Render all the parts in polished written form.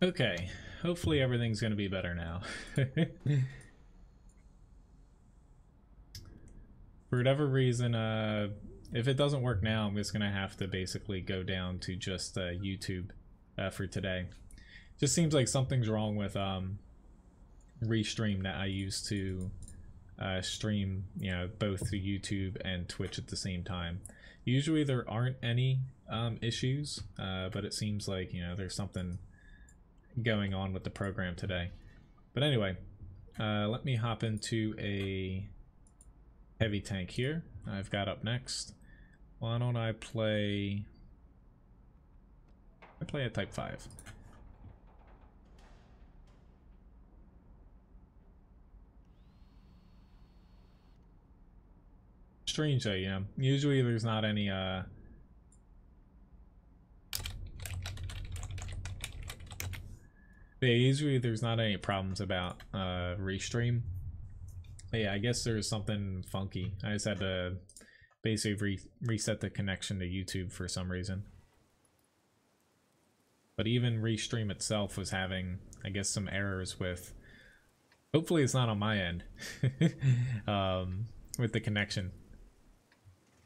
Okay, hopefully everything's gonna be better now. For whatever reason, if it doesn't work now, I'm just gonna have to basically go down to just YouTube for today. Just seems like something's wrong with Restream that I use to stream, you know, both to YouTube and Twitch at the same time. Usually there aren't any issues, but it seems like, you know, there's something going on with the program today. But anyway, let me hop into a heavy tank here. I've got up next. Why don't I play a Type 5. Strange though, you know, usually there's not any usually there's not any problems about Restream. But yeah, I guess there's something funky. I just had to basically reset the connection to YouTube for some reason. But even Restream itself was having, I guess, some errors with, hopefully it's not on my end, with the connection.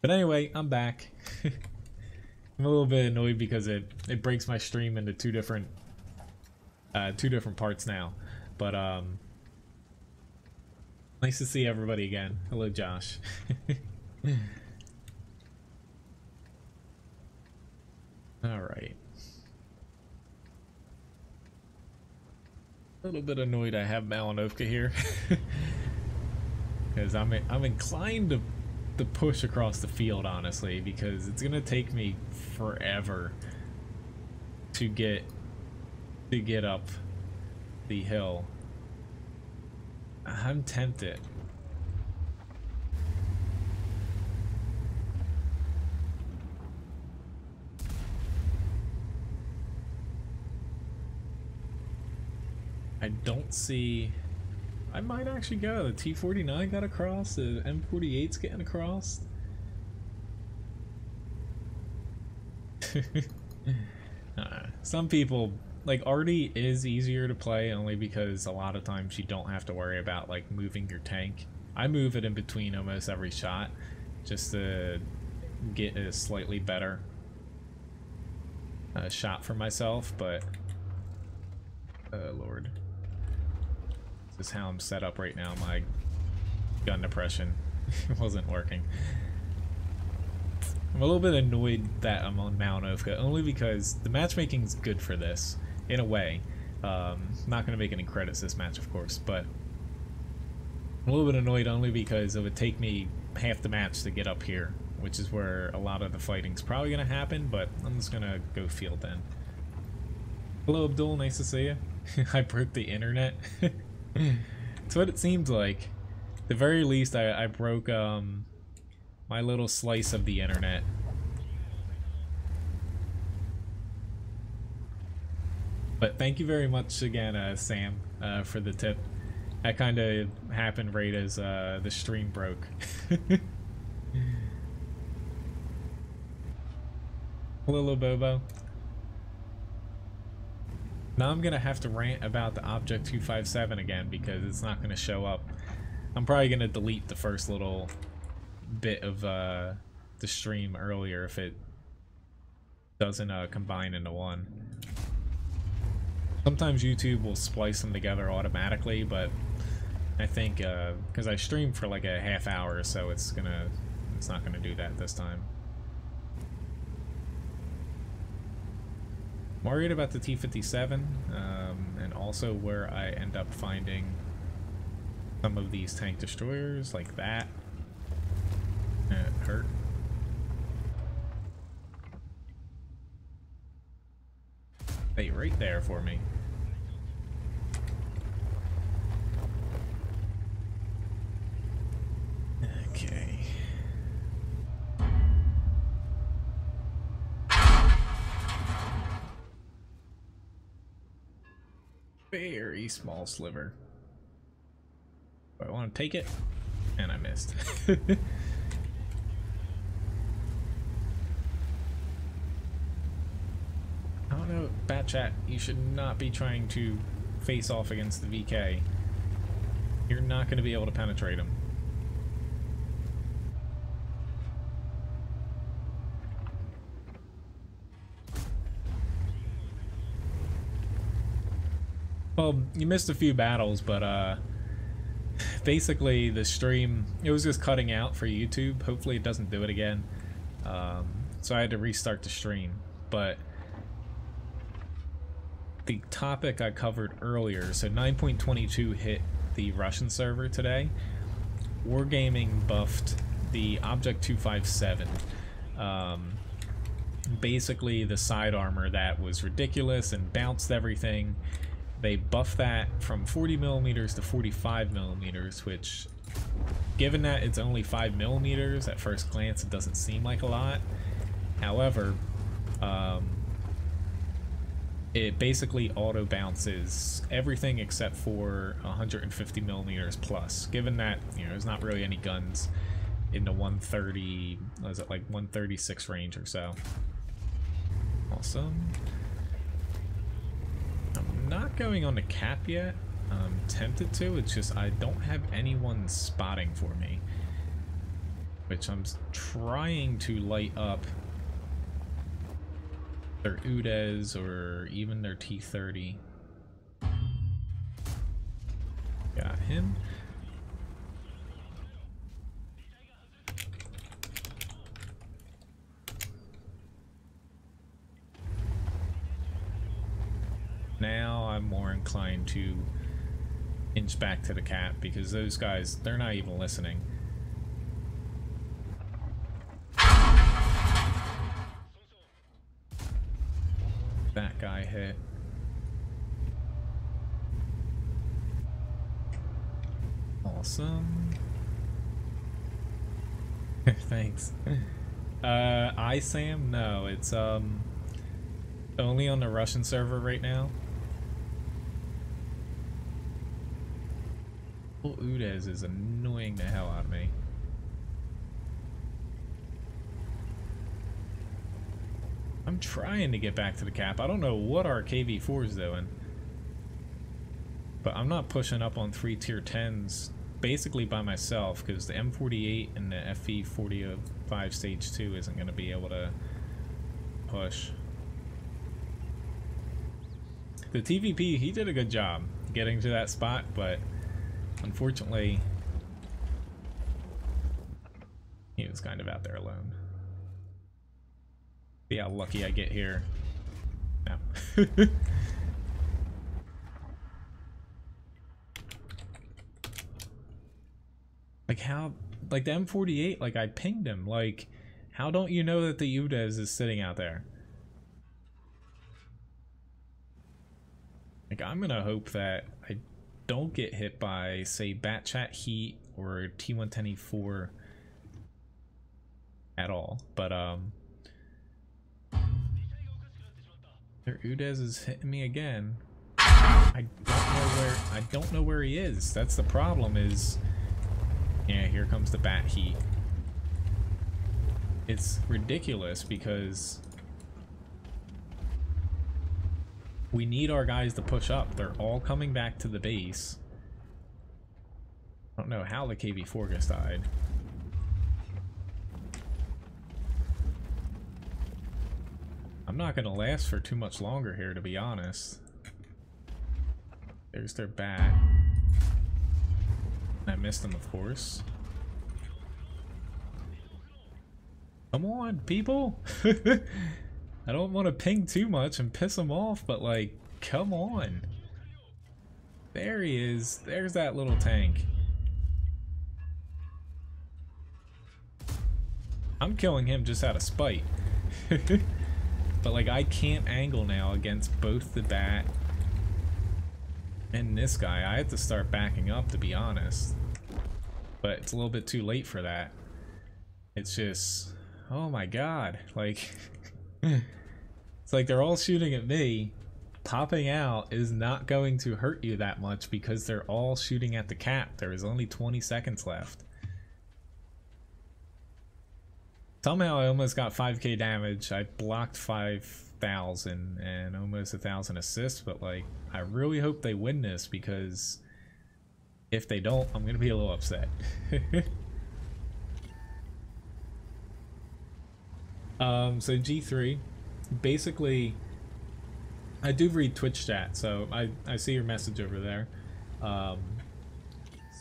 But anyway, I'm back. I'm a little bit annoyed because it breaks my stream into two different parts now. But nice to see everybody again. Hello, Josh. All right. A little bit annoyed I have Malinovka here, because I'm inclined to push across the field, honestly, because it's gonna take me forever to get up the hill. I'm tempted. I don't see. I might actually go. The T-49 got across. The M48's getting across. Some people, like, Artie is easier to play only because a lot of times you don't have to worry about, like, moving your tank. I move it in between almost every shot just to get a slightly better shot for myself, but oh Lord. This is how I'm set up right now. My gun depression wasn't working. I'm a little bit annoyed that I'm on Malinovka, only because the matchmaking's good for this, in a way. Not going to make any credits this match, of course, but I'm a little bit annoyed only because it would take me half the match to get up here, which is where a lot of the fighting's probably going to happen, but I'm just going to go field then. Hello, Abdul. Nice to see you. I broke the internet. It's what it seems like. At the very least, I broke my little slice of the internet. But thank you very much again, Sam, for the tip. That kind of happened right as the stream broke. Hello, Bobo. Now I'm gonna have to rant about the Object 257 again because it's not gonna show up. I'm probably gonna delete the first little bit of the stream earlier if it doesn't combine into one. Sometimes YouTube will splice them together automatically, but I think because I streamed for like a half hour, so it's not gonna do that this time. I'm worried about the T-57, and also where I end up finding some of these tank destroyers like that. It hurt. Stay right there for me. Okay. Very small sliver. Do I want to take it? And I missed. no, Bat Chat, you should not be trying to face off against the VK. You're not going to be able to penetrate him. Well, you missed a few battles, but basically the stream, it was just cutting out for YouTube. Hopefully it doesn't do it again. So I had to restart the stream. But the topic I covered earlier, so 9.22 hit the Russian server today. Wargaming buffed the Object 257. Basically the side armor that was ridiculous and bounced everything. They buffed that from 40 millimeters to 45 millimeters, which, given that it's only 5 millimeters, at first glance it doesn't seem like a lot. However, it basically auto bounces everything except for 150 millimeters plus. Given that, you know, there's not really any guns in the 130, what is it, like 136 range or so. Awesome. I'm not going on the cap yet. I'm tempted to, it's just I don't have anyone spotting for me, which I'm trying to light up their UDES or even their T30. Got him. Now I'm more inclined to inch back to the cap because those guys, they're not even listening. That guy hit. Awesome. Thanks. ISAM? No, it's only on the Russian server right now. UDES is annoying the hell out of me. I'm trying to get back to the cap. I don't know what our KV4 is doing, but I'm not pushing up on 3 tier 10s basically by myself because the M48 and the FE45 stage 2 isn't going to be able to push. The TVP, he did a good job getting to that spot, but unfortunately he was kind of out there alone. See how lucky I get here. No. Like how, like the M48, like I pinged him. Like, how don't you know that the UDES is sitting out there? Like, I'm gonna hope that I don't get hit by, say, Bat Chat Heat or T110E4 at all. But their UDES is hitting me again. I don't know where he is. That's the problem. Is, yeah, here comes the Bat Heat. It's ridiculous because we need our guys to push up. They're all coming back to the base. I don't know how the KV4 just died. I'm not gonna last for too much longer here, to be honest. There's their bat. I missed them, of course. Come on, people! I don't want to ping too much and piss them off, but like, come on. There he is. There's that little tank. I'm killing him just out of spite. But like, I can't angle now against both the bat and this guy. I have to start backing up, to be honest. But it's a little bit too late for that. It's just, oh my god. Like, it's like they're all shooting at me. Popping out is not going to hurt you that much because they're all shooting at the cap. There is only 20 seconds left. Somehow I almost got 5k damage. I blocked 5,000 and almost 1,000 assists, but like I really hope they win this, because if they don't, I'm gonna be a little upset. So G3, basically, I do read Twitch chat, so I see your message over there.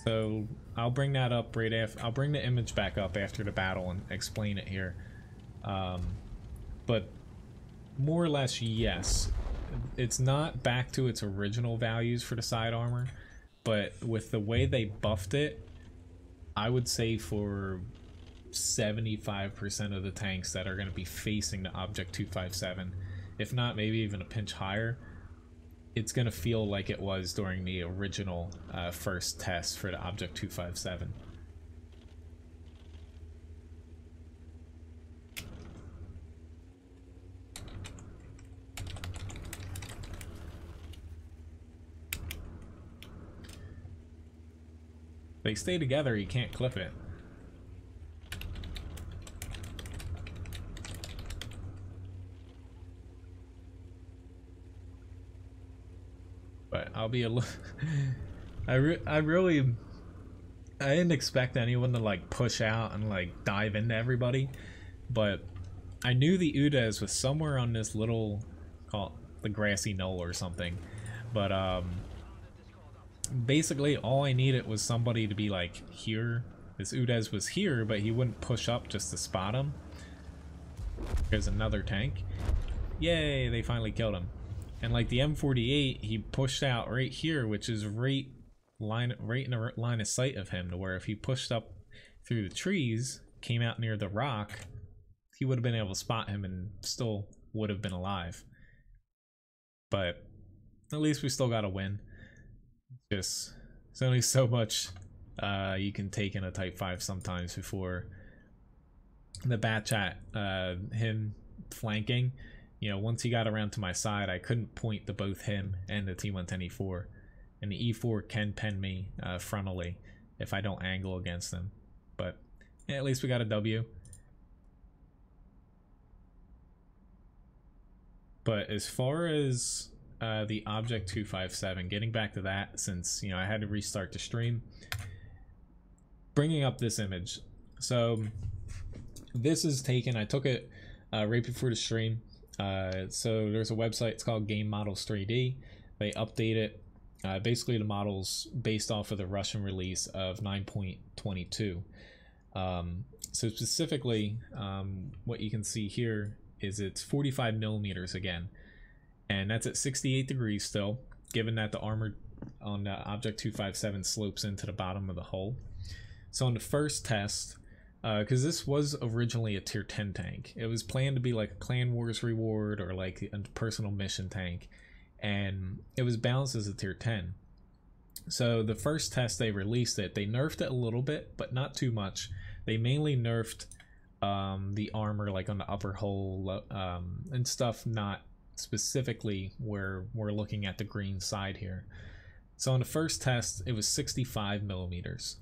So I'll bring that up right after. I'll bring the image back up after the battle and explain it here. But more or less, yes, it's not back to its original values for the side armor, but with the way they buffed it, I would say for 75% of the tanks that are going to be facing the Object 257, if not maybe even a pinch higher, it's going to feel like it was during the original first test for the Object 257. They stay together, you can't clip it. But I'll be a little... I didn't expect anyone to like push out and like dive into everybody, but I knew the Udez was somewhere on this little, call it the grassy knoll or something, but basically all I needed was somebody to be like here. This Udez was here, but he wouldn't push up just to spot him. There's another tank. Yay, they finally killed him. And like the M48, he pushed out right here, which is right in the line of sight of him, to where if he pushed up through the trees, came out near the rock, he would have been able to spot him and still would have been alive. But at least we still got a win. Just, there's only so much you can take in a Type 5 sometimes before the bat chat, him flanking. You know, once he got around to my side, I couldn't point to both him and the T110 E4. And the E4 can pen me frontally if I don't angle against him. But yeah, at least we got a W. But as far as the Object 257, getting back to that, since, you know, I had to restart the stream, bringing up this image. So this is taken, I took it right before the stream. So there's a website, it's called Game Models 3D. They update it. Basically the models based off of the Russian release of 9.22. So specifically, what you can see here is it's 45 millimeters again, and that's at 68 degrees still, given that the armor on the Object 257 slopes into the bottom of the hull. So on the first test, because this was originally a tier 10 tank, it was planned to be like a Clan Wars reward or like a personal mission tank, and it was balanced as a tier 10. So the first test they released it, they nerfed it a little bit, but not too much. They mainly nerfed the armor like on the upper hull and stuff, not specifically where we're looking at the green side here. So on the first test, it was 65 millimeters.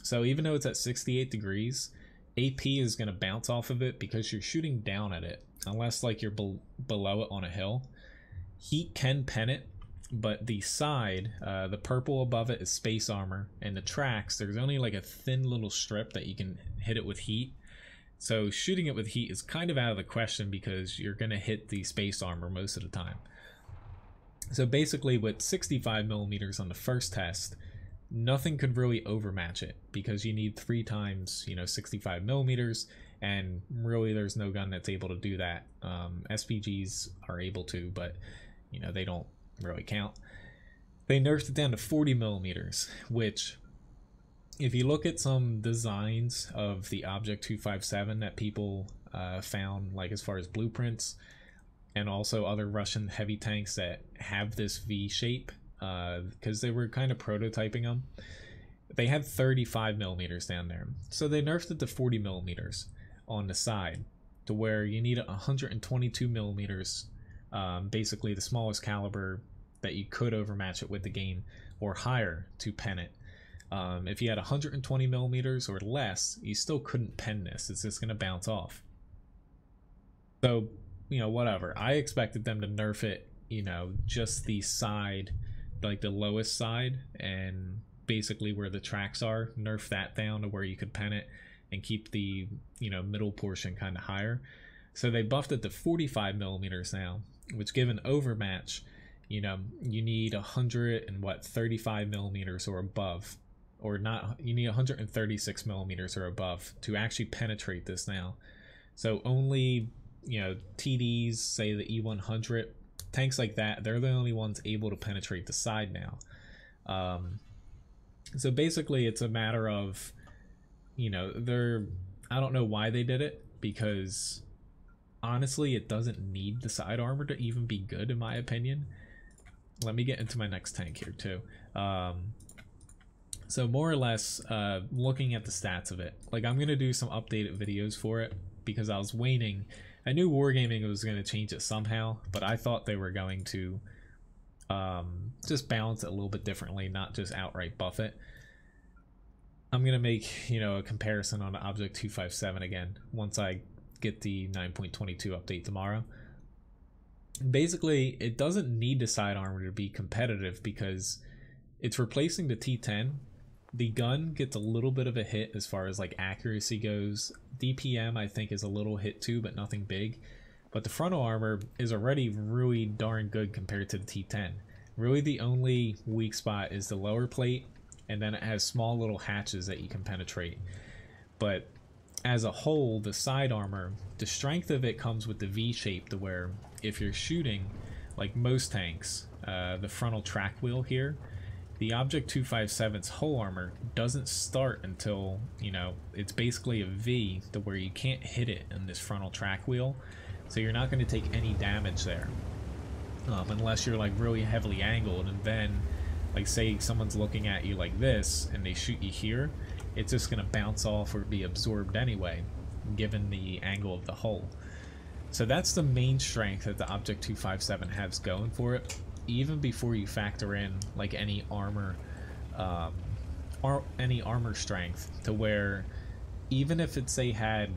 So even though it's at 68 degrees, AP is going to bounce off of it because you're shooting down at it, unless like you're below it on a hill. Heat can pen it, but the side, the purple above it is space armor, and the tracks, there's only like a thin little strip that you can hit it with heat. So shooting it with heat is kind of out of the question because you're going to hit the space armor most of the time. So basically with 65 millimeters on the first test, nothing could really overmatch it because you need 3 times, you know, 65 millimeters, and really there's no gun that's able to do that. SPGs are able to, but you know, they don't really count. They nerfed it down to 40 millimeters, which if you look at some designs of the Object 257 that people found, like as far as blueprints, and also other Russian heavy tanks that have this V shape, because they were kind of prototyping them, they had 35 millimeters down there. So they nerfed it to 40 millimeters on the side, to where you need 122 millimeters, basically the smallest caliber that you could overmatch it with the game, or higher to pen it. If you had 120 millimeters or less, you still couldn't pen this. It's just going to bounce off. So, you know, whatever. I expected them to nerf it, you know, just the side, like the lowest side, and basically where the tracks are, nerf that down to where you could pen it and keep the, you know, middle portion kind of higher. So they buffed it to 45 millimeters now, which given overmatch, you know, you need 35 millimeters or above, or not, you need 136 millimeters or above to actually penetrate this now. So only, you know, TDs, say the E100, tanks like that, they're the only ones able to penetrate the side now. So basically it's a matter of, you know, I don't know why they did it, because honestly it doesn't need the side armor to even be good in my opinion. Let me get into my next tank here too. So more or less, looking at the stats of it, like I'm gonna do some updated videos for it because I was waiting. I knew Wargaming was going to change it somehow, but I thought they were going to just balance it a little bit differently, not just outright buff it. I'm going to make, you know, a comparison on the Object 257 again once I get the 9.22 update tomorrow. Basically, it doesn't need the side armor to be competitive because it's replacing the T10. The gun gets a little bit of a hit as far as like accuracy goes. DPM I think is a little hit too, but nothing big. But the frontal armor is already really darn good compared to the T10. Really the only weak spot is the lower plate, and then it has small little hatches that you can penetrate. But as a whole, the side armor, the strength of it comes with the V shape, to where if you're shooting, like most tanks, the frontal track wheel here, the Object 257's hull armor doesn't start until, you know, it's basically a V, to where you can't hit it in this frontal track wheel, so you're not going to take any damage there, unless you're like really heavily angled, and then like say someone's looking at you like this and they shoot you here, it's just going to bounce off or be absorbed anyway, given the angle of the hull. So that's the main strength that the Object 257 has going for it, even before you factor in like any armor strength, to where even if it say had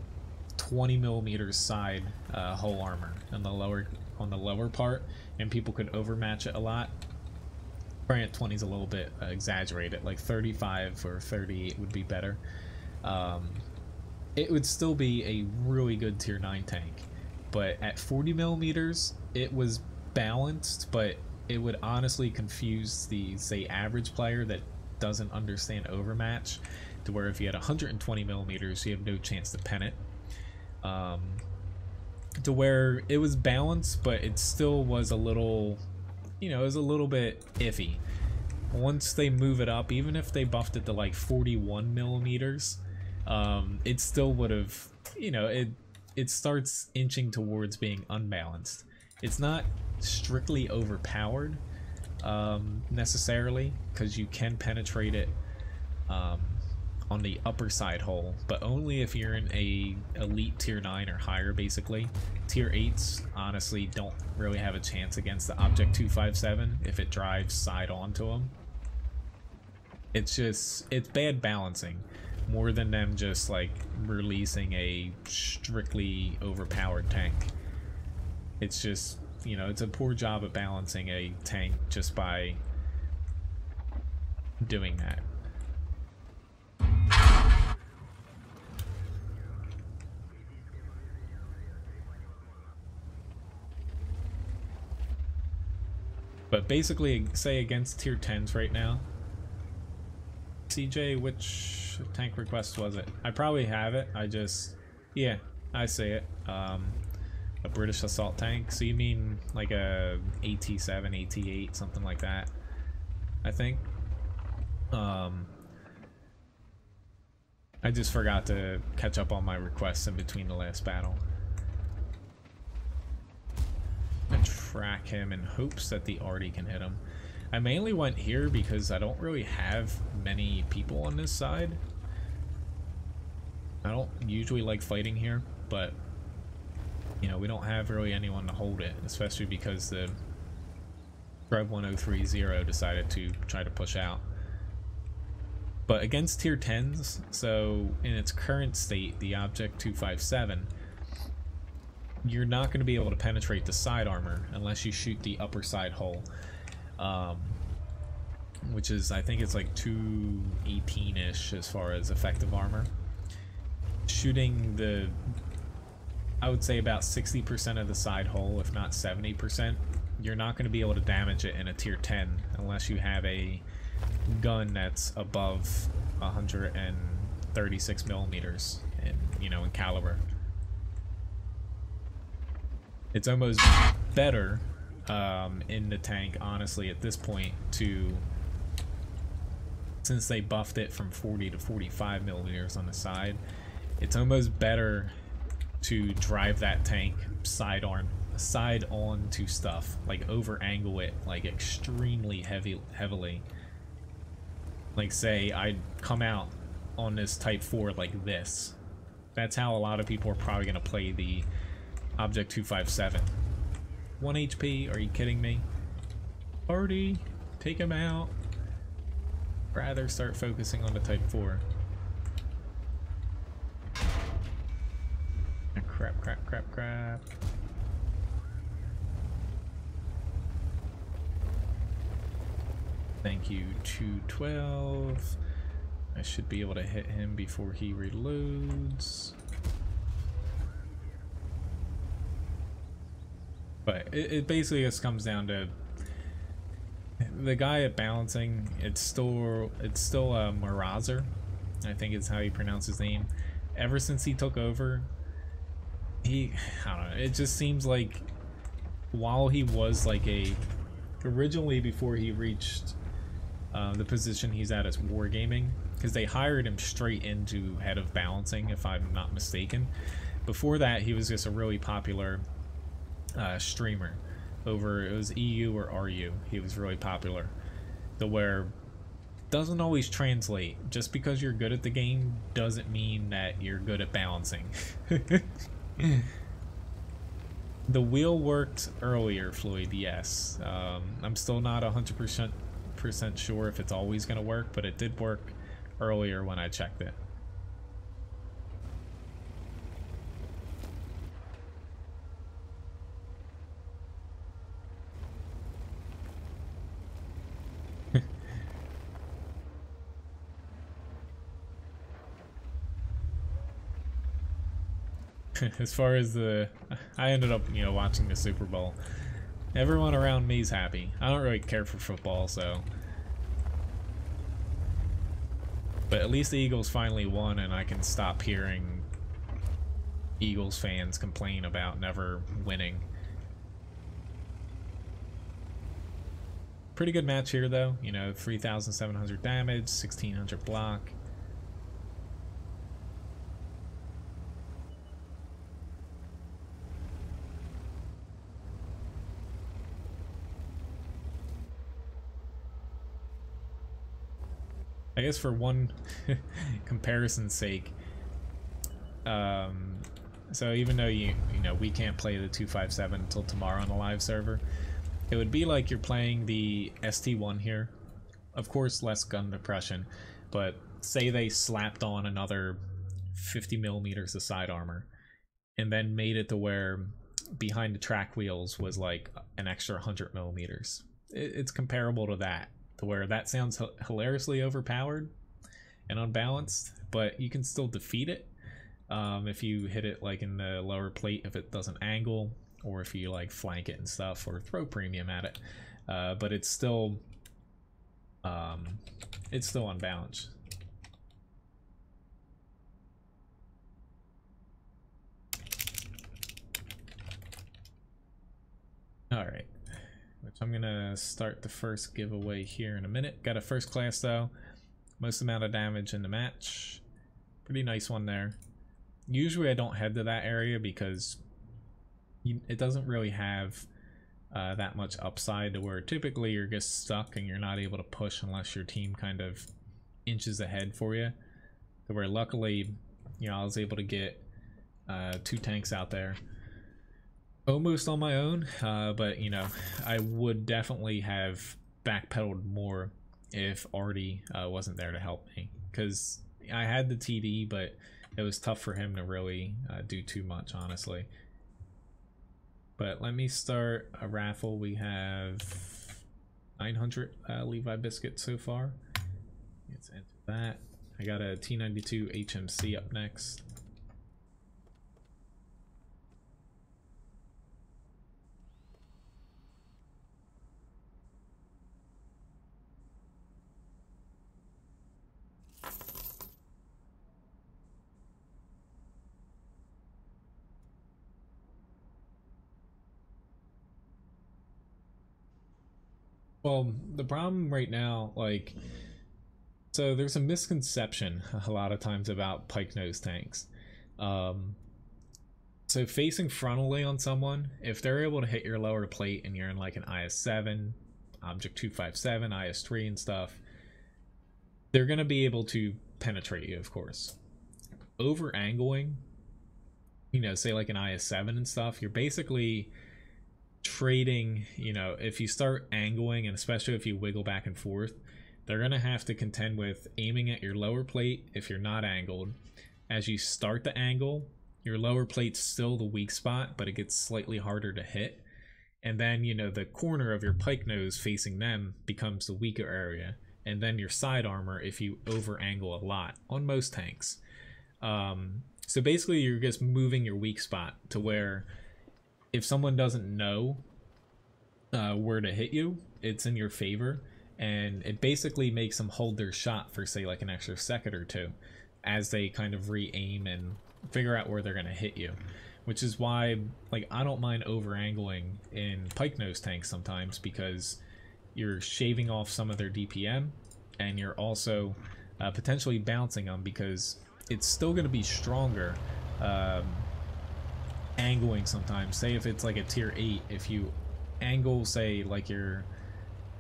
20 millimeters side hull armor on the lower part, and people could overmatch it a lot. Probably at 20 is a little bit exaggerated, like 35 or 38 would be better. It would still be a really good tier 9 tank, but at 40 millimeters it was balanced, but it would honestly confuse the, say, average player that doesn't understand overmatch, to where if you had 120 millimeters you have no chance to pen it. To where it was balanced, but it still was a little, you know, it was a little bit iffy. Once they move it up, even if they buffed it to like 41 millimeters, it still would have, you know, it starts inching towards being unbalanced. It's not strictly overpowered necessarily, because you can penetrate it on the upper side hull, but only if you're in a elite tier 9 or higher. Basically tier 8s honestly don't really have a chance against the Object 257 if it drives side onto them. It's bad balancing more than them just like releasing a strictly overpowered tank. It's just, you know, it's a poor job of balancing a tank just by doing that. But basically, say against tier 10s right now. CJ, which tank request was it? I probably have it. Yeah, I see it. A British assault tank. So you mean like a AT7, AT8, something like that, I think. I just forgot to catch up on my requests in between the last battle. I track him in hopes that the Arty can hit him. I mainly went here because I don't really have many people on this side. I don't usually like fighting here, but you know, we don't have really anyone to hold it, especially because the Rev 1030 decided to try to push out. But against tier 10s, so in its current state, the Object 257, you're not going to be able to penetrate the side armor unless you shoot the upper side hull, which is, I think it's like 218-ish as far as effective armor. Shooting the, I would say about 60% of the side hull, if not 70%, you're not going to be able to damage it in a tier 10 unless you have a gun that's above 136 millimeters in, you know, in caliber. It's almost better in the tank, honestly, at this point, since they buffed it from 40 to 45 millimeters on the side, it's almost better to drive that tank side on to stuff, like over angle it like extremely heavily. Like, say I'd come out on this Type 4 like this. That's how a lot of people are probably going to play the Object 257. 1 HP, are you kidding me? Party, take him out. Rather start focusing on the Type 4. Crap. Thank you, 212. I should be able to hit him before he reloads. But it basically just comes down to the guy at balancing. It's still Marazer, I think is how you pronounce his name. Ever since he took over, I don't know, it just seems like while he was like originally before he reached the position he's at as wargaming, because they hired him straight into head of balancing, if I'm not mistaken. Before that, he was just a really popular streamer over, it was EU or RU. He was really popular. The where doesn't always translate. Just because you're good at the game doesn't mean that you're good at balancing. The wheel worked earlier, Floyd, yes. I'm still not 100% sure if it's always going to work, but it did work earlier when I checked it. As far as I ended up, you know, watching the Super Bowl. Everyone around me's happy. I don't really care for football, so. But at least the Eagles finally won, and I can stop hearing Eagles fans complain about never winning. Pretty good match here, though. You know, 3,700 damage, 1,600 block. I guess for one comparison's sake, so even though you know we can't play the 257 until tomorrow on the live server, it would be like you're playing the ST1 here. Of course, less gun depression, but say they slapped on another 50 millimeters of side armor, and then made it to where behind the track wheels was like an extra 100 millimeters. It's comparable to that. To where that sounds hilariously overpowered and unbalanced, but you can still defeat it if you hit it like in the lower plate, if it doesn't angle, or if you like flank it and stuff, or throw premium at it. But it's still unbalanced. All right. Which I'm gonna start the first giveaway here in a minute. Got a first class though. Most amount of damage in the match. Pretty nice one there. Usually I don't head to that area because it doesn't really have that much upside to where typically you're just stuck and you're not able to push unless your team kind of inches ahead for you. To where luckily, you know, I was able to get 2 tanks out there almost on my own, but you know, I would definitely have backpedaled more if Artie wasn't there to help me, because I had the TD, but it was tough for him to really do too much, honestly. But let me start a raffle. We have 900 Levi biscuits so far. Let's enter that. I got a T92 HMC up next. Well, the problem right now, like, so there's a misconception a lot of times about pike nose tanks. So facing frontally on someone, if they're able to hit your lower plate and you're in like an IS-7, Object 257, IS-3 and stuff, they're going to be able to penetrate you, of course. Over angling, you know, say like an IS-7 and stuff, you're basically trading, you know, if you start angling, and especially if you wiggle back and forth, they're going to have to contend with aiming at your lower plate if you're not angled. As you start to angle, your lower plate's still the weak spot, but it gets slightly harder to hit. And then, you know, the corner of your pike nose facing them becomes the weaker area. And then your side armor if you over angle a lot on most tanks. So basically you're just moving your weak spot to where if someone doesn't know where to hit you, it's in your favor, and it basically makes them hold their shot for, say, like an extra second or two as they kind of re-aim and figure out where they're going to hit you. Which is why, like, I don't mind over-angling in pike nose tanks sometimes, because you're shaving off some of their DPM, and you're also potentially bouncing them, because it's still going to be stronger angling sometimes. Say if it's like a tier 8, if you angle, say like you're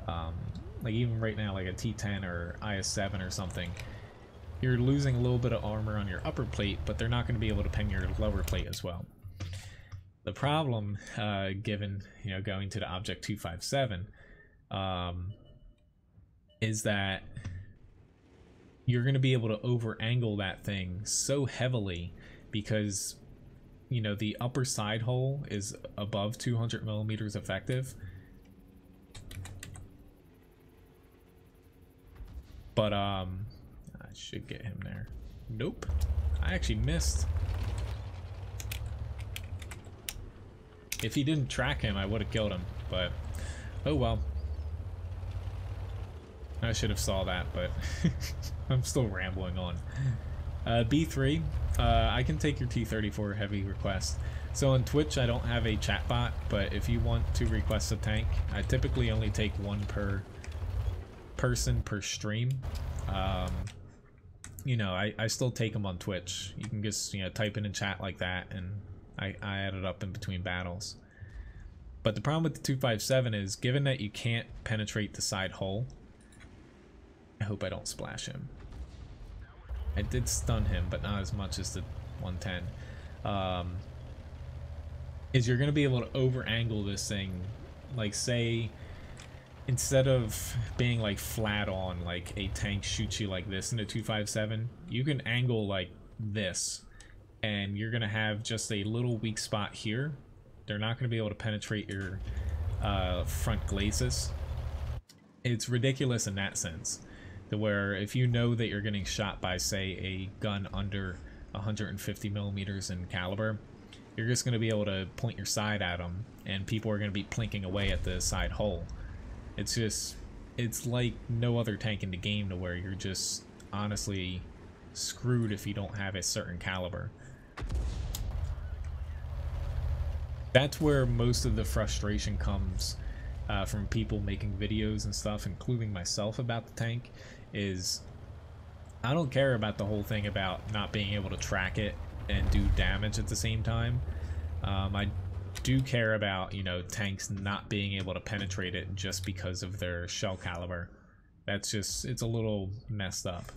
like even right now like a T10 or IS-7 or something, you're losing a little bit of armor on your upper plate, but they're not going to be able to ping your lower plate as well. The problem, given, you know, going to the Object 257, is that you're going to be able to over angle that thing so heavily, because, you know, the upper side hole is above 200 millimeters effective. But I should get him there. Nope, I actually missed. If he didn't track him, I would have killed him, but oh well. I should have saw that, but I'm still rambling on. B3, I can take your T-34 heavy request. So on Twitch, I don't have a chat bot, but if you want to request a tank, I typically only take one per person per stream. You know, I still take them on Twitch. You can just, you know, type in chat like that, and I add it up in between battles. But the problem with the 257 is, given that you can't penetrate the side hull, I hope I don't splash him. I did stun him, but not as much as the 110. Is you're going to be able to over angle this thing, like say, instead of being like flat on, like a tank shoots you like this in a 257, you can angle like this, and you're going to have just a little weak spot here. They're not going to be able to penetrate your front glacis. It's ridiculous in that sense, to where if you know that you're getting shot by, say, a gun under 150 millimeters in caliber, you're just going to be able to point your side at them, and people are going to be plinking away at the side hull. It's just, it's like no other tank in the game, to where you're just honestly screwed if you don't have a certain caliber. That's where most of the frustration comes from people making videos and stuff, including myself, about the tank. Is I don't care about the whole thing about not being able to track it and do damage at the same time. I do care about, you know, tanks not being able to penetrate it just because of their shell caliber. That's just, it's a little messed up.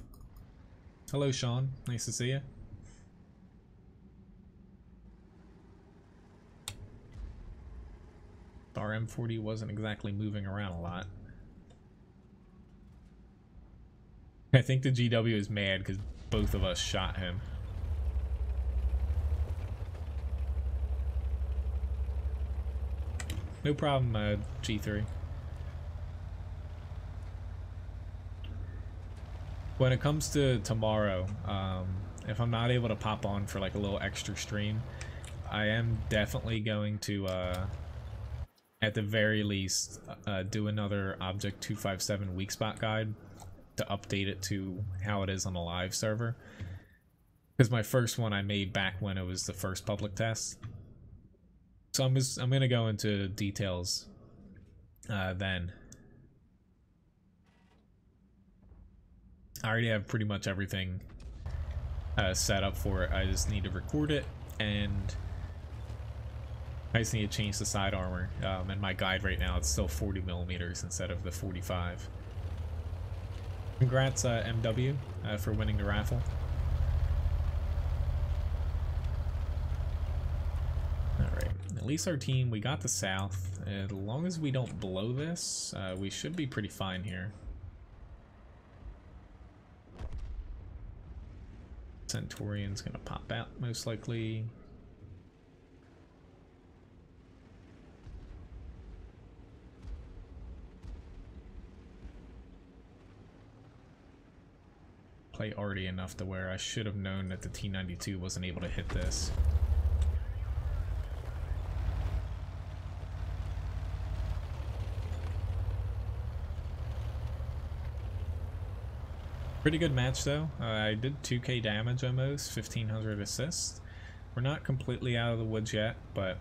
Hello, Sean. Nice to see you. The RM40 wasn't exactly moving around a lot. I think the GW is mad because both of us shot him. No problem, G3. When it comes to tomorrow, if I'm not able to pop on for like a little extra stream, I am definitely going to, at the very least, do another Object 257 weak spot guide to update it to how it is on a live server. Because my first one I made back when it was the first public test. So I'm gonna go into details then. I already have pretty much everything set up for it. I just need to record it, and I just need to change the side armor. And my guide right now, it's still 40 millimeters instead of the 45. Congrats, MW, for winning the raffle. Alright, at least our team, we got the south. As long as we don't blow this, we should be pretty fine here. Centurion's gonna pop out, most likely. Play arty enough to where I should have known that the T92 wasn't able to hit this. Pretty good match though. I did 2k damage almost, 1500 assists. We're not completely out of the woods yet, but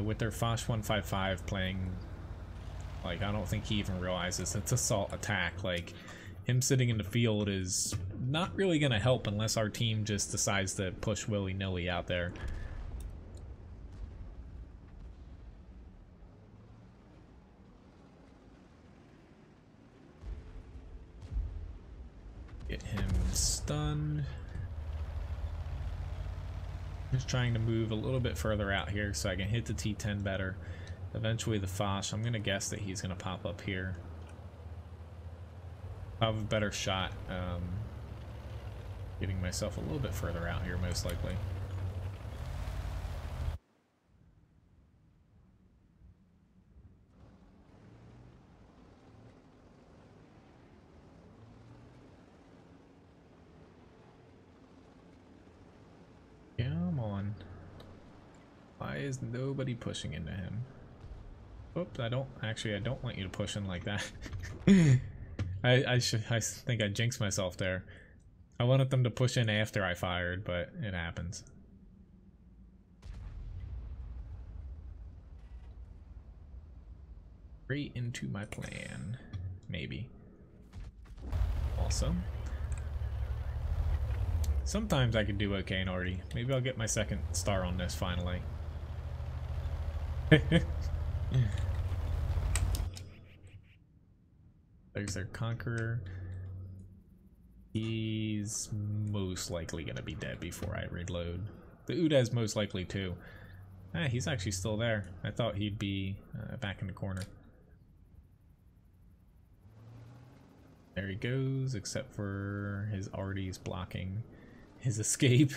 with their Foch 155 playing, like, I don't think he even realizes it's assault attack. Like, him sitting in the field is not really gonna help unless our team just decides to push willy-nilly out there. Get him stunned. Just trying to move a little bit further out here so I can hit the T10 better. Eventually the Foch, I'm gonna guess that he's gonna pop up here. I have a better shot getting myself a little bit further out here, most likely. Come on. Why is nobody pushing into him? Oops, I don't want you to push in like that. I think I jinxed myself there. I wanted them to push in after I fired, but it happens. Straight into my plan. Maybe. Awesome. Sometimes I could do okay in arty. Maybe I'll get my second star on this finally. There's their Conqueror. He's most likely gonna be dead before I reload. The Udaz most likely too. Ah, he's actually still there. I thought he'd be back in the corner. There he goes, except for his arty's blocking his escape.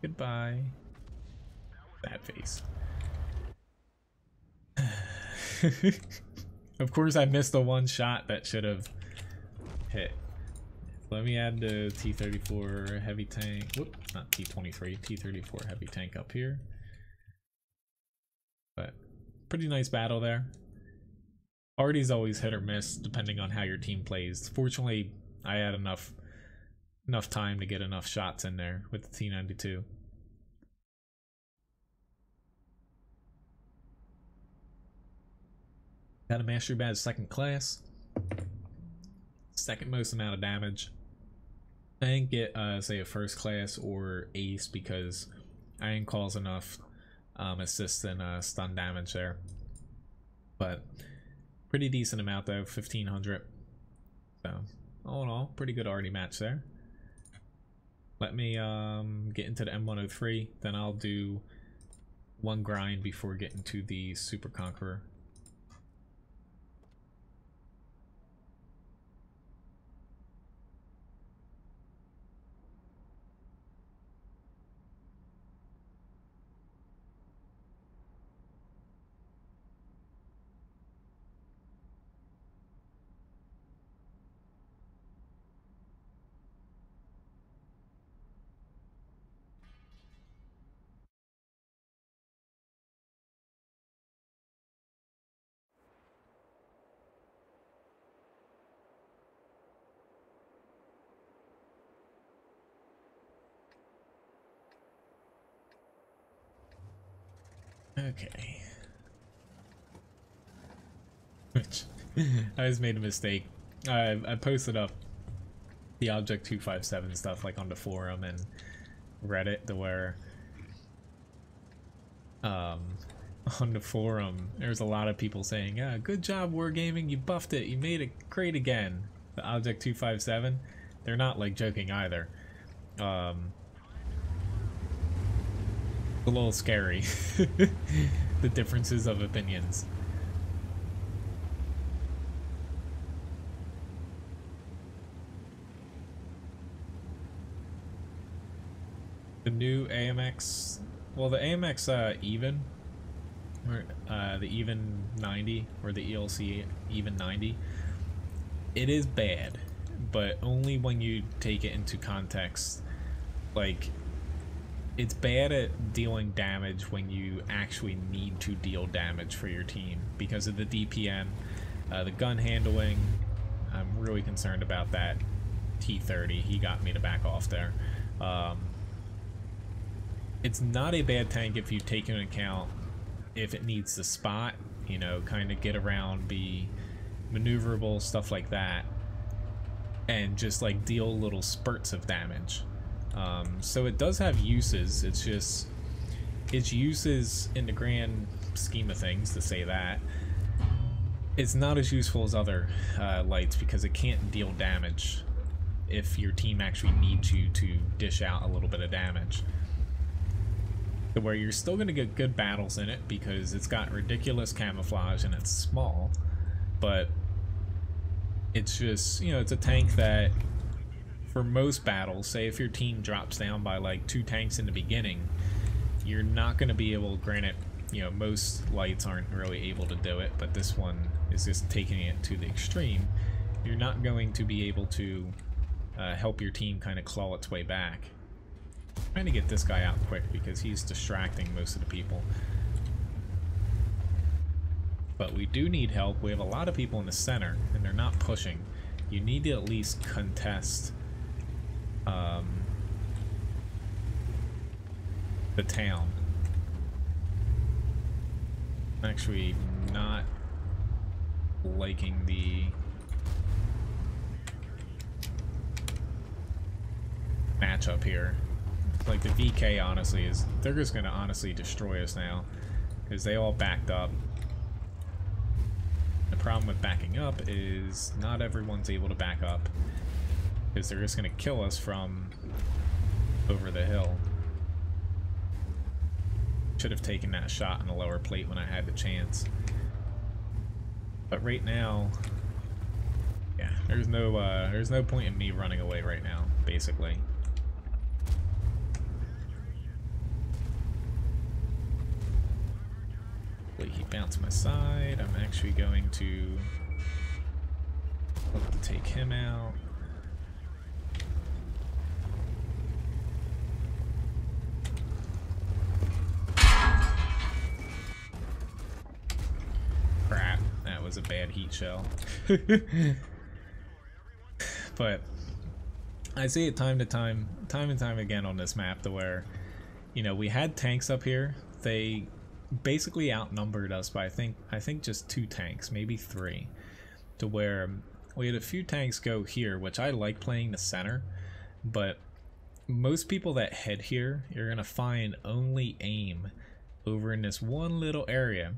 Goodbye. That face. Of course I missed the one shot that should have hit. Let me add the T-34 heavy tank. Whoop, not T-23, T-34 heavy tank up here. But pretty nice battle there. Arty's always hit or miss depending on how your team plays. Fortunately, I had enough time to get enough shots in there with the T-92. Got a mastery badge second class. Second most amount of damage. I didn't get say a first class or ace because I didn't cause enough assist and stun damage there. But pretty decent amount though, 1500. So all in all, pretty good arty match there. Let me get into the M103, then I'll do one grind before getting to the Super Conqueror. Okay. Which I just made a mistake. I posted up the Object 257 stuff like on the forum and Reddit to where on the forum there's a lot of people saying, yeah, good job Wargaming, you buffed it, you made it great again. The Object 257, they're not like joking either. A little scary. The differences of opinions. The new AMX, well, the AMX Even, or the Even 90, or the ELC Even 90, it is bad, but only when you take it into context. Like, it's bad at dealing damage when you actually need to deal damage for your team because of the DPM, the gun handling. I'm really concerned about that. T30, he got me to back off there. It's not a bad tank if you take into account if it needs to spot, you know, kind of get around, be maneuverable, stuff like that, and just like deal little spurts of damage. So it does have uses, it's just its uses in the grand scheme of things, to say that, it's not as useful as other lights because it can't deal damage if your team actually needs you to dish out a little bit of damage. Where you're still going to get good battles in it because it's got ridiculous camouflage and it's small, but it's just, you know, it's a tank that for most battles, say if your team drops down by like 2 tanks in the beginning, you're not going to be able, granted, you know, most lights aren't really able to do it, but this one is just taking it to the extreme. You're not going to be able to help your team kind of claw its way back. I'm trying to get this guy out quick because he's distracting most of the people. But we do need help. We have a lot of people in the center and they're not pushing. You need to at least contest the town. I'm actually not liking the matchup here. Like the VK honestly is, they're just gonna honestly destroy us now because they all backed up. The problem with backing up is not everyone's able to back up because they're just gonna kill us from over the hill. Should have taken that shot in the lower plate when I had the chance. But right now, yeah, there's no point in me running away right now, basically. He bounced my side. I'm actually going to look to take him out. Crap, that was a bad heat shell. But I see it time and time again on this map to where, you know, we had tanks up here. They basically outnumbered us by I think just 2 tanks, maybe 3, to where we had a few tanks go here, which I like playing the center, but most people that head here, you're gonna find only aim over in this one little area.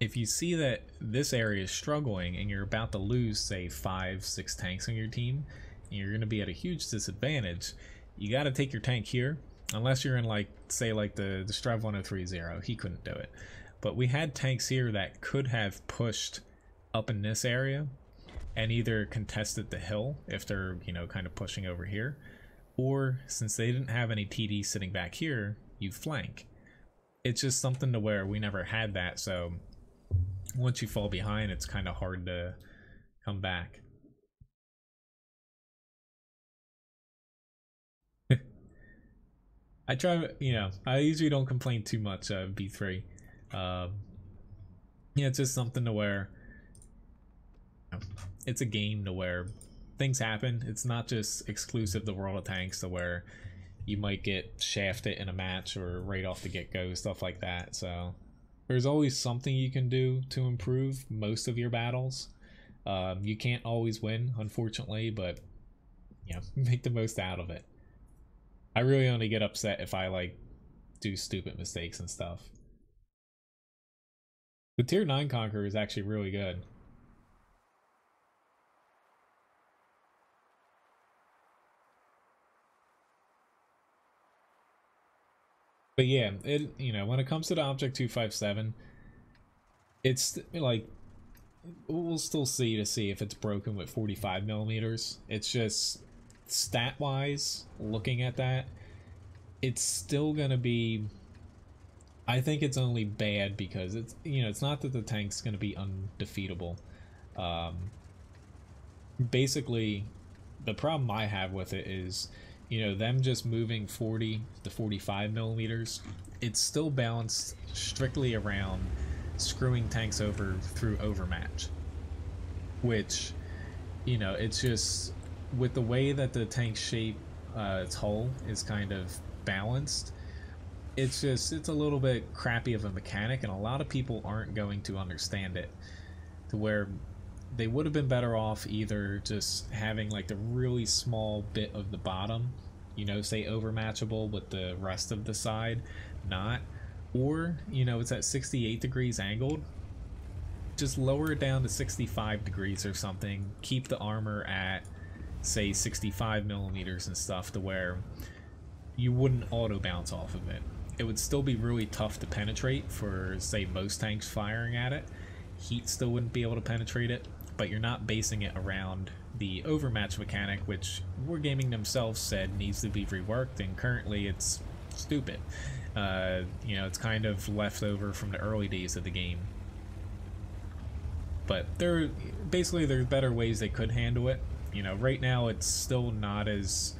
If you see that this area is struggling and you're about to lose, say, 5-6 tanks on your team, and you're gonna be at a huge disadvantage, you gotta take your tank here. Unless you're in, like, say, like the Strev 1030, he couldn't do it. But we had tanks here that could have pushed up in this area and either contested the hill if they're, you know, kind of pushing over here, or since they didn't have any TD sitting back here, you flank. It's just something to where we never had that, so once you fall behind, it's kind of hard to come back. I try, you know, I usually don't complain too much of B3. Yeah, it's just something to where, you know, it's a game to where things happen. It's not just exclusive to World of Tanks to where you might get shafted in a match or right off the get-go, stuff like that. So there's always something you can do to improve most of your battles. You can't always win, unfortunately, but you know, make the most out of it. I really only get upset if I like do stupid mistakes and stuff. The tier 9 Conqueror is actually really good. But yeah, it, you know, when it comes to the Object 257, it's like we'll still see if it's broken with 45 millimeters. It's just stat wise, looking at that, it's still gonna be, I think it's only bad because it's, you know, it's not that the tank's gonna be undefeatable. Basically the problem I have with it is, you know, them just moving 40 to 45 millimeters, it's still balanced strictly around screwing tanks over through overmatch, which, you know, it's just with the way that the tank shape, its hull is kind of balanced, it's a little bit crappy of a mechanic, and a lot of people aren't going to understand it, to where they would have been better off either just having like the really small bit of the bottom, you know, say overmatchable with the rest of the side not, or, you know, it's at 68 degrees angled, just lower it down to 65 degrees or something, keep the armor at say 65 millimeters and stuff, to where you wouldn't auto bounce off of it. It would still be really tough to penetrate for say most tanks firing at it. Heat still wouldn't be able to penetrate it, but you're not basing it around the overmatch mechanic, which Wargaming themselves said needs to be reworked, and currently it's stupid. You know, it's kind of left over from the early days of the game. But there's better ways they could handle it. You know, right now it's still not as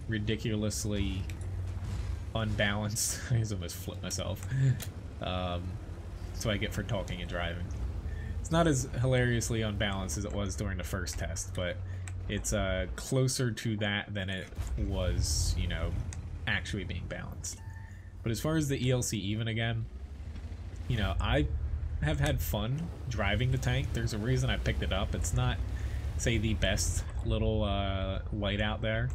ridiculously unbalanced. I almost flipped myself. So I get for talking and driving. It's not as hilariously unbalanced as it was during the first test, but it's closer to that than it was, you know, actually being balanced. But as far as the ELC Even again, you know, I have had fun driving the tank. There's a reason I picked it up. It's not, say, the best little light out there,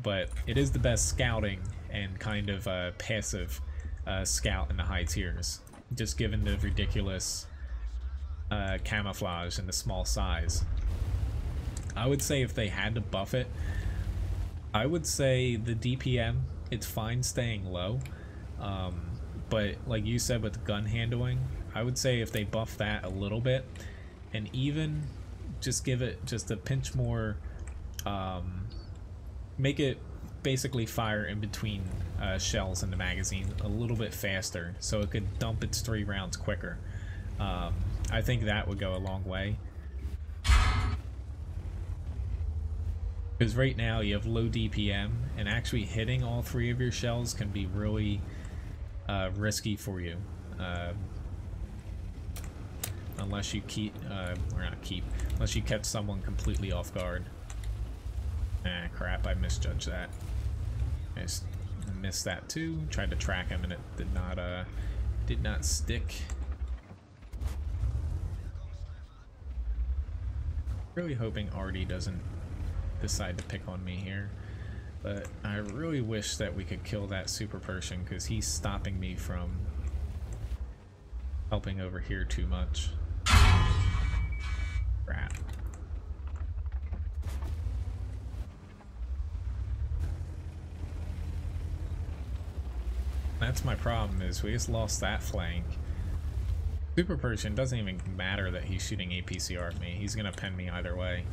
but it is the best scouting and kind of passive scout in the high tiers, just given the ridiculous camouflage and the small size. I would say if they had to buff it, I would say the DPM, it's fine staying low, but like you said with gun handling, I would say if they buff that a little bit, and even just give it just a pinch more, make it basically fire in between shells in the magazine a little bit faster so it could dump its 3 rounds quicker. I think that would go a long way. Because right now you have low DPM, and actually hitting all 3 of your shells can be really risky for you. Unless you unless you catch someone completely off guard. Ah, crap, I misjudged that. I missed that too. Tried to track him and it did not stick. Really hoping Artie doesn't decide to pick on me here, but I really wish that we could kill that super Persian, because he's stopping me from helping over here too much. Crap. That's my problem, is we just lost that flank. Super Persian doesn't even matter that he's shooting APCR at me. He's gonna pen me either way.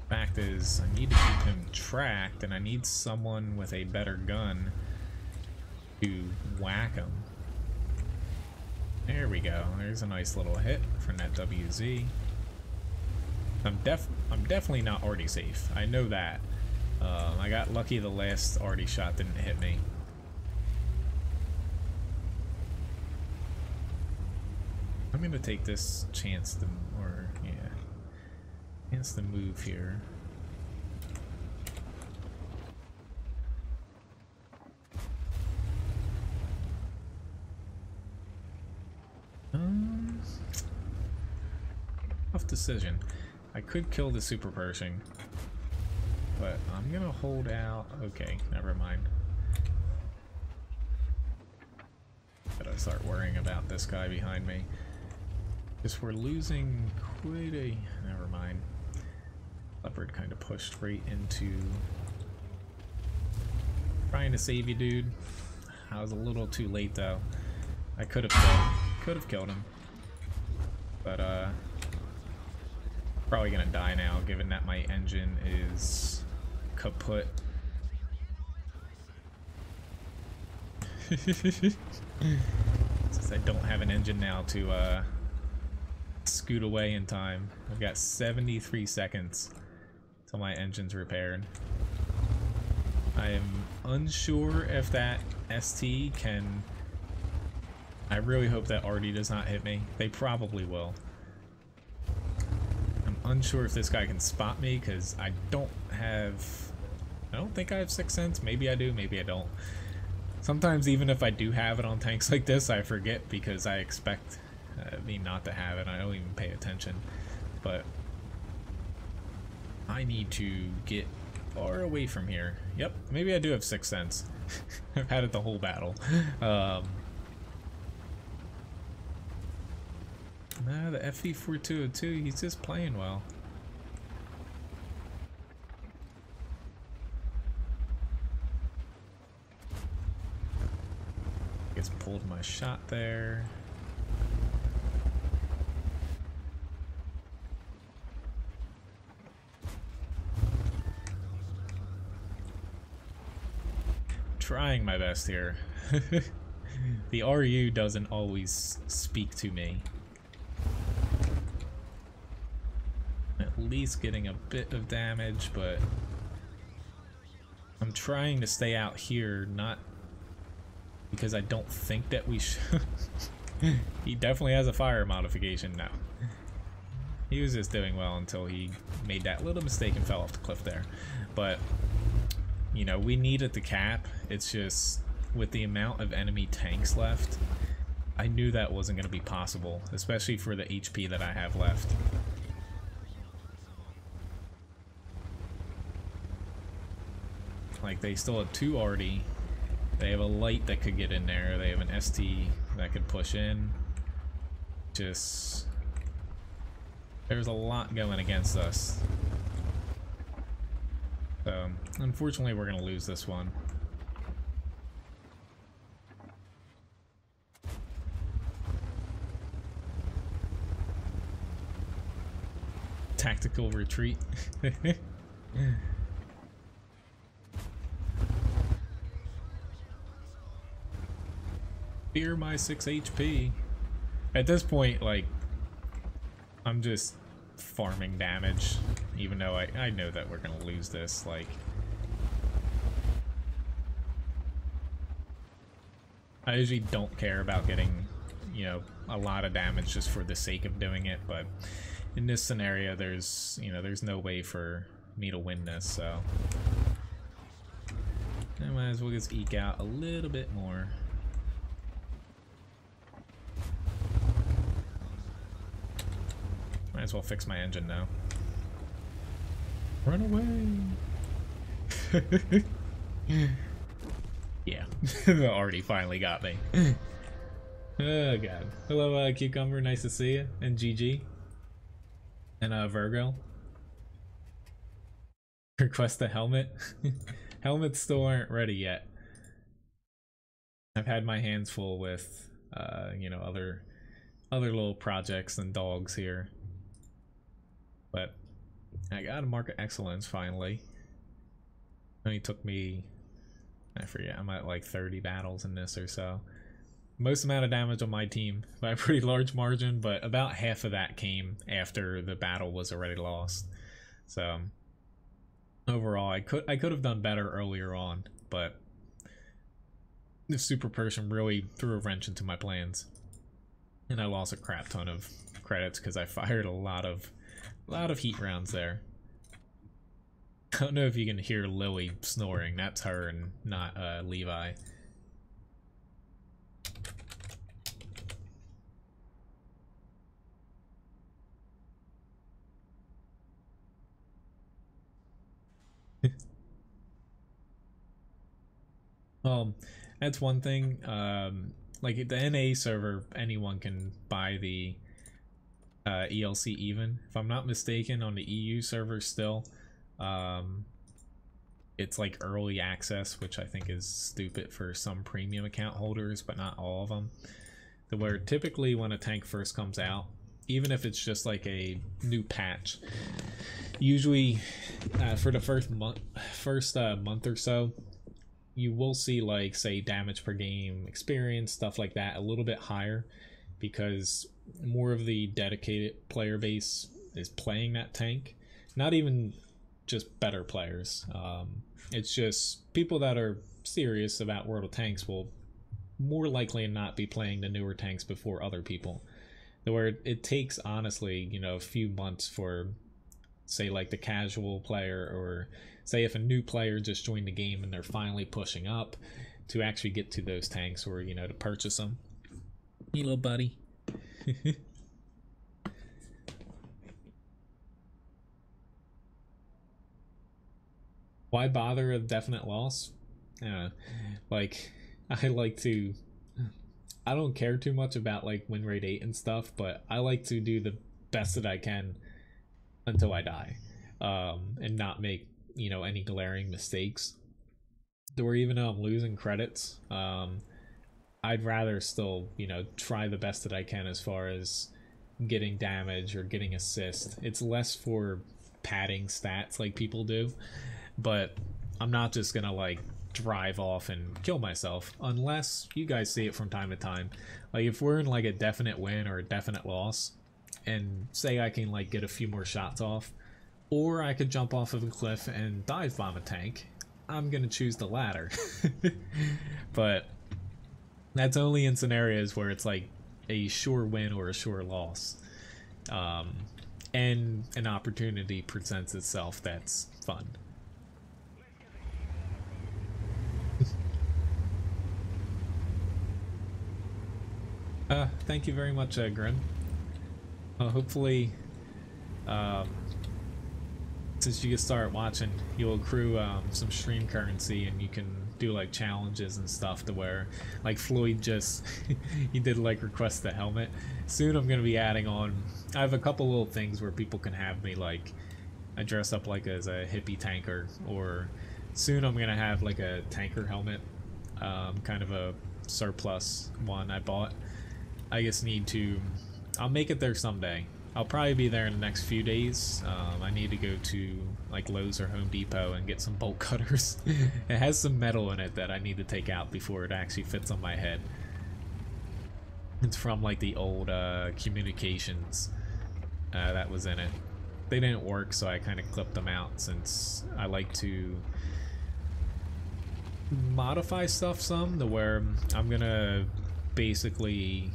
Fact is, I need to keep him tracked, and I need someone with a better gun to whack him. There we go. There's a nice little hit from that WZ. I'm definitely not Artie safe. I know that. I got lucky the last Artie shot didn't hit me. I'm gonna take this chance to, chance to move here. tough decision. I could kill the super Pershing, but I'm gonna hold out. Okay, never mind. Gotta start worrying about this guy behind me. Because we're losing quite a... Never mind. Leopard kind of pushed right into... Trying to save you, dude. I was a little too late, though. I could have killed him. But, probably gonna die now, given that my engine is kaput. Since I don't have an engine now to scoot away in time. I've got 73 seconds till my engine's repaired. I am unsure if that ST can... I really hope that RD does not hit me. They probably will. I'm unsure if this guy can spot me because I don't think I have Sixth Sense. Maybe I do, maybe I don't. Sometimes even if I do have it on tanks like this, I forget because I expect me not to have it. I don't even pay attention. But I need to get far away from here. Yep, maybe I do have Sixth Sense. I've had it the whole battle. Nah, the FE4202, he's just playing well. Gets pulled my shot there. Trying my best here. The RU doesn't always speak to me. At least getting a bit of damage, but I'm trying to stay out here, not because I don't think that we should. He definitely has a fire modification now. He was just doing well until he made that little mistake and fell off the cliff there. But, you know, we needed the cap. It's just, with the amount of enemy tanks left, I knew that wasn't going to be possible, especially for the HP that I have left. Like, they still have 2 RD. They have a light that could get in there. They have an ST that could push in. Just... there's a lot going against us. So, unfortunately, we're going to lose this one. Tactical retreat. Fear my 6 HP. At this point, like, I'm just farming damage, even though I know that we're gonna lose this. Like, I usually don't care about getting, you know, a lot of damage just for the sake of doing it, but in this scenario, there's, you know, there's no way for me to win this, so I might as well just eke out a little bit more. Might as well fix my engine now. Run away! Yeah, already finally got me. Oh god. Hello, Cucumber, nice to see you. And GG. And Virgo. Request a helmet. Helmets still aren't ready yet. I've had my hands full with, you know, other little projects and dogs here. But I got a mark of excellence finally. It only took me, I forget, I'm at like 30 battles in this or so. Most amount of damage on my team by a pretty large margin, but about half of that came after the battle was already lost. So overall, I could have done better earlier on, but the super person really threw a wrench into my plans, and I lost a crap ton of credits because I fired a lot of heat rounds there. I don't know if you can hear Lily snoring. That's her and not Levi. That's one thing. Like the NA server, anyone can buy the ELC Even. If I'm not mistaken, on the EU server still, it's like early access, which I think is stupid for some premium account holders, but not all of them. Where typically when a tank first comes out, even if it's just like a new patch, usually for the first month or so, you will see, like, say, damage per game, experience, stuff like that, a little bit higher, because more of the dedicated player base is playing that tank. Not even just better players. It's just people that are serious about World of Tanks will more likely not be playing the newer tanks before other people. Where it takes, honestly, you know, a few months for, say, like the casual player, or say if a new player just joined the game and they're finally pushing up, to actually get to those tanks, or, you know, to purchase them. Hey, little buddy. Why bother a definite loss? Like, I like to, I don't care too much about like win rate 8 and stuff, but I like to do the best that I can until I die, and not make, you know, any glaring mistakes. Or even though I'm losing credits, I'd rather still, you know, try the best that I can as far as getting damage or getting assist. It's less for padding stats like people do, but I'm not just gonna like drive off and kill myself unless you guys see it from time to time. Like if we're in like a definite win or a definite loss, and say I can like get a few more shots off, or I could jump off of a cliff and dive bomb a tank, I'm gonna choose the latter. But that's only in scenarios where it's like a sure win or a sure loss, and an opportunity presents itself that's fun. Thank you very much, Grim. Hopefully, since you can start watching, you'll accrue some stream currency, and you can do like challenges and stuff to where, like Floyd just, he did like request the helmet. Soon I'm going to be adding on, I have a couple little things where people can have me, like, I dress up like as a hippie tanker, or soon I'm going to have like a tanker helmet, kind of a surplus one I bought. I just need to, I'll make it there someday. I'll probably be there in the next few days. I need to go to like Lowe's or Home Depot and get some bolt cutters. It has some metal in it that I need to take out before it actually fits on my head. It's from like the old communications that was in it. They didn't work, so I kind of clipped them out, since I like to modify stuff some, to where I'm gonna basically,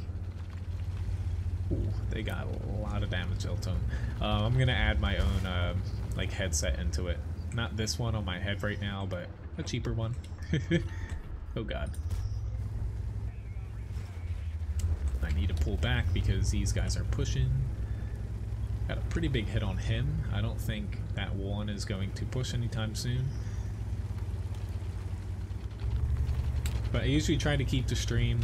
ooh, they got a lot of damage dealt to them. I'm gonna add my own like headset into it. Not this one on my head right now, but a cheaper one. Oh god. I need to pull back because these guys are pushing. Got a pretty big hit on him. I don't think that one is going to push anytime soon. But I usually try to keep the stream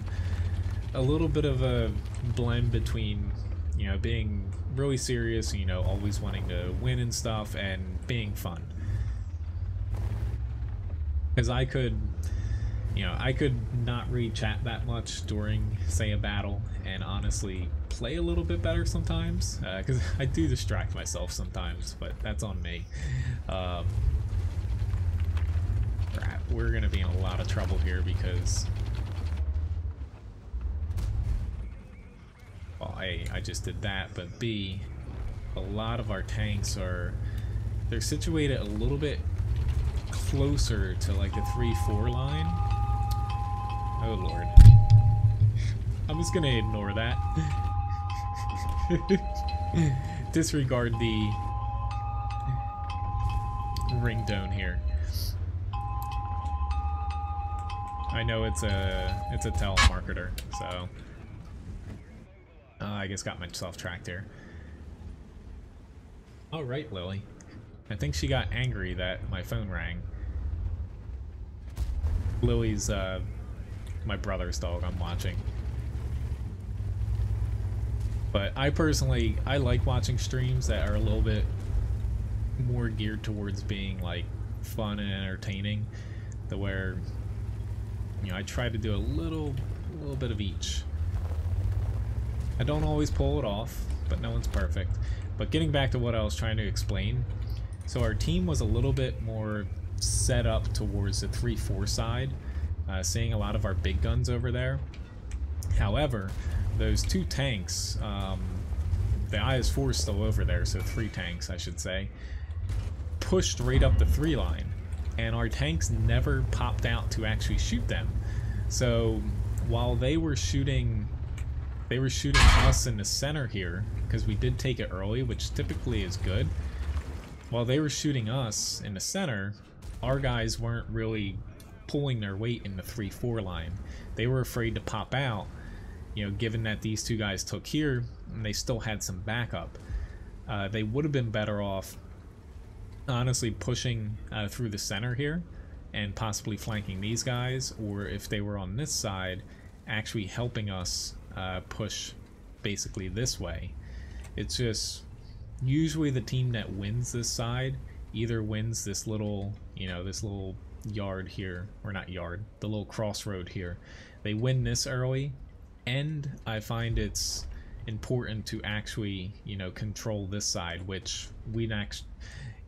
a little bit of a blend between, you know, being really serious, you know, always wanting to win and stuff, and being fun. Because I could, you know, I could not read chat that much during, say, a battle, and honestly play a little bit better sometimes, because I do distract myself sometimes, but that's on me. We're gonna be in a lot of trouble here because, well, A, I just did that, but B, a lot of our tanks are, they're situated a little bit closer to like the 3-4 line. Oh lord. I'm just gonna ignore that. Disregard the ringtone here. I know it's a telemarketer, so I just got myself tracked here. All right, Lily. I think she got angry that my phone rang. Lily's my brother's dog I'm watching. But I personally, I like watching streams that are a little bit more geared towards being like fun and entertaining, to where, you know, I try to do a little bit of each. I don't always pull it off, but no one's perfect. But getting back to what I was trying to explain, so our team was a little bit more set up towards the 3-4 side, seeing a lot of our big guns over there. However, those two tanks, the IS-4 is still over there, so 3 tanks I should say, pushed right up the 3 line, and our tanks never popped out to actually shoot them. So while they were shooting us in the center here, because we did take it early, which typically is good. While they were shooting us in the center, our guys weren't really pulling their weight in the 3-4 line. They were afraid to pop out, you know, given that these two guys took here and they still had some backup. They would have been better off honestly pushing through the center here and possibly flanking these guys, or if they were on this side, actually helping us push basically this way. It's just usually the team that wins this side either wins this little, you know, this little yard here, or not yard, the little crossroad here. They win this early, and I find it's important to actually, you know, control this side, which we actually,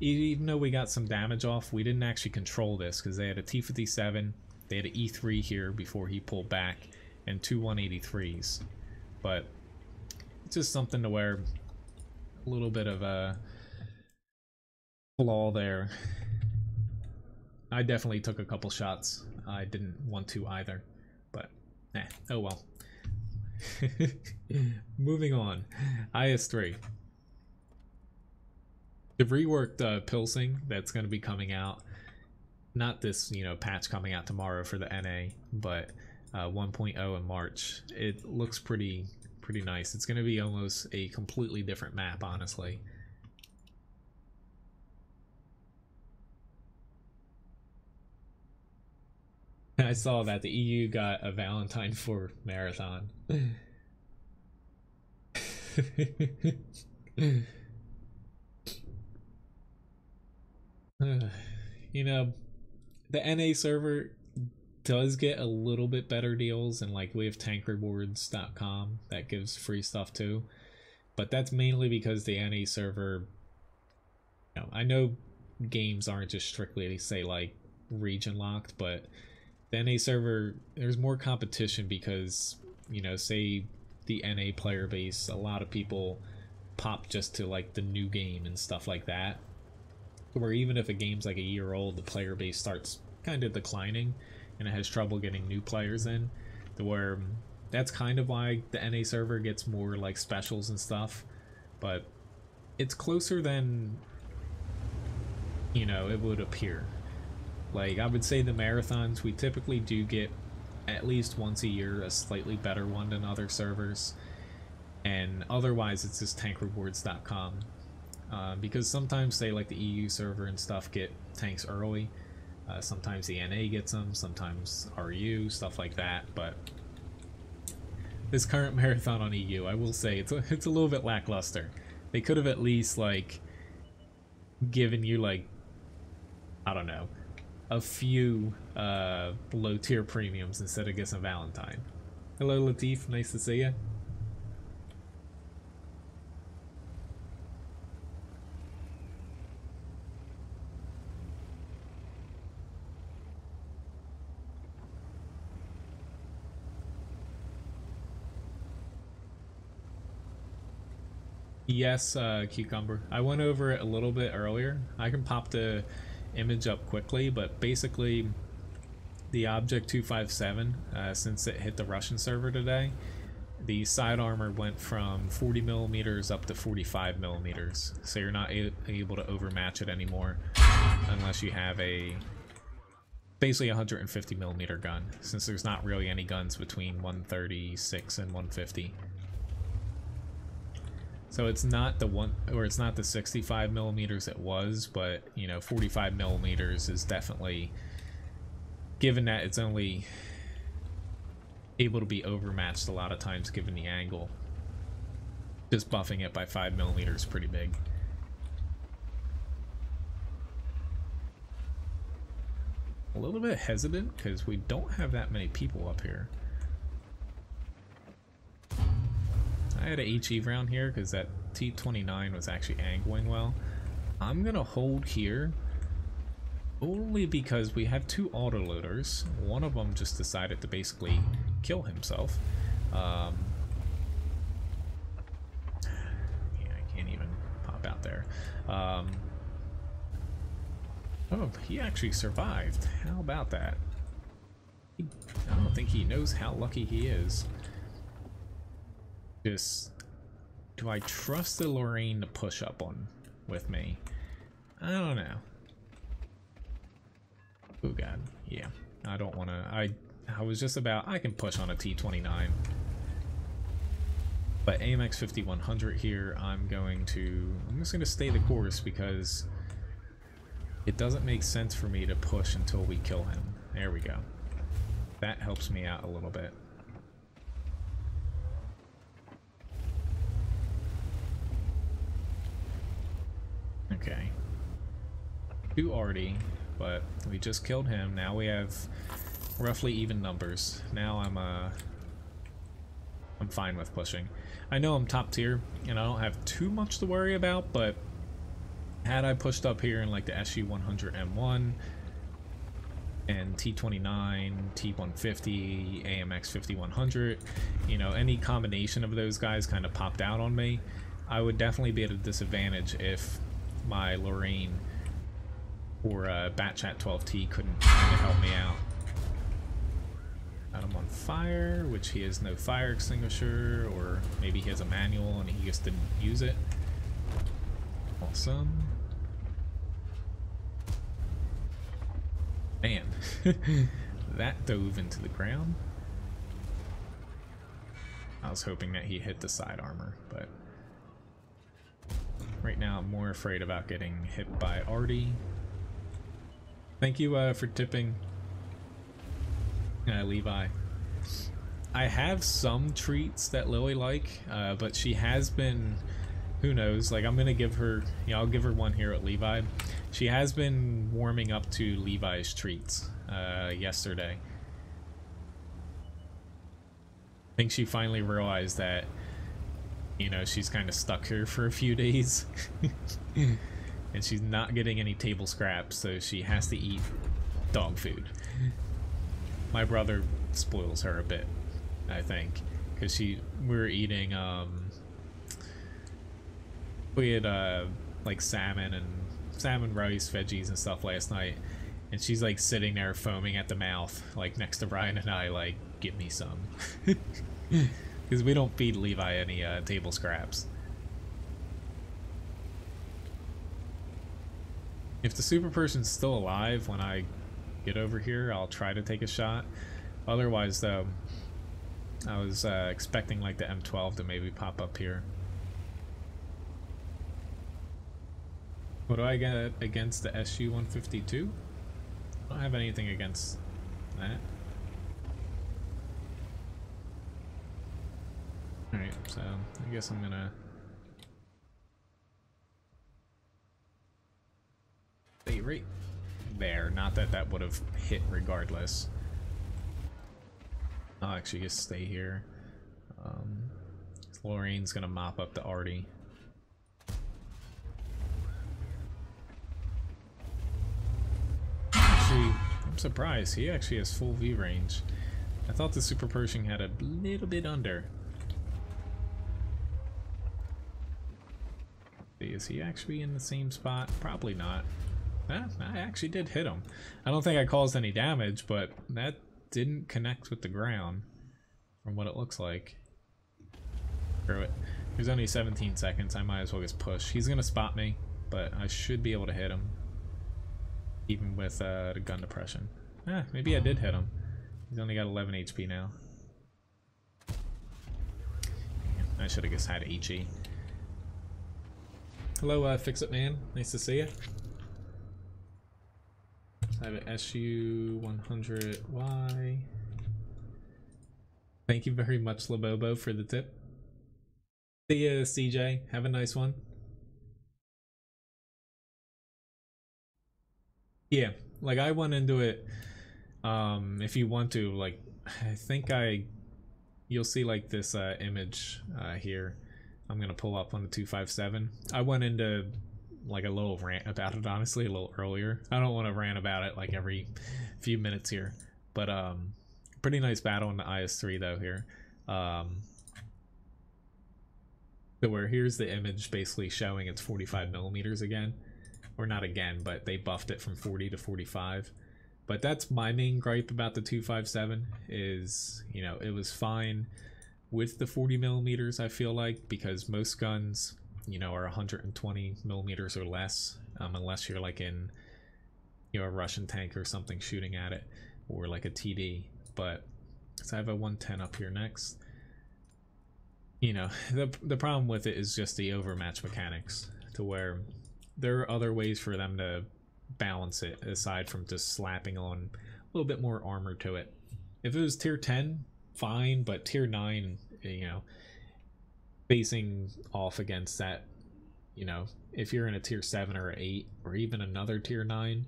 even though we got some damage off, we didn't actually control this because they had a T-57, they had an E3 here before he pulled back, and 2 183s. But it's just something to where a little bit of a flaw there. I definitely took a couple shots. I didn't want to either, but oh well. Moving on. IS-3. The reworked Pilsing that's going to be coming out, not this, you know, patch coming out tomorrow for the NA, but 1.0 in March. It looks pretty nice. It's going to be almost a completely different map, honestly. I saw that the EU got a Valentine for Marathon. You know, the NA server does get a little bit better deals, and like we have tankrewards.com that gives free stuff too, but that's mainly because the NA server, you know, I know games aren't just strictly, say, like region locked, but the NA server, there's more competition because, you know, say the NA player base, a lot of people pop just to like the new game and stuff like that, where even if a game's like a year old, the player base starts kind of declining and it has trouble getting new players in, to where that's kind of why the NA server gets more like specials and stuff. But it's closer than, you know, it would appear. Like, I would say the marathons, we typically do get at least once a year a slightly better one than other servers, and otherwise it's just tankrewards.com. Because sometimes, say, like the EU server and stuff get tanks early, sometimes the NA gets them, sometimes RU, stuff like that. But this current marathon on EU, I will say it's a little bit lackluster. They could have at least like given you, like, I don't know, a few low tier premiums instead of getting a Valentine. Hello Latif, nice to see you. Yes, Cucumber. I went over it a little bit earlier. I can pop the image up quickly, but basically the Object 257, since it hit the Russian server today, the side armor went from 40 millimeters up to 45 millimeters, so you're not able to overmatch it anymore unless you have a basically 150 millimeter gun, since there's not really any guns between 136 and 150. So it's not the one, or it's not the 65 millimeters it was, but, you know, 45 millimeters is definitely given that it's only able to be overmatched a lot of times given the angle. Just buffing it by 5mm is pretty big. A little bit hesitant because we don't have that many people up here. I had a HE round here because that T-29 was actually angling well. I'm gonna hold here only because we have two autoloaders. One of them just decided to basically kill himself. Yeah, I can't even pop out there. Oh, he actually survived. How about that? I don't think he knows how lucky he is. Just, do I trust the Lorraine to push up on with me? I don't know. Oh god, yeah. I don't want to. I was just about. I can push on a T-29. But AMX 5100 here, I'm just going to stay the course because it doesn't make sense for me to push until we kill him. There we go. That helps me out a little bit. Okay. 2 Artie, but we just killed him. Now we have roughly even numbers. Now I'm fine with pushing. I know I'm top tier, and I don't have too much to worry about, but had I pushed up here in like the SU-100M1 and T-29, T-150, AMX 5100, you know, any combination of those guys kind of popped out on me, I would definitely be at a disadvantage if my Lorraine or Batchat 12T couldn't kind of help me out. Got him on fire, which he has no fire extinguisher, or maybe he has a manual and he just didn't use it. Awesome. Man, that dove into the ground. I was hoping that he hit the side armor, but right now I'm more afraid about getting hit by Artie. Thank you for tipping, Levi. I have some treats that Lily like, but she has been, who knows, like I'm gonna give her, I'll give her one here at Levi. She has been warming up to Levi's treats yesterday. I think she finally realized that, you know, she's kind of stuck here for a few days. And she's not getting any table scraps, so she has to eat dog food. My brother spoils her a bit, I think, because we were eating, we had like salmon rice, veggies and stuff last night, and she's like sitting there foaming at the mouth, like next to Ryan and I, like, give me some. Because we don't feed Levi any table scraps. If the super person's still alive when I get over here, I'll try to take a shot. Otherwise, though, I was expecting like the M12 to maybe pop up here. What do I get against the SU-152? I don't have anything against that. Alright, so I guess I'm gonna stay right there. Not that that would have hit regardless. I'll actually just stay here. Lorraine's gonna mop up the Artie. Actually, I'm surprised. He actually has full V range. I thought the Super Pershing had a little bit under. Is he actually in the same spot? Probably not. I actually did hit him. I don't think I caused any damage, but that didn't connect with the ground from what it looks like. Screw it. There's only 17 seconds. I might as well just push. He's gonna spot me, but I should be able to hit him. Even with the gun depression. Maybe I did hit him. He's only got 11 HP now. I should have just had HE. Hello, Fix-It Man. Nice to see you. I have an SU100Y. Thank you very much, Labobo, for the tip. See ya, CJ. Have a nice one. Yeah, like I went into it, if you want to, like, I think you'll see like this image here. I'm gonna pull up on the 257. I went into like a little rant about it, honestly, a little earlier. I don't want to rant about it like every few minutes here, but pretty nice battle in the IS-3 though here. So where here's the image basically showing it's 45 millimeters again, or not again, but they buffed it from 40 to 45. But that's my main gripe about the 257 is, you know, it was fine with the 40 millimeters, I feel like, because most guns, you know, are 120 millimeters or less, unless you're like in, you know, a Russian tank or something shooting at it, or like a TD. But so I have a 110 up here next. You know, the problem with it is just the overmatch mechanics, to where there are other ways for them to balance it aside from just slapping on a little bit more armor to it. If it was tier 10, fine, but tier 9, you know, facing off against that, you know, if you're in a tier 7 or 8 or even another tier 9,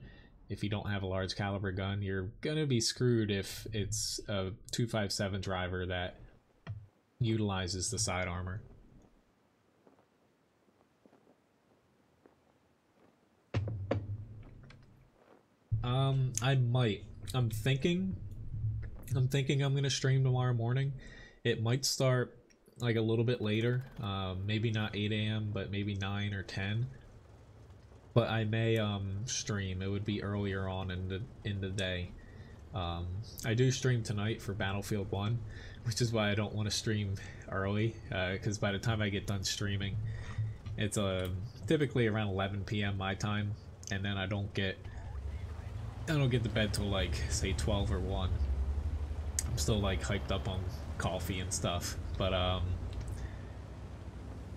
if you don't have a large caliber gun, you're gonna be screwed if it's a 257 driver that utilizes the side armor. I might. I'm thinking I'm gonna stream tomorrow morning. It might start like a little bit later, maybe not 8 a.m. but maybe 9 or 10. But I may stream. It would be earlier on in the day. I do stream tonight for Battlefield 1, which is why I don't want to stream early, because by the time I get done streaming, it's typically around 11 p.m. my time, and then I don't get to bed till like say 12 or 1. I'm still like hyped up on coffee and stuff, but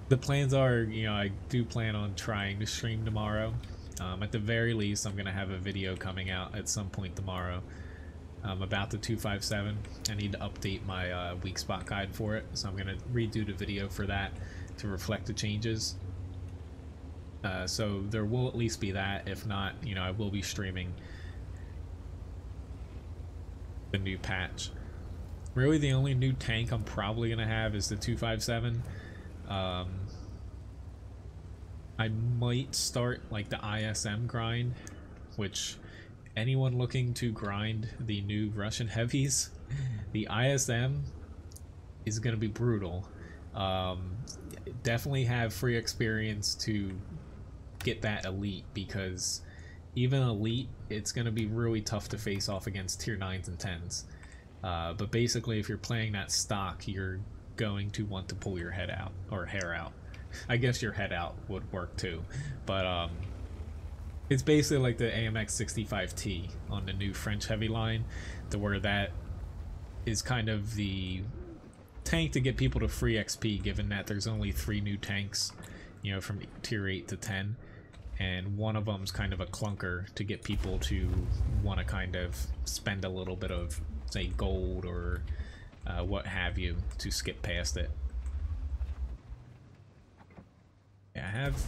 the plans are, you know, I do plan on trying to stream tomorrow. At the very least, I'm gonna have a video coming out at some point tomorrow about the 257. I need to update my weak spot guide for it, so I'm gonna redo the video for that to reflect the changes. So there will at least be that. If not, you know, I will be streaming the new patch. Really, the only new tank I'm probably gonna have is the 257. I might start like the ISM grind, which anyone looking to grind the new Russian heavies, the ISM is gonna be brutal. Definitely have free experience to get that elite, because even elite, it's gonna be really tough to face off against tier 9s and 10s. But basically, if you're playing that stock, you're going to want to pull your head out, or hair out. I guess your head out would work too, but it's basically like the AMX 65T on the new French heavy line, to where that is kind of the tank to get people to free XP, given that there's only 3 new tanks, you know, from tier 8 to 10, and one of them's kind of a clunker to get people to want to kind of spend a little bit of, say, gold or what have you to skip past it. Yeah, I have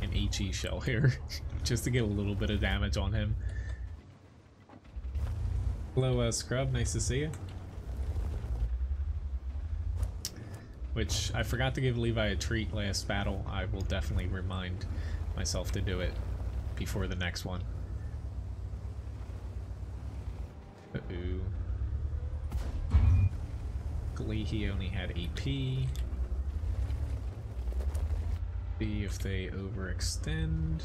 an HE shell here just to get a little bit of damage on him. Hello, Scrub, nice to see you. Which, I forgot to give Levi a treat last battle. I will definitely remind myself to do it before the next one. Uh-oh. He only had AP. See if they overextend.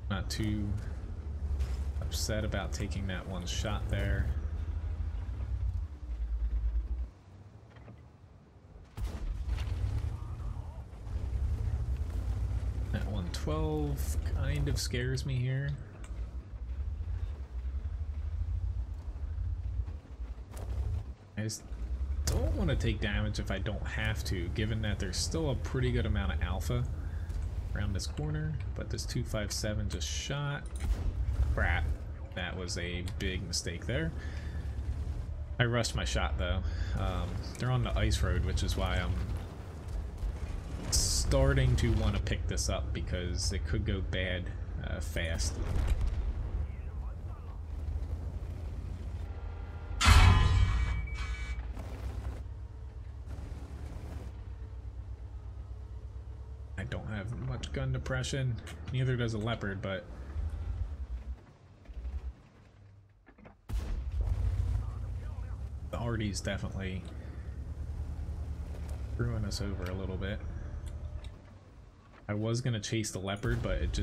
Not too upset about taking that one shot there. That 112 kind of scares me here. I just don't want to take damage if I don't have to, given that there's still a pretty good amount of alpha. around this corner, but this 257 just shot. Crap. That was a big mistake there. I rushed my shot though. They're on the ice road, which is why I'm starting to want to pick this up because it could go bad fast. I don't have much gun depression. Neither does a Leopard, but the RD's definitely screwing us over a little bit. I was gonna chase the Leopard, but it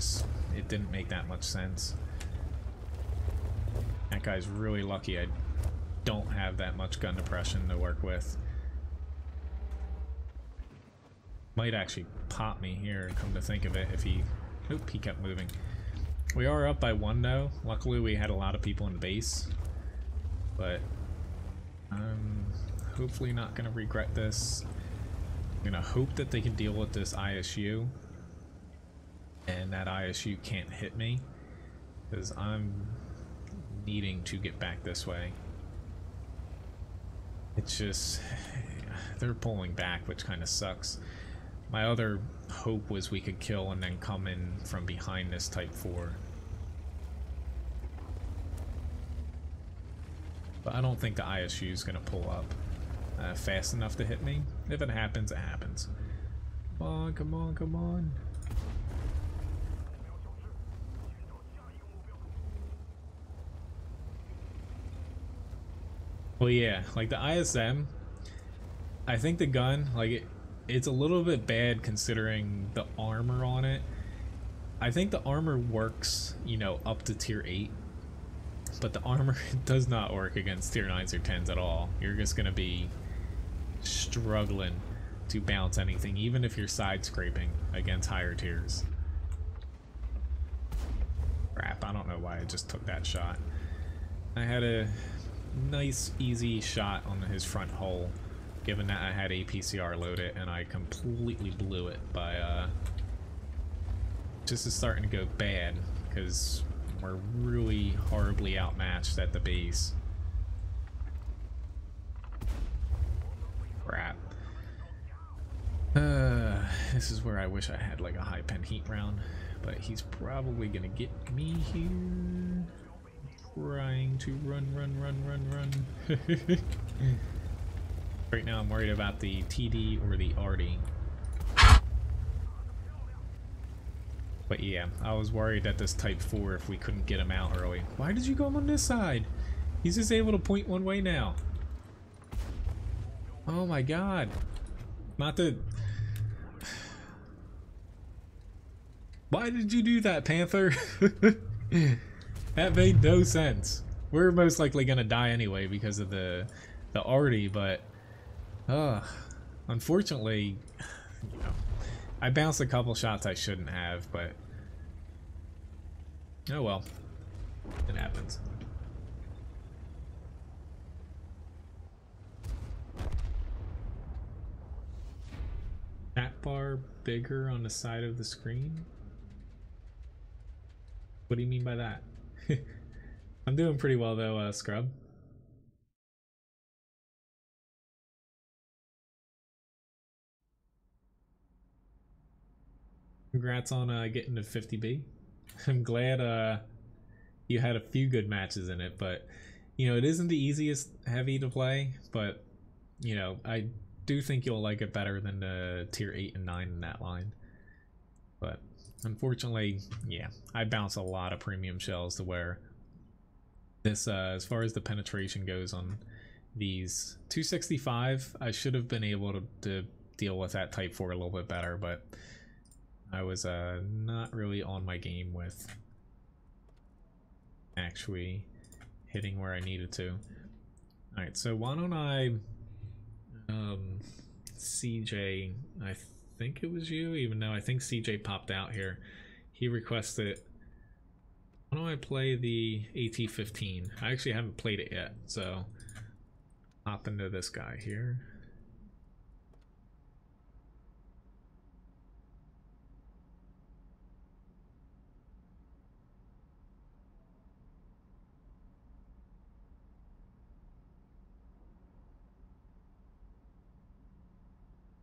didn't make that much sense. That guy's really lucky I don't have that much gun depression to work with. Might actually pop me here, come to think of it, if he... Nope, he kept moving. We are up by 1 though. Luckily we had a lot of people in the base. But I'm hopefully not going to regret this. I'm going to hope that they can deal with this ISU. And that ISU can't hit me. Because I'm needing to get back this way. It's just... They're pulling back, which kind of sucks. My other hope was we could kill and then come in from behind this Type 4. But I don't think the ISU is going to pull up fast enough to hit me. If it happens, it happens. Come on, come on, come on. Well, yeah, like the ISM, I think the gun, like it's a little bit bad considering the armor on it. I think the armor works, you know, up to tier 8, but the armor does not work against tier 9s or 10s at all. You're just gonna be struggling to bounce anything, even if you're side scraping against higher tiers. Crap, I don't know why I just took that shot. I had a nice easy shot on his front hull, given that I had APCR loaded, and I completely blew it by just is starting to go bad because we're really horribly outmatched at the base. Crap. This is where I wish I had like a high pen heat round, but he's probably gonna get me here. Trying to run. Right now I'm worried about the TD or the RD. But yeah, I was worried that this Type 4, if we couldn't get him out early. Why did you go on this side? He's just able to point one way now. Oh my god. Not the... Why did you do that, Panther? That made no sense. We're most likely gonna die anyway because of the RD, but unfortunately, you know, I bounced a couple shots I shouldn't have, but oh well, it happens. Chat bar bigger on the side of the screen? What do you mean by that? I'm doing pretty well though, Scrub. Congrats on getting to 50B. I'm glad you had a few good matches in it, but you know, it isn't the easiest heavy to play, but you know, I do think you'll like it better than the tier 8 and 9 in that line. But unfortunately, yeah, I bounce a lot of premium shells to where this, as far as the penetration goes on these 265, I should have been able to deal with that Type 4 a little bit better, but I was not really on my game with actually hitting where I needed to. Alright, so why don't I CJ, I think it was you, even though I think CJ popped out here. He requested, why don't I play the AT-15? I actually haven't played it yet, so hop into this guy here.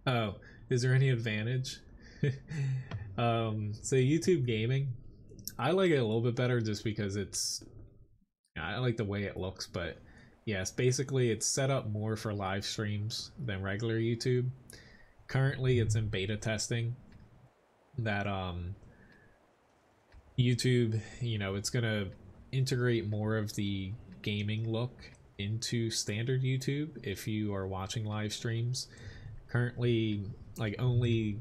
Oh, is there any advantage? So YouTube gaming, I like it a little bit better just because I like the way it looks, but yes, basically it's set up more for live streams than regular YouTube. Currently it's in beta testing that YouTube, it's gonna integrate more of the gaming look into standard YouTube if you are watching live streams. Currently, like, only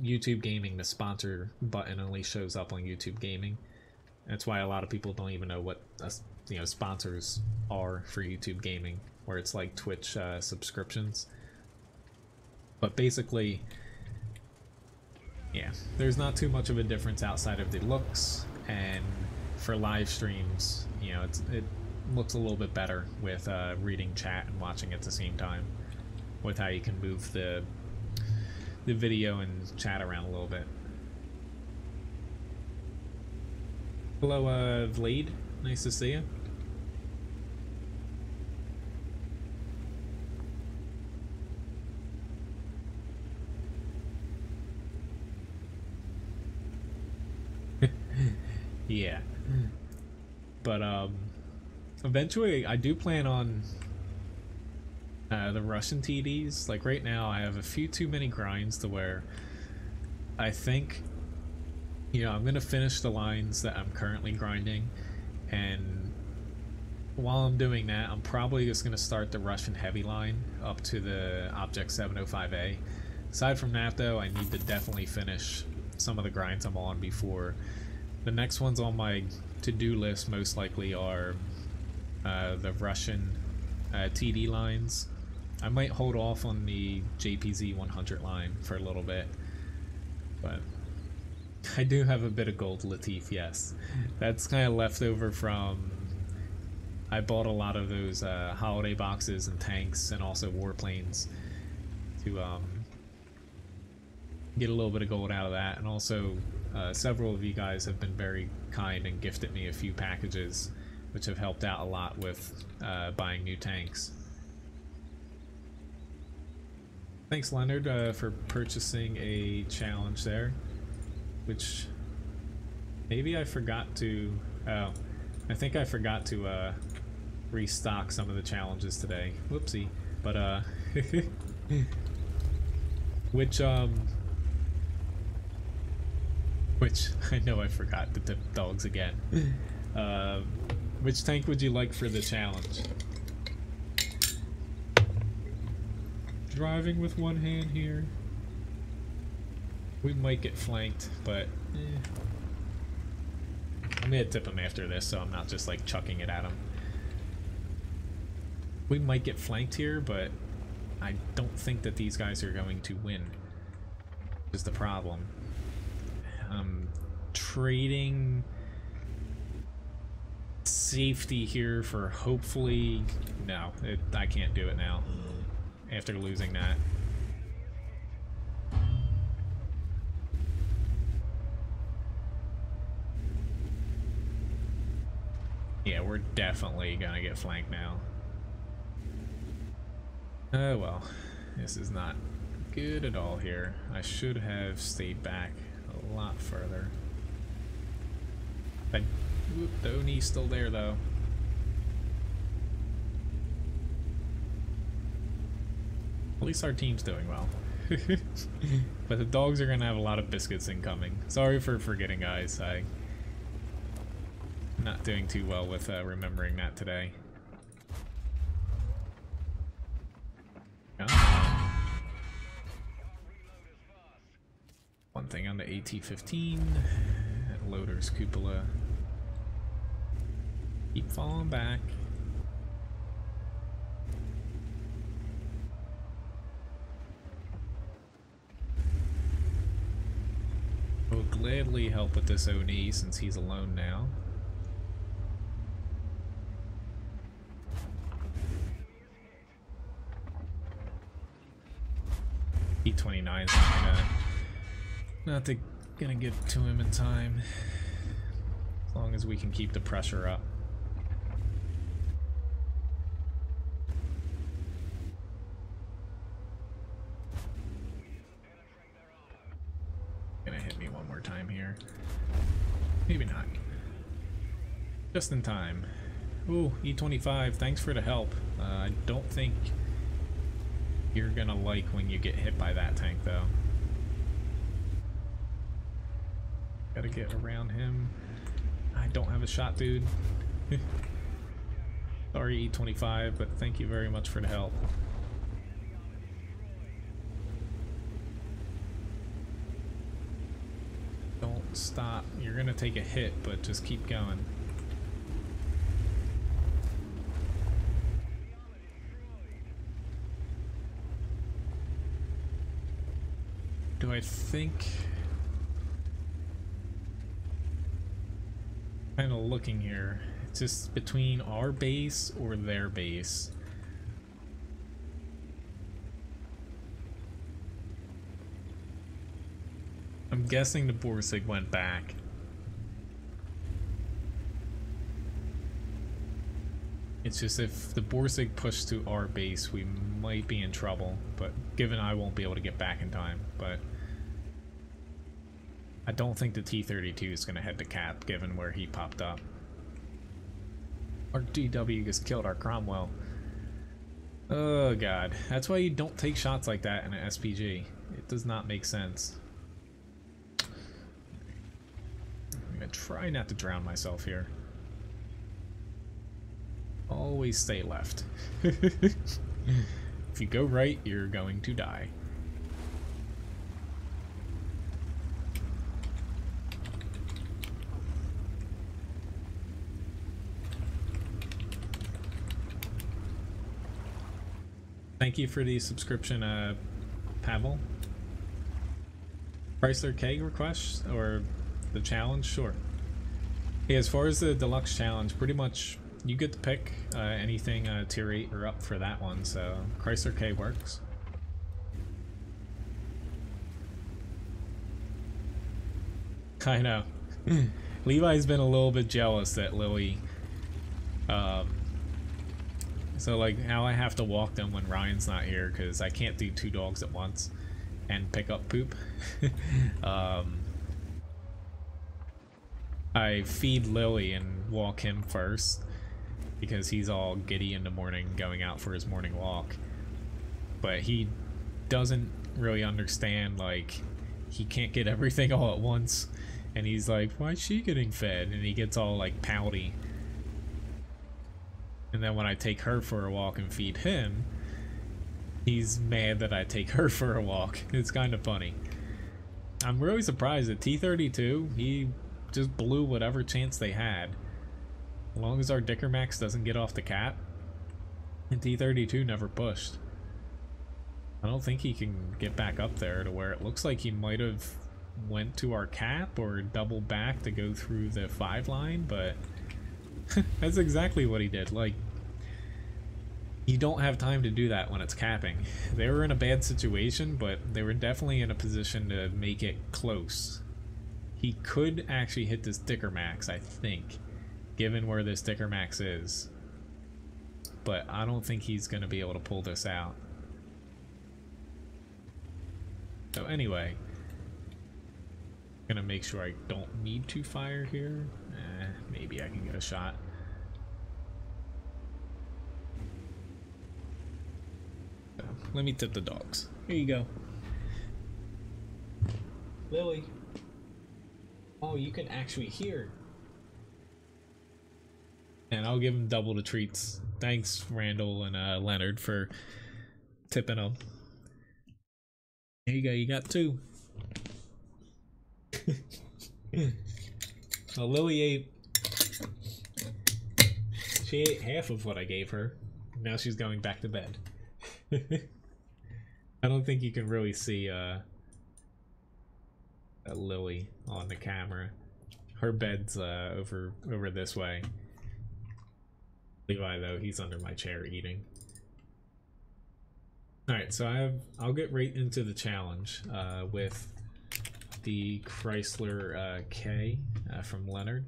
YouTube Gaming, the sponsor button only shows up on YouTube Gaming. That's why a lot of people don't even know what sponsors are for YouTube Gaming, where it's like Twitch subscriptions. But basically, yeah, there's not too much of a difference outside of the looks, and for live streams, it looks a little bit better with reading chat and watching at the same time, with how you can move the video and chat around a little bit. Hello, Vlad. Nice to see you. Yeah. But, eventually I do plan on the Russian TDs. Like right now I have a few too many grinds to where I think I'm gonna finish the lines that I'm currently grinding, and while I'm doing that I'm probably just gonna start the Russian heavy line up to the Object 705A. Aside from that though, I need to definitely finish some of the grinds I'm on before the next ones on my to-do list. Most likely are the Russian TD lines. I might hold off on the JPZ 100 line for a little bit, but I do have a bit of gold Latif, yes. That's kind of left over from, I bought a lot of those holiday boxes and tanks and also warplanes to get a little bit of gold out of that. And also several of you guys have been very kind and gifted me a few packages, which have helped out a lot with buying new tanks. Thanks, Leonard, for purchasing a challenge there, which maybe I forgot to... Oh, I think I forgot to restock some of the challenges today. Whoopsie. But, which I know I forgot to tip dogs again. Which tank would you like for the challenge? Driving with one hand here. We might get flanked, but I'm gonna tip him after this, so I'm not just like chucking it at him. We might get flanked here, but I don't think that these guys are going to win. Is the problem. I'm trading safety here for hopefully... No, I can't do it now after losing that. Yeah, we're definitely gonna get flanked now. Oh well, this is not good at all here. I should have stayed back a lot further. Whoop, the Oni's still there though. At least our team's doing well. But the dogs are gonna have a lot of biscuits incoming. Sorry for forgetting, guys. I'm not doing too well with remembering that today. One thing on the AT-15. That loader's cupola. Keep falling back. I will gladly help with this Oni since he's alone now. E29 is not gonna get to him in time, as long as we can keep the pressure up. more time here. Maybe not. Just in time. Ooh, E25, thanks for the help. I don't think you're gonna like when you get hit by that tank, though. Gotta get around him. I don't have a shot, dude. Sorry, E25, but thank you very much for the help. Don't stop. You're gonna take a hit, but just keep going. Do I think... Kind of looking here. It's just between our base or their base. I'm guessing the Borsig went back. It's just if the Borsig pushed to our base, we might be in trouble. But given I won't be able to get back in time, but I don't think the T-32 is going to head to cap, given where he popped up. Our DW just killed our Cromwell. Oh god, that's why you don't take shots like that in an SPG. It does not make sense. I'm gonna try not to drown myself here. Always stay left. If you go right, you're going to die. Thank you for the subscription, Pavel. Chrysler K request or the challenge? Sure. Yeah, as far as the deluxe challenge, pretty much you get to pick anything tier 8 or up for that one, so Chrysler K works. I know. Levi's been a little bit jealous that Lily so like how I have to walk them when Ryan's not here because I can't do 2 dogs at once and pick up poop. I feed Lily and walk him first because he's all giddy in the morning going out for his morning walk, but he doesn't really understand, like he can't get everything all at once, and he's like, why is she getting fed? And he gets all like pouty. And then when I take her for a walk and feed him, he's mad that I take her for a walk. It's kind of funny. I'm really surprised that T-32, he just blew whatever chance they had. As long as our Dicker Max doesn't get off the cap, and T-32 never pushed. I don't think he can get back up there to where it looks like he might have went to our cap or double back to go through the 5 line, but that's exactly what he did. Like, you don't have time to do that when it's capping. They were in a bad situation, but they were definitely in a position to make it close. He could actually hit this Dicker Max, I think, given where this Dicker Max is. But I don't think he's going to be able to pull this out. So anyway, gonna make sure I don't need to fire here. Maybe I can get a shot. So, let me tip the dogs. Here you go. Lily. Oh, you can actually hear. And I'll give him double the treats. Thanks, Randall and Leonard, for tipping them. There you go, you got 2. Well, Lily ate. She ate half of what I gave her. Now she's going back to bed. I don't think you can really see Lily on the camera. Her bed's over this way. Levi, though, he's under my chair eating. Alright, so I'll get right into the challenge with the Chrysler K from Leonard.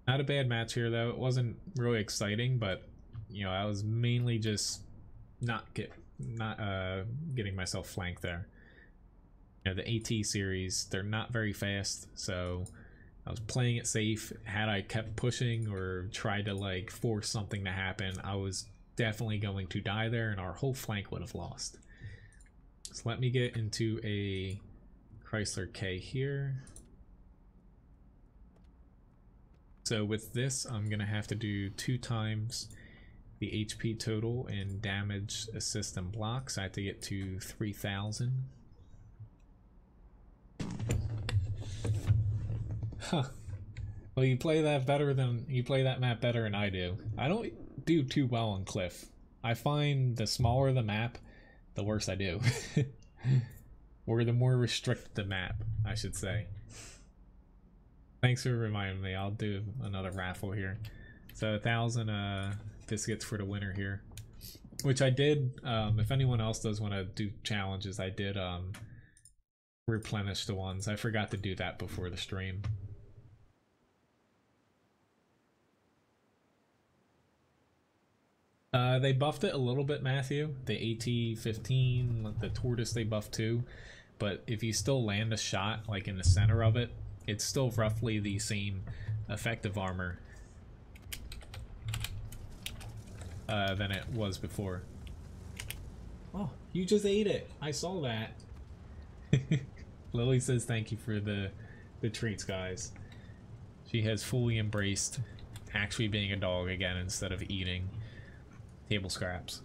Not a bad match here, though. It wasn't really exciting, but you know, I was mainly just not getting myself flanked there. You know, the AT series, they're not very fast, so I was playing it safe. Had I kept pushing or tried to like force something to happen, I was definitely going to die there and our whole flank would have lost. So let me get into a Chrysler K here. So with this, I'm gonna have to do 2 times the HP total and damage, assist, and blocks. I have to get to 3,000. Huh. Well, you play that map better than I do. I don't do too well on Cliff. I find the smaller the map, the worse I do. Or the more restricted the map, I should say. Thanks for reminding me. I'll do another raffle here. So 1,000 biscuits for the winner here. Which I did, if anyone else does want to do challenges, I did replenish the ones. I forgot to do that before the stream. They buffed it a little bit, Matthew. The AT-15, the Tortoise they buffed too. But if you still land a shot like in the center of it, it's still roughly the same effective armor than it was before. Oh, you just ate it. I saw that. Lily says thank you for the treats, guys. She has fully embraced actually being a dog again instead of eating table scraps.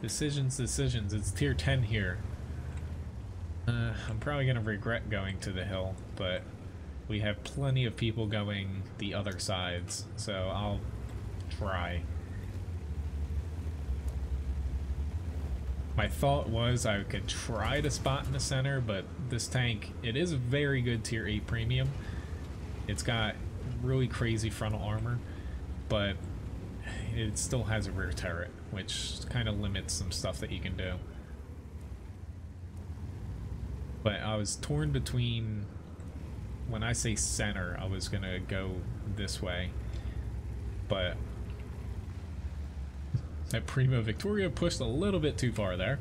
Decisions. It's tier 10 here. I'm probably gonna regret going to the hill, but we have plenty of people going the other sides, so I'll try. My thought was I could try to spot in the center, but this tank, it is a very good tier 8 premium. It's got really crazy frontal armor, but it still has a rear turret, which kind of limits some stuff that you can do. But I was torn between, when I say center, I was gonna go this way, but that Primo Victoria pushed a little bit too far there.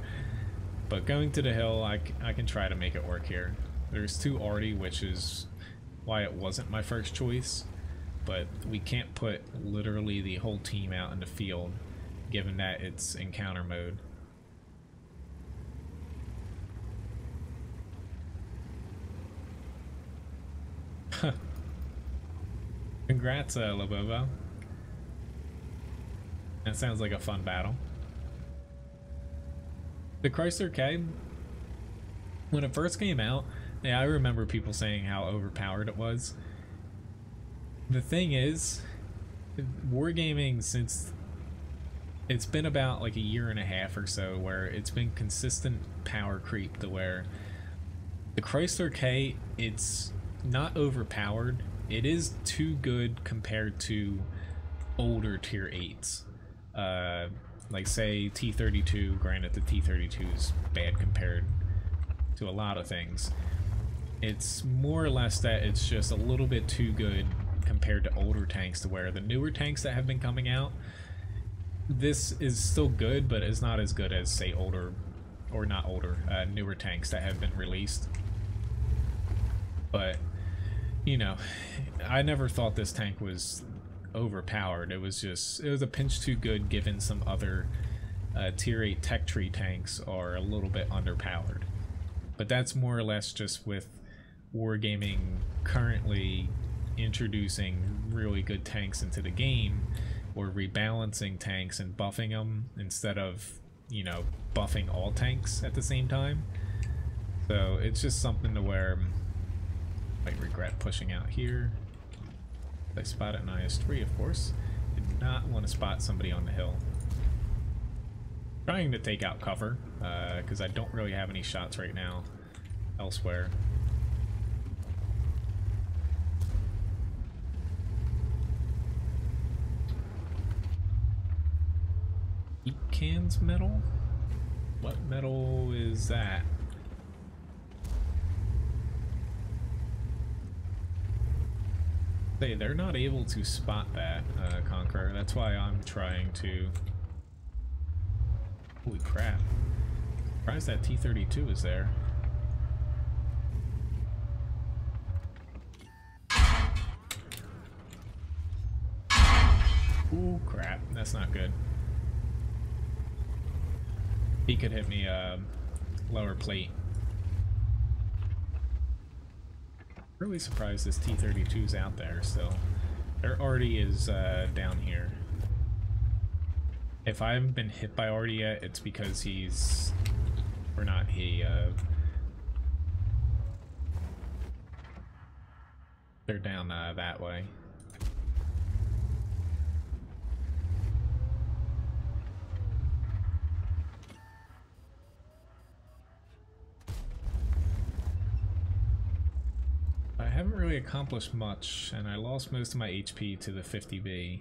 But going to the hill, I can try to make it work here. There's 2 Arty, which is why it wasn't my first choice, but we can't put literally the whole team out in the field given that it's encounter mode. Congrats, Lobobo. That sounds like a fun battle. The Chrysler K, when it first came out, yeah, I remember people saying how overpowered it was. The thing is, wargaming, since it's been about like a year and a half or so where it's been consistent power creep to where the Chrysler K, it's not overpowered. It is too good compared to older tier 8s. Like say T-32, granted the T-32 is bad compared to a lot of things. It's more or less that it's just a little bit too good compared to older tanks, to where the newer tanks that have been coming out, this is still good, but it's not as good as say older, or not older, newer tanks that have been released. But you know, I never thought this tank was overpowered. It was a pinch too good given some other tier 8 tech tree tanks are a little bit underpowered. But that's more or less just with wargaming currently introducing really good tanks into the game, or rebalancing tanks and buffing them instead of, you know, buffing all tanks at the same time. So it's just something to where I might regret pushing out here. I spot it in IS-3, of course. Did not want to spot somebody on the hill. Trying to take out cover, because I don't really have any shots right now elsewhere. Heat cans metal? What metal is that? They're not able to spot that, Conqueror. That's why I'm trying to Holy crap. Surprised that T-32 is there. Ooh, crap. That's not good. He could hit me lower plate. Really surprised this T-32's out there still. There already is down here. If I haven't been hit by Artie yet, it's because he's... or not he, they're down that way. I haven't really accomplished much, and I lost most of my HP to the 50B.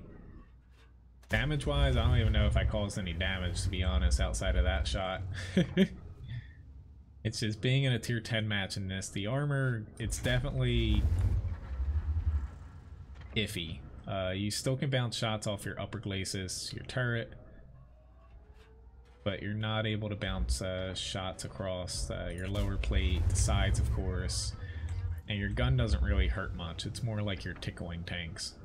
Damage-wise, I don't even know if I caused any damage, to be honest, outside of that shot. It's just being in a tier 10 match in this. The armor, it's definitely iffy. You still can bounce shots off your upper glacis, your turret, but you're not able to bounce shots across your lower plate, the sides, of course. And your gun doesn't really hurt much. It's more like you're tickling tanks.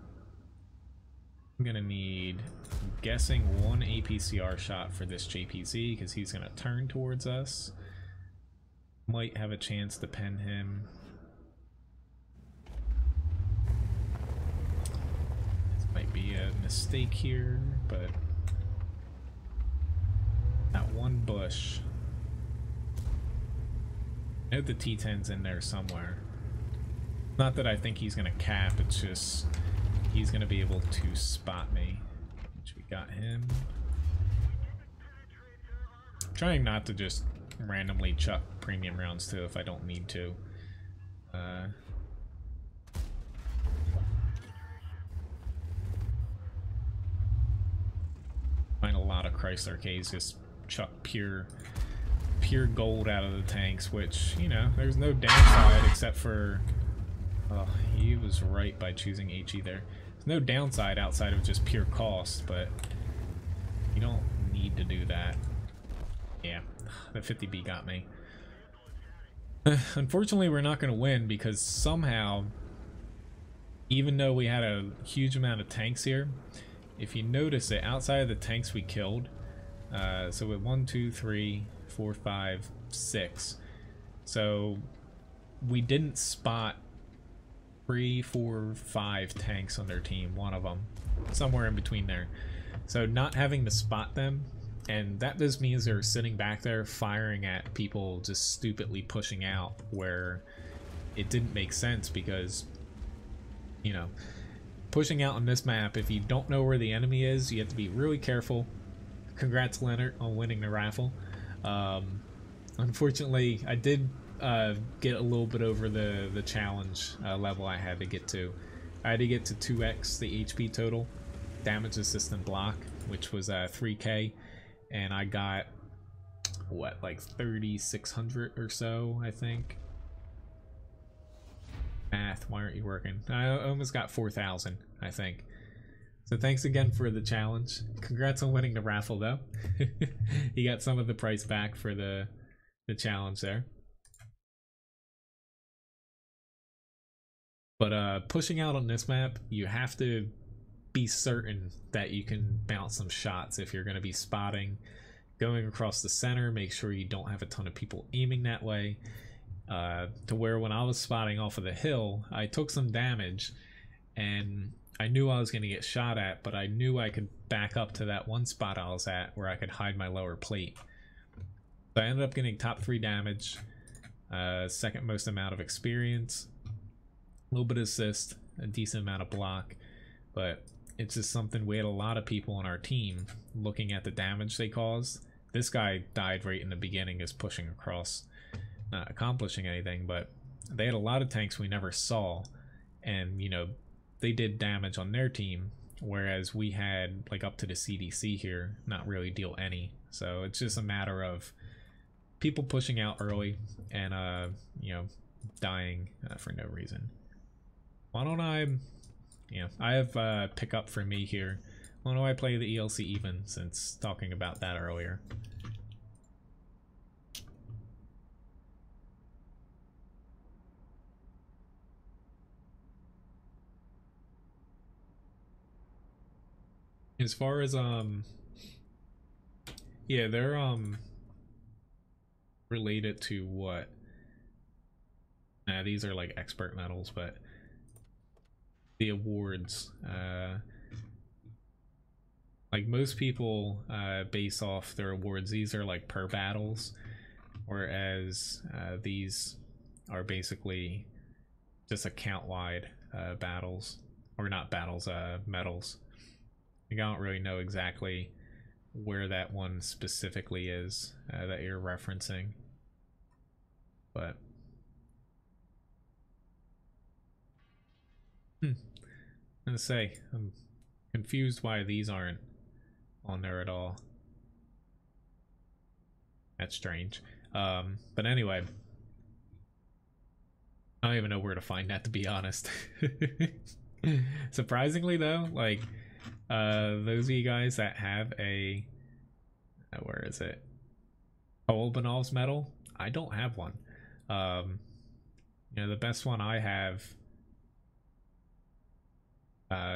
I'm gonna need, I'm guessing, one APCR shot for this JPZ because he's gonna turn towards us. Might have a chance to pen him. This might be a mistake here, but that one bush. I know the T10's in there somewhere. Not that I think he's gonna cap, it's just he's gonna be able to spot me. Which we got him. I'm trying not to just randomly chuck premium rounds too if I don't need to. Find a lot of Chrysler Ks just chuck pure gold out of the tanks, which, you know, there's no downside except for... Oh, he was right by choosing HE there. There's no downside outside of just pure cost, but you don't need to do that. Yeah, the 50B got me. Unfortunately, we're not going to win because somehow, even though we had a huge amount of tanks here, if you notice it, outside of the tanks we killed, so with 1, 2, 3, 4, 5, 6, so we didn't spot 3, 4, 5 tanks on their team, one of them, somewhere in between there. So not having to spot them, and that just means they're sitting back there firing at people just stupidly pushing out where it didn't make sense because, you know, pushing out on this map, if you don't know where the enemy is, you have to be really careful. Congrats, Leonard, on winning the raffle. Unfortunately, I did get a little bit over the challenge level I had to get to. I had to get to 2x the HP total, damage assistant block, which was 3k, and I got, what, like 3,600 or so, I think. Math, why aren't you working? I almost got 4,000, I think. So thanks again for the challenge. Congrats on winning the raffle, though. You got some of the price back for the challenge there. But pushing out on this map, you have to be certain that you can bounce some shots if you're going to be spotting. Going across the center, make sure you don't have a ton of people aiming that way. To where when I was spotting off of the hill, I took some damage, and I knew I was going to get shot at, but I knew I could back up to that one spot I was at where I could hide my lower plate. So I ended up getting top 3 damage, second most amount of experience, a little bit of assist, a decent amount of block, but it's just something we had a lot of people on our team looking at the damage they caused. This guy died right in the beginning just pushing across, not accomplishing anything, but they had a lot of tanks we never saw, and you know, they did damage on their team, whereas we had like up to the CDC here not really deal any. So it's just a matter of people pushing out early and you know, dying for no reason. Why don't I, you know, I have pickup for me here. Why don't I play the ELC Even, since talking about that earlier. As far as yeah, they're related to what? These are like expert medals, but the awards, like most people base off their awards. These are like per battles, whereas these are basically just account-wide battles, or not battles, medals. I don't really know exactly where that one specifically is that you're referencing, but I'm gonna say I'm confused why these aren't on there at all. That's strange. But anyway, I don't even know where to find that, to be honest. Surprisingly though, like those of you guys that have a where is it? Kolbanov's medal? I don't have one. You know, the best one I have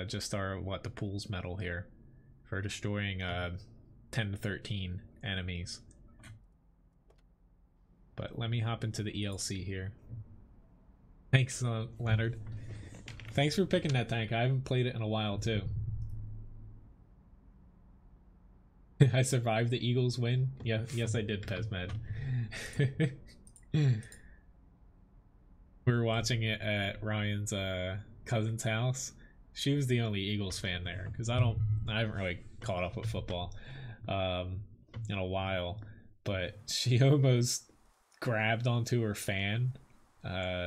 just are the Pool's medal here for destroying 10 to 13 enemies. But let me hop into the ELC here. Thanks, Leonard. Thanks for picking that tank. I haven't played it in a while too. I survived the Eagles win. Yeah, yes I did, Pezmed. We were watching it at Ryan's cousin's house. She was the only Eagles fan there because I haven't really caught up with football in a while, but she almost grabbed onto her fan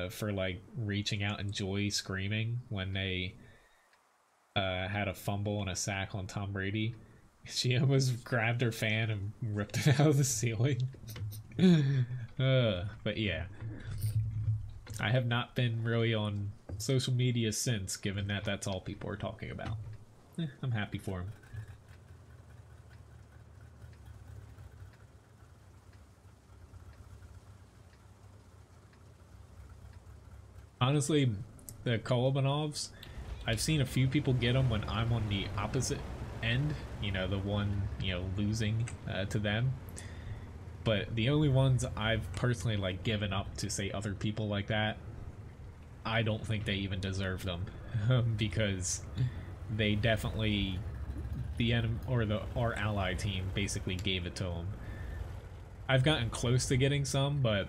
for like reaching out in joy, screaming when they had a fumble and a sack on Tom Brady. She almost grabbed her fan and ripped it out of the ceiling. But yeah, I have not been really on social media since, given that that's all people are talking about. I'm happy for him. Honestly, the Kolbanovs, I've seen a few people get them when I'm on the opposite end, you know, the one, you know, losing to them. But the only ones I've personally like given up to, say, other people like that, I don't think they even deserve them because they definitely, the enemy or our ally team basically gave it to them. I've gotten close to getting some, but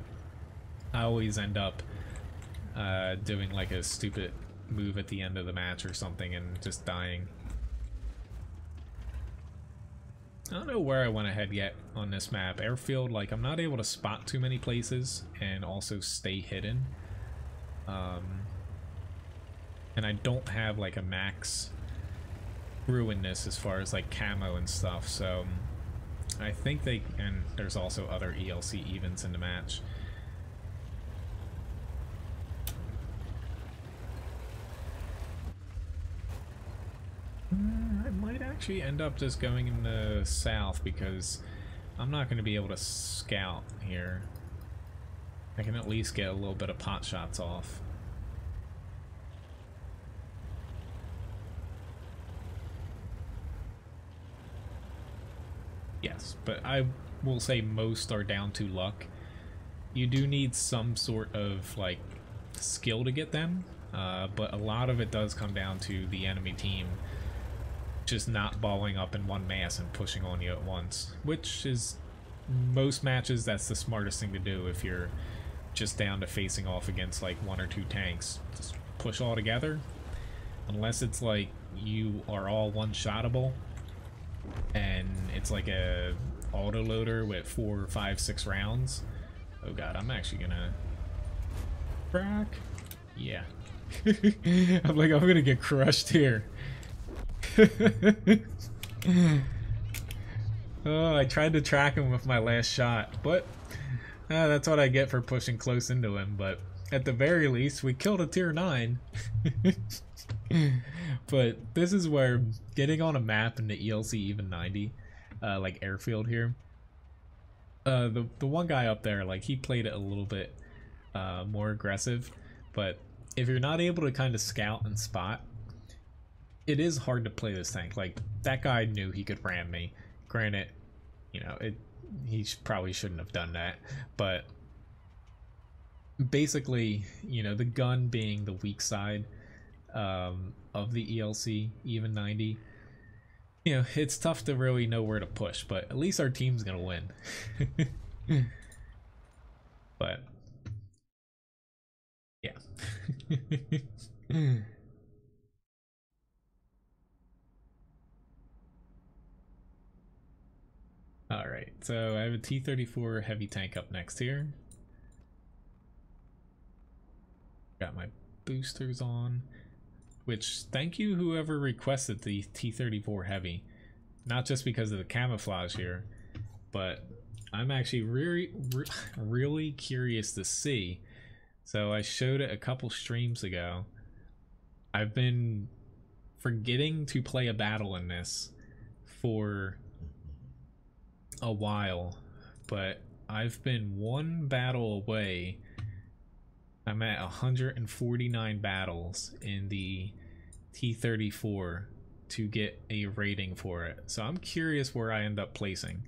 I always end up doing like a stupid move at the end of the match or something and just dying. I don't know where I went ahead yet on this map. Airfield, like, I'm not able to spot too many places and also stay hidden. And I don't have like a max ruinness as far as like camo and stuff, so I think they, and there's also other ELC evens in the match. I might actually end up just going in the south because I'm not going to be able to scout here. I can at least get a little bit of pot shots off. Yes, but I will say most are down to luck. You do need some sort of like skill to get them, but a lot of it does come down to the enemy team just not balling up in one mass and pushing on you at once, which is most matches that's the smartest thing to do if you're just down to facing off against like one or two tanks. Just push all together, unless it's like you are all one-shottable and it's like a autoloader with 4, 5, 6 rounds. Oh god, I'm actually gonna crack. Yeah. I'm like, I'm gonna get crushed here. Oh, I tried to track him with my last shot, but that's what I get for pushing close into him. But at the very least, we killed a tier 9. But this is where getting on a map in the ELC Even 90, like airfield here, the one guy up there, like, he played it a little bit more aggressive, but if you're not able to kind of scout and spot, it is hard to play this tank. Like, that guy knew he could ram me. Granted, you know, he probably shouldn't have done that, but basically, you know, the gun being the weak side of the ELC Even 90, you know, it's tough to really know where to push, but at least our team's gonna win. But yeah. Alright, so I have a T-34 heavy tank up next here. Got my boosters on, which, thank you whoever requested the T-34 heavy. Not just because of the camouflage here, but I'm actually really curious to see. So I showed it a couple streams ago. I've been forgetting to play a battle in this for a while, but I've been one battle away. I'm at 149 battles in the T-34 to get a rating for it. So I'm curious where I end up placing.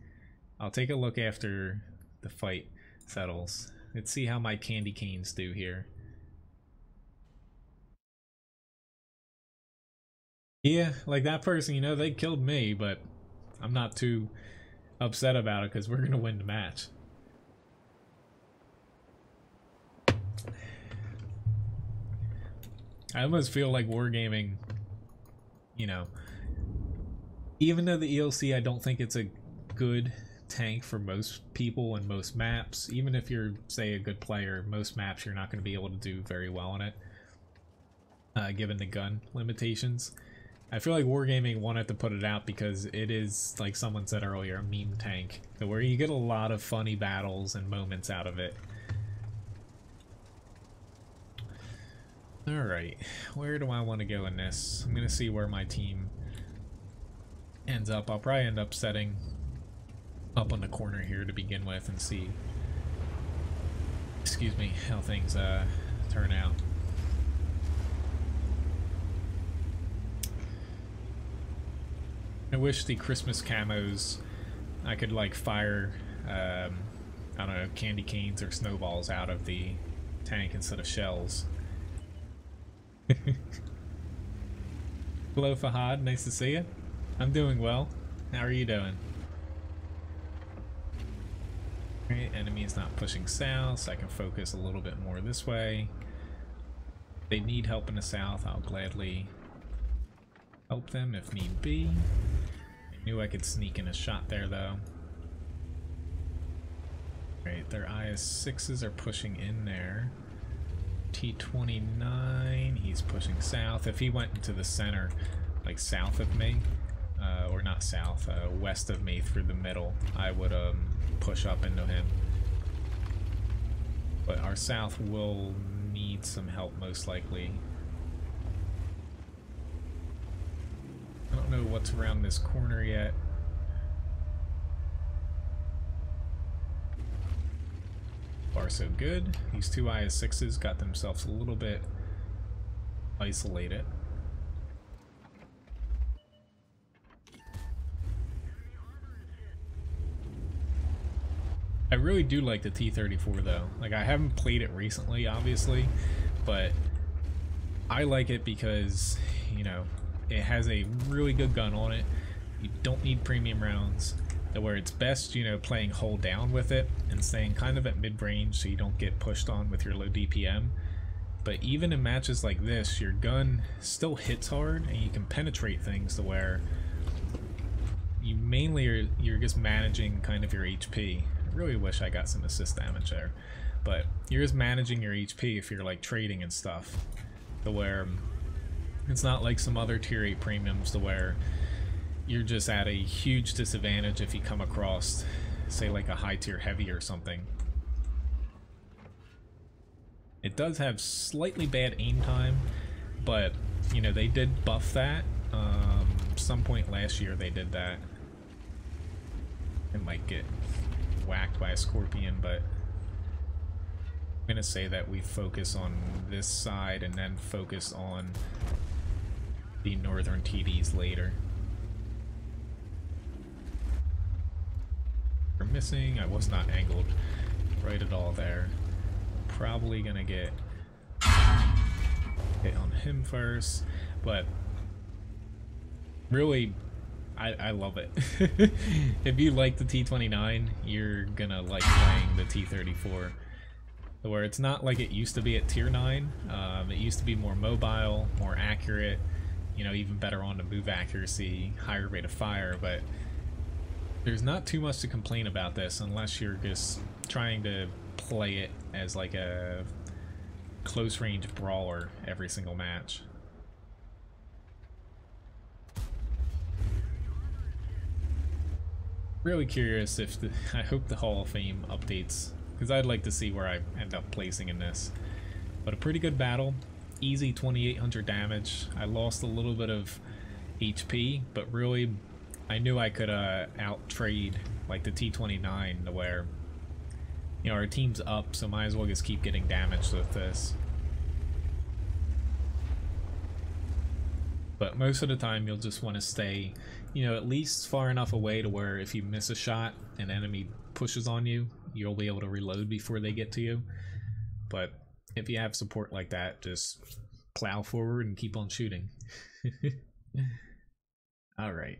I'll take a look after the fight settles. Let's see how my candy canes do here. Yeah, like that person, you know, they killed me, but I'm not too upset about it because we're gonna win the match. I almost feel like wargaming, you know, even though the ELC, I don't think it's a good tank for most people and most maps. Even if you're, say, a good player, most maps you're not going to be able to do very well on it, given the gun limitations. I feel like wargaming wanted to put it out because it is, like someone said earlier, a meme tank, where you get a lot of funny battles and moments out of it. Alright, where do I want to go in this? I'm going to see where my team ends up. I'll probably end up setting up on the corner here to begin with and see, excuse me, how things turn out. I wish the Christmas camos, I could like fire, I don't know, candy canes or snowballs out of the tank instead of shells. Hello Fahad, nice to see you. I'm doing well. How are you doing? Alright, enemy is not pushing south, so I can focus a little bit more this way. If they need help in the south, I'll gladly help them if need be. I knew I could sneak in a shot there though. Alright, their IS-6s are pushing in there. T-29, he's pushing south. If he went into the center, like south of me, or not south, west of me through the middle, I would push up into him. But our south will need some help most likely. I don't know what's around this corner yet. Far so good. These two IS-6s got themselves a little bit isolated. I really do like the T-34 though. Like, I haven't played it recently, obviously, but I like it because, you know, it has a really good gun on it. You don't need premium rounds. Where it's best, you know, playing hold down with it and staying kind of at mid-range so you don't get pushed on with your low DPM. But even in matches like this, your gun still hits hard and you can penetrate things to where you mainly you're just managing kind of your HP. I really wish I got some assist damage there, but you're just managing your HP if you're like trading and stuff, to where it's not like some other tier 8 premiums to where you're just at a huge disadvantage if you come across, say, like a high tier heavy or something. It does have slightly bad aim time, but, you know, they did buff that. Some point last year they did that. It might get whacked by a scorpion, but I'm gonna say that we focus on this side and then focus on the northern TDs later. We're missing. I was not angled right at all there. Probably gonna get hit on him first, but really I love it. If you like the T29, you're gonna like playing the T34, where it's not like it used to be at tier 9. It used to be more mobile, more accurate, you know, even better on the move accuracy, higher rate of fire, but there's not too much to complain about this unless you're just trying to play it as like a close range brawler every single match. Really curious if I hope the Hall of Fame updates, because I'd like to see where I end up placing in this. But a pretty good battle, easy 2800 damage. I lost a little bit of HP, but really I knew I could out trade like the T29 to where, you know, our team's up, so might as well just keep getting damaged with this. But most of the time you'll just want to stay, you know, at least far enough away to where if you miss a shot, an enemy pushes on you, you'll be able to reload before they get to you. But if you have support like that, just plow forward and keep on shooting. Alright.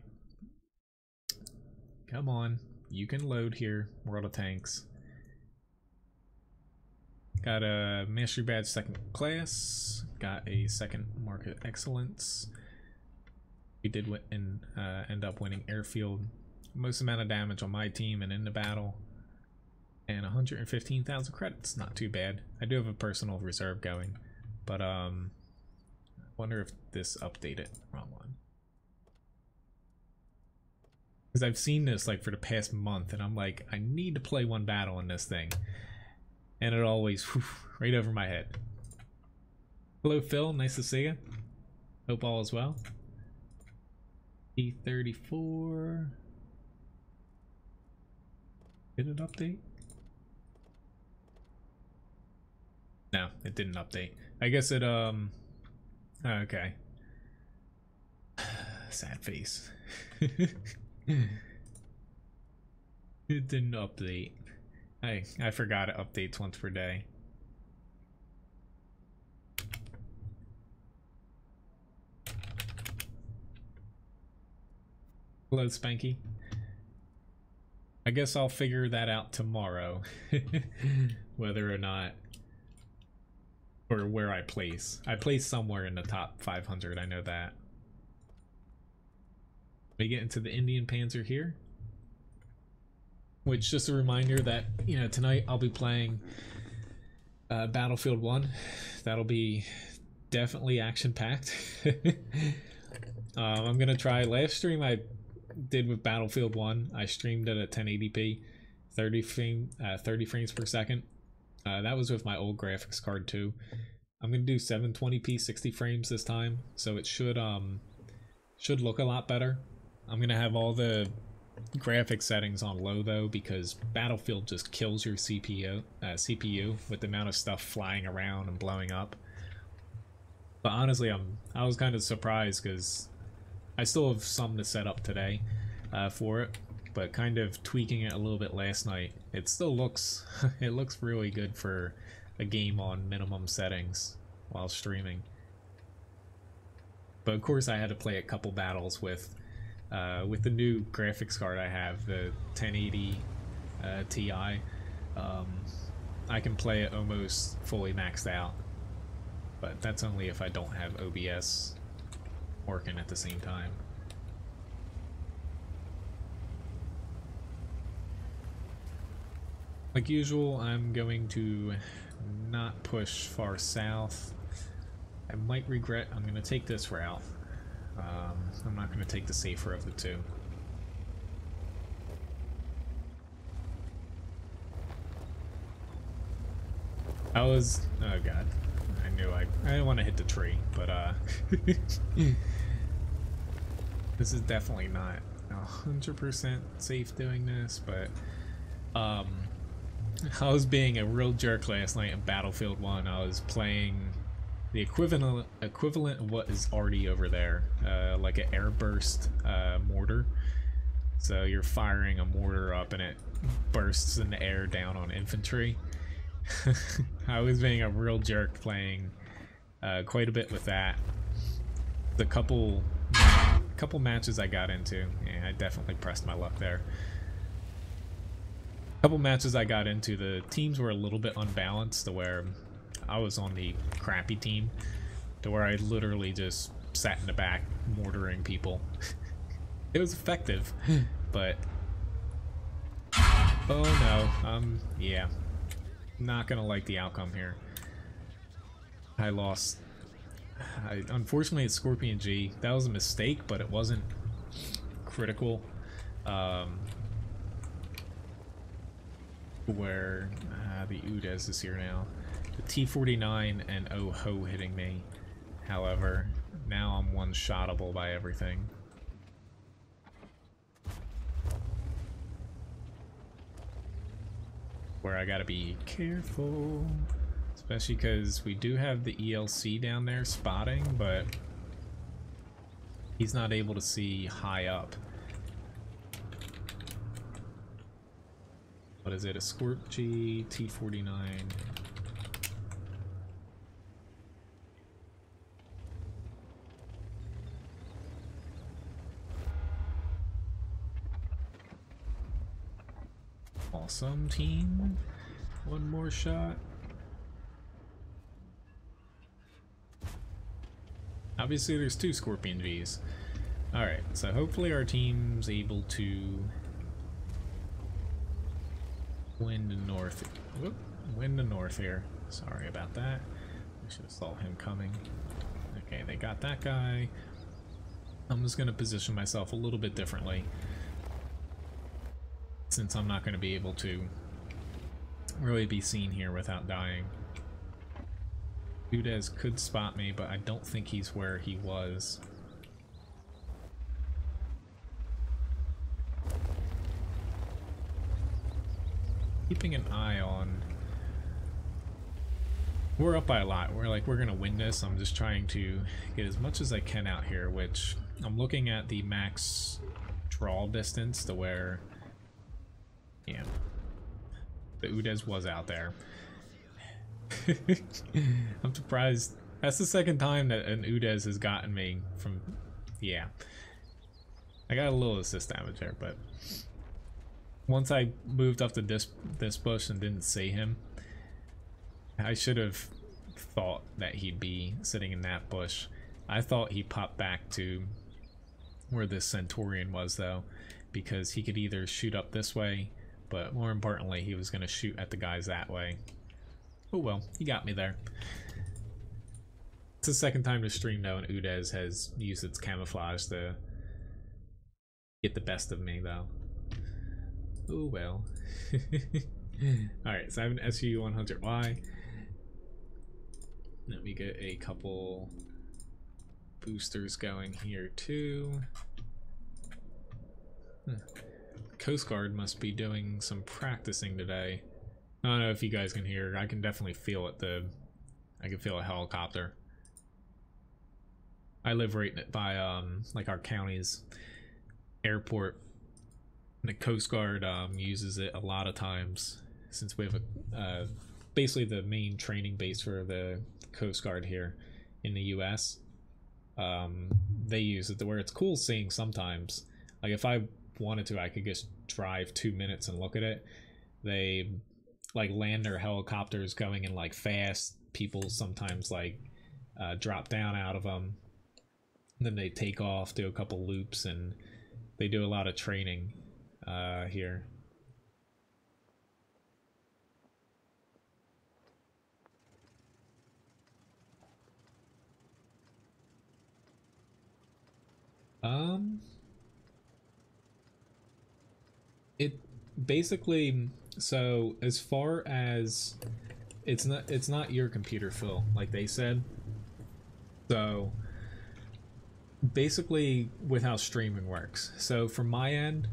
Come on. You can load here, World of Tanks. Got a Mastery Badge 2nd class. Got a 2nd Mark of Excellence. We did end up winning Airfield. Most amount of damage on my team and in the battle. And 115,000 credits. Not too bad. I do have a personal reserve going. But, I wonder if this updated. Wrong one. Because I've seen this like for the past month and I'm like, I need to play one battle in this thing. And it always, whew, right over my head. Hello Phil, nice to see you. Hope all is well. E34. Did it update? No, it didn't update. I guess it, okay. Sad face. It didn't update. I forgot it updates once per day. Hello, Spanky. I guess I'll figure that out tomorrow. Whether or not, or where I place. I place somewhere in the top 500, I know that. We get into the Indian Panzer here. Which, just a reminder that, you know, tonight I'll be playing Battlefield 1. That'll be definitely action-packed. I'm gonna try. Last stream I did with Battlefield 1, I streamed it at 1080p, 30 frames per second. That was with my old graphics card too. I'm gonna do 720p 60 frames this time, so it should look a lot better. I'm gonna have all the graphics settings on low though, because Battlefield just kills your CPU with the amount of stuff flying around and blowing up. But honestly, I was kind of surprised because I still have some to set up today for it, but kind of tweaking it a little bit last night. It still looks it looks really good for a game on minimum settings while streaming. But of course, I had to play a couple battles with the new graphics card I have, the 1080 Ti. I can play it almost fully maxed out, but that's only if I don't have OBS working at the same time. Like usual, I'm going to not push far south. I might regret, I'm going to take this route. I'm not going to take the safer of the two. Oh god. I knew I didn't want to hit the tree, but this is definitely not 100% safe doing this, but I was being a real jerk last night in Battlefield 1. I was playing the equivalent of what is already over there, like an airburst mortar. So you're firing a mortar up and it bursts in the air down on infantry. I was being a real jerk playing quite a bit with that. The couple matches I got into, yeah, I definitely pressed my luck there. Couple matches I got into, the teams were a little bit unbalanced to where I was on the crappy team, to where I literally just sat in the back mortaring people. It was effective, but oh no, yeah, not gonna like the outcome here. I lost. Unfortunately, it's Scorpion G. That was a mistake, but it wasn't critical. Where the Udes is here now. The T-49 and Oh-Ho hitting me. However, now I'm one-shottable by everything. Where I gotta be careful. Especially because we do have the ELC down there spotting, but he's not able to see high up. What is it? A Scorp G, T-49. Awesome, team. One more shot. Obviously, there's two Scorpion Vs. Alright, so hopefully our team's able to win the north. Whoop, win the north here. Sorry about that. I should have saw him coming. Okay, they got that guy. I'm just going to position myself a little bit differently, since I'm not going to be able to really be seen here without dying. Udes could spot me, but I don't think he's where he was. Keeping an eye on... We're up by a lot. We're gonna win this. I'm just trying to get as much as I can out here, which I'm looking at the max draw distance to where... Yeah. The Udes was out there. I'm surprised. That's the second time that an Udes has gotten me from... Yeah. I got a little assist damage there, but... Once I moved up to this bush and didn't see him, I should have thought that he'd be sitting in that bush. I thought he popped back to where this Centurion was, though, because he could either shoot up this way, but more importantly, he was going to shoot at the guys that way. Oh well, he got me there. It's the second time this stream, though, and Udes has used its camouflage to get the best of me, though. Oh well. Alright, so I have an SU-100Y. Let me get a couple boosters going here too. Coast Guard must be doing some practicing today. I don't know if you guys can hear. I can definitely feel it. I can feel a helicopter. I live right by like our county's airport. The Coast Guard uses it a lot of times, since we have a basically the main training base for the Coast Guard here in the US. They use it to where it's cool seeing sometimes. Like if I wanted to, I could just drive 2 minutes and look at it. They like land their helicopters going in like fast. People sometimes like drop down out of them. And then they take off, do a couple loops, and they do a lot of training here. It basically, so as far as it's not your computer, Phil, like they said. So basically with how streaming works, so from my end,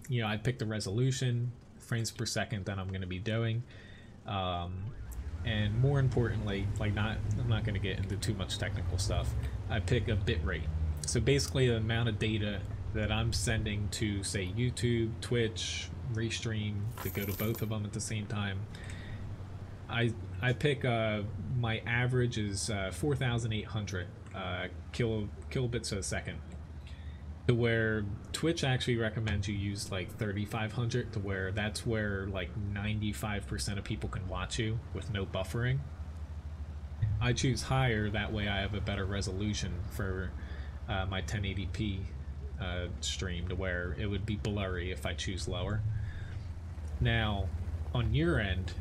you know, I pick the resolution, frames per second that I'm going to be doing, And more importantly, I'm not going to get into too much technical stuff. I pick a bit rate. So basically the amount of data that I'm sending to, say, YouTube, Twitch, Restream, to go to both of them at the same time. I pick my average is 4,800 kilobits a second, to where Twitch actually recommends you use like 3,500, to where that's where like 95% of people can watch you with no buffering. I choose higher, that way I have a better resolution for my 1080p stream, to where it would be blurry if I choose lower. Now, on your end,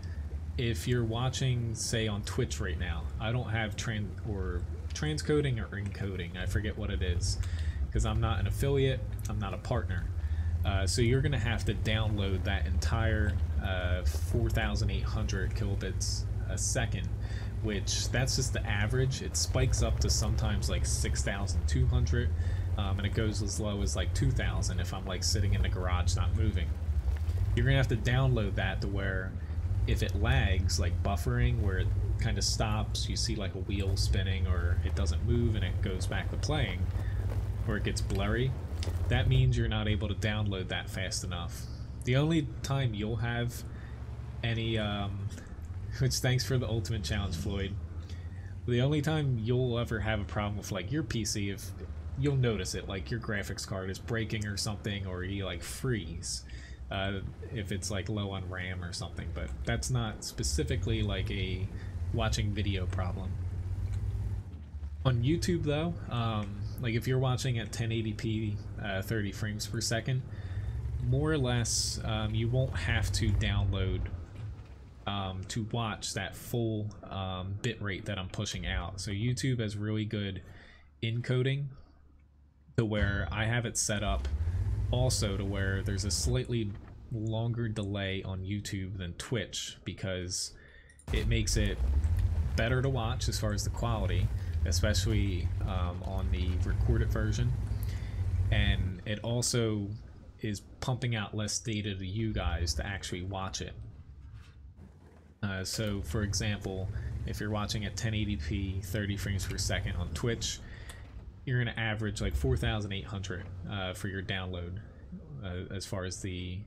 if you're watching, say, on Twitch right now, I don't have transcoding or encoding. I forget what it is, because I'm not an affiliate, I'm not a partner. So you're going to have to download that entire 4,800 kilobits a second, which that's just the average. It spikes up to sometimes like 6,200, and it goes as low as like 2,000 if I'm like sitting in the garage not moving. You're going to have to download that to where if it lags, like buffering, where it kind of stops, you see like a wheel spinning, or it doesn't move and it goes back to playing, or it gets blurry, that means you're not able to download that fast enough. The only time you'll have any, which thanks for the ultimate challenge, Floyd, the only time you'll ever have a problem with like your PC, if you'll notice it, like your graphics card is breaking or something, or you like freeze. If it's like low on RAM or something, but that's not specifically like a watching video problem. On YouTube though, like if you're watching at 1080p 30 frames per second, more or less you won't have to download to watch that full bit rate that I'm pushing out. So YouTube has really good encoding, to where I have it set up also to where there's a slightly longer delay on YouTube than Twitch, because it makes it better to watch as far as the quality, especially on the recorded version, and it also is pumping out less data to you guys to actually watch it. So for example, if you're watching at 1080p 30 frames per second on Twitch, you're going to average like 4,800 for your download as far as the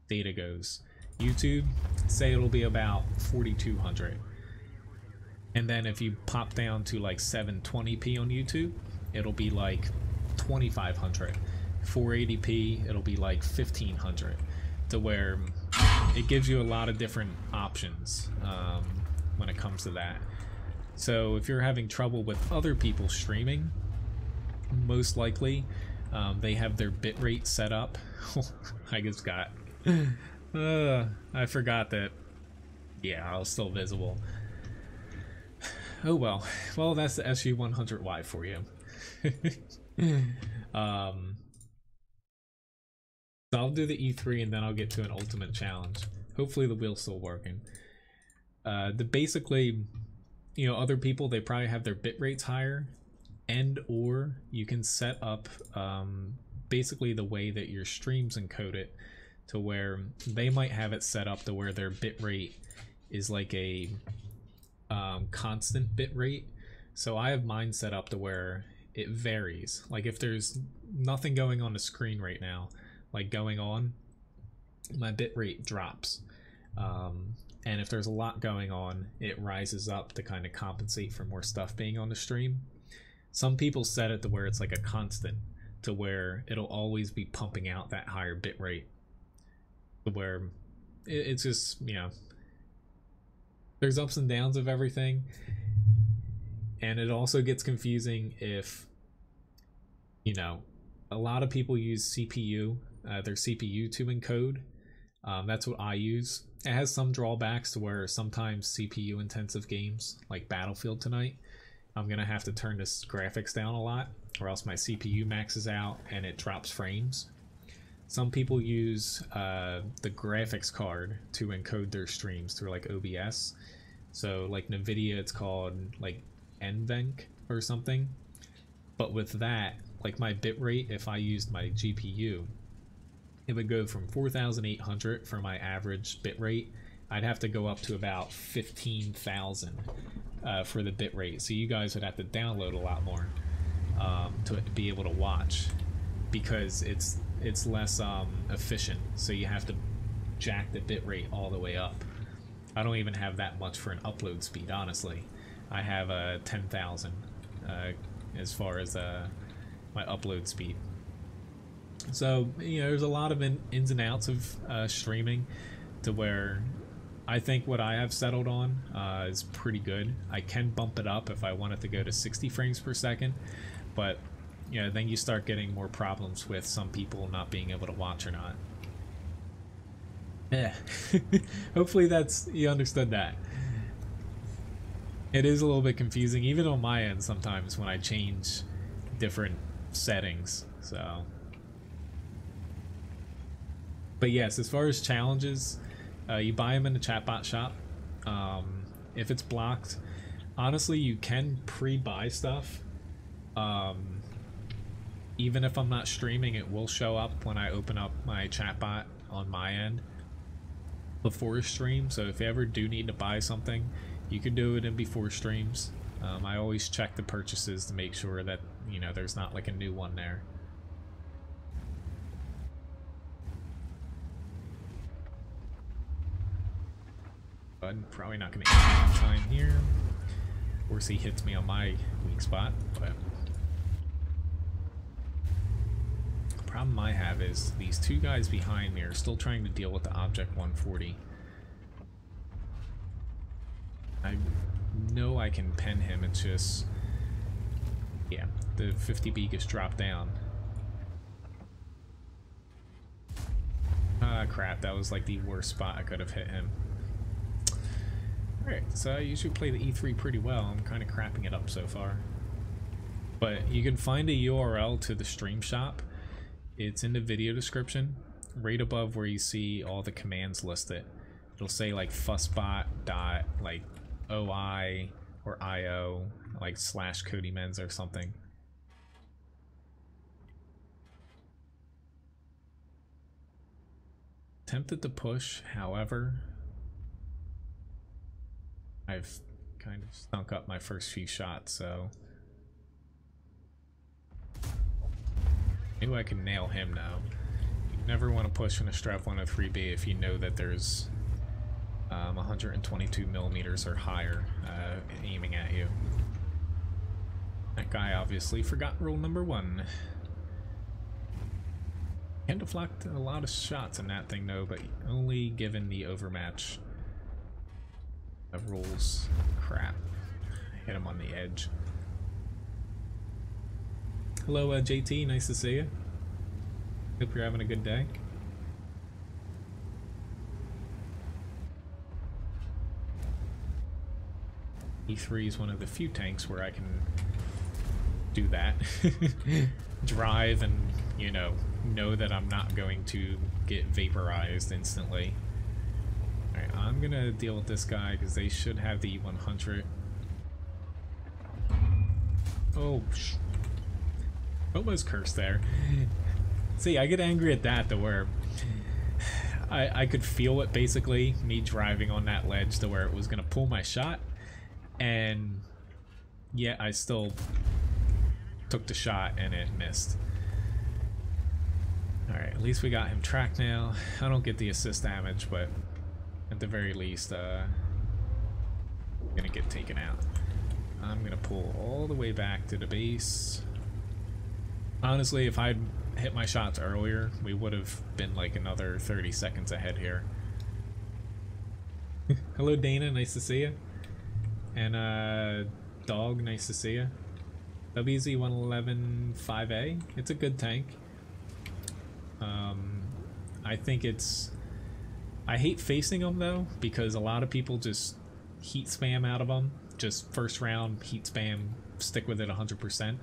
data goes. YouTube, say it'll be about 4,200. And then if you pop down to like 720p on YouTube, it'll be like 2,500. 480p, it'll be like 1,500. To where it gives you a lot of different options when it comes to that. So if you're having trouble with other people streaming, most likely they have their bitrate set up. I just got I forgot that, yeah, I was still visible. Oh well, that's the SG100Y for you. So I'll do the E3 and then I'll get to an ultimate challenge. Hopefully the wheel's still working. Basically, you know, other people, they probably have their bit rates higher, and or you can set up basically the way that your streams encode it, to where they might have it set up to where their bit rate is like a constant bit rate. So I have mine set up to where it varies. Like if there's nothing going on the screen right now, like going on, my bit rate drops. And if there's a lot going on, it rises up to kind of compensate for more stuff being on the stream. Some people set it to where it's like a constant, to where it'll always be pumping out that higher bit rate, to where it's just, you know, there's ups and downs of everything. And it also gets confusing if, you know, a lot of people use CPU, their CPU to encode. That's what I use. It has some drawbacks to where sometimes CPU intensive games like Battlefield tonight, I'm gonna have to turn this graphics down a lot, or else my CPU maxes out and it drops frames. Some people use the graphics card to encode their streams through like OBS. So like NVIDIA, it's called like NVENC or something. But with that, like my bitrate, if I used my GPU, it would go from 4,800 for my average bitrate. I'd have to go up to about 15,000 for the bit rate. So you guys would have to download a lot more to be able to watch, because it's less efficient. So you have to jack the bit rate all the way up. I don't even have that much for an upload speed, honestly. I have 10,000 as far as my upload speed. So, you know, there's a lot of ins and outs of streaming, to where I think what I have settled on is pretty good. I can bump it up if I want it to go to 60 frames per second, but you know, then you start getting more problems with some people not being able to watch or not. Yeah. Hopefully you understood that. It is a little bit confusing, even on my end sometimes when I change different settings, so. But yes, as far as challenges, you buy them in the chatbot shop. If it's blocked, honestly, you can pre-buy stuff. Even if I'm not streaming, it will show up when I open up my chatbot on my end before stream. So if you ever do need to buy something, you can do it in before streams. I always check the purchases to make sure that, you know, there's not like a new one there. But probably not going to get time here. Of course, he hits me on my weak spot, but the problem I have is these two guys behind me are still trying to deal with the Object 140. I know I can pen him, it's just, yeah, the 50B gets dropped down. Ah, crap, that was like the worst spot I could have hit him. Alright, so I usually play the E3 pretty well. I'm kind of crapping it up so far. But you can find a URL to the stream shop. It's in the video description, right above where you see all the commands listed. It'll say like fussbot dot like OI or IO, like slash Cody Menz or something. Tempted to push, however, I've kind of stunk up my first few shots, so maybe I can nail him now. You never want to push in a Strap 103B if you know that there's 122 millimeters or higher aiming at you. That guy obviously forgot rule number 1. Can deflect a lot of shots in that thing though, but only given the overmatch of rules. Crap. Hit him on the edge. Hello JT, nice to see you. Hope you're having a good day. E3 is one of the few tanks where I can do that. Drive and, you know that I'm not going to get vaporized instantly. Alright, I'm gonna deal with this guy because they should have the 100. Oh, almost cursed there. See, I get angry at that to where I could feel it basically, me driving on that ledge to where it was gonna pull my shot, and yet I still took the shot and it missed. Alright, at least we got him tracked now. I don't get the assist damage, but at the very least, gonna get taken out. I'm gonna pull all the way back to the base. Honestly, if I'd hit my shots earlier, we would have been like another 30 seconds ahead here. Hello Dana, nice to see you. And Dog, nice to see you. WZ-111 5A, it's a good tank. I think I hate facing them though, because a lot of people just heat spam out of them. Just first round heat spam, stick with it 100%.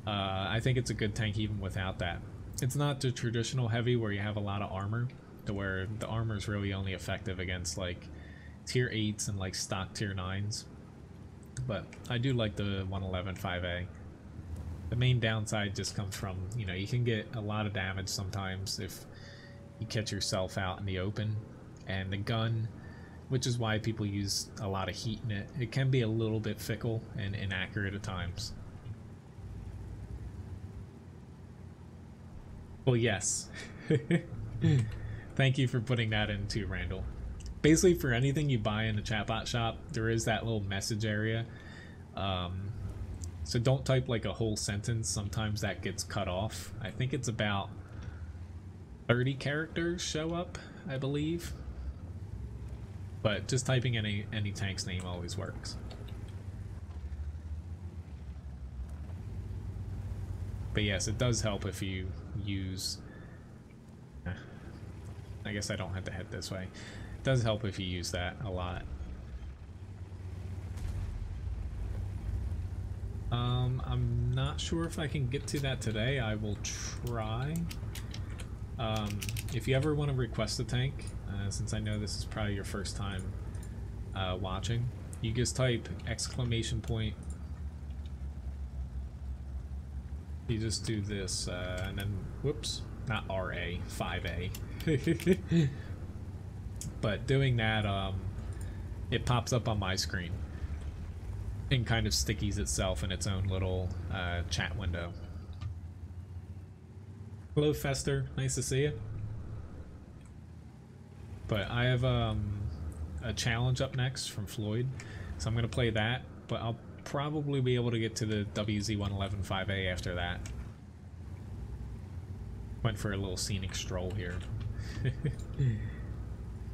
I think it's a good tank even without that. It's not the traditional heavy where you have a lot of armor, to where the armor is really only effective against like tier 8s and like stock tier 9s. But I do like the 111 5A. The main downside just comes from, you can get a lot of damage sometimes if you catch yourself out in the open, and the gun which is why people use a lot of heat in it. It can be a little bit fickle and inaccurate at times. Well, yes. Thank you for putting that in too, Randall. Basically, for anything you buy in the chatbot shop, there is that little message area. So don't type like a whole sentence. Sometimes that gets cut off. I think it's about 30 characters show up, I believe. But just typing any tank's name always works. But yes, it does help if you use... I guess I don't have to head this way. It does help if you use that a lot. I'm not sure if I can get to that today. I will try. If you ever want to request a tank, since I know this is probably your first time watching, you just type exclamation point. You just do this, and then, whoops, not RA, 5A. But doing that, it pops up on my screen and kind of stickies itself in its own little chat window. Hello, Fester. Nice to see you. But I have a challenge up next from Floyd, so I'm going to play that, but I'll probably be able to get to the WZ-111 5A after that. Went for a little scenic stroll here.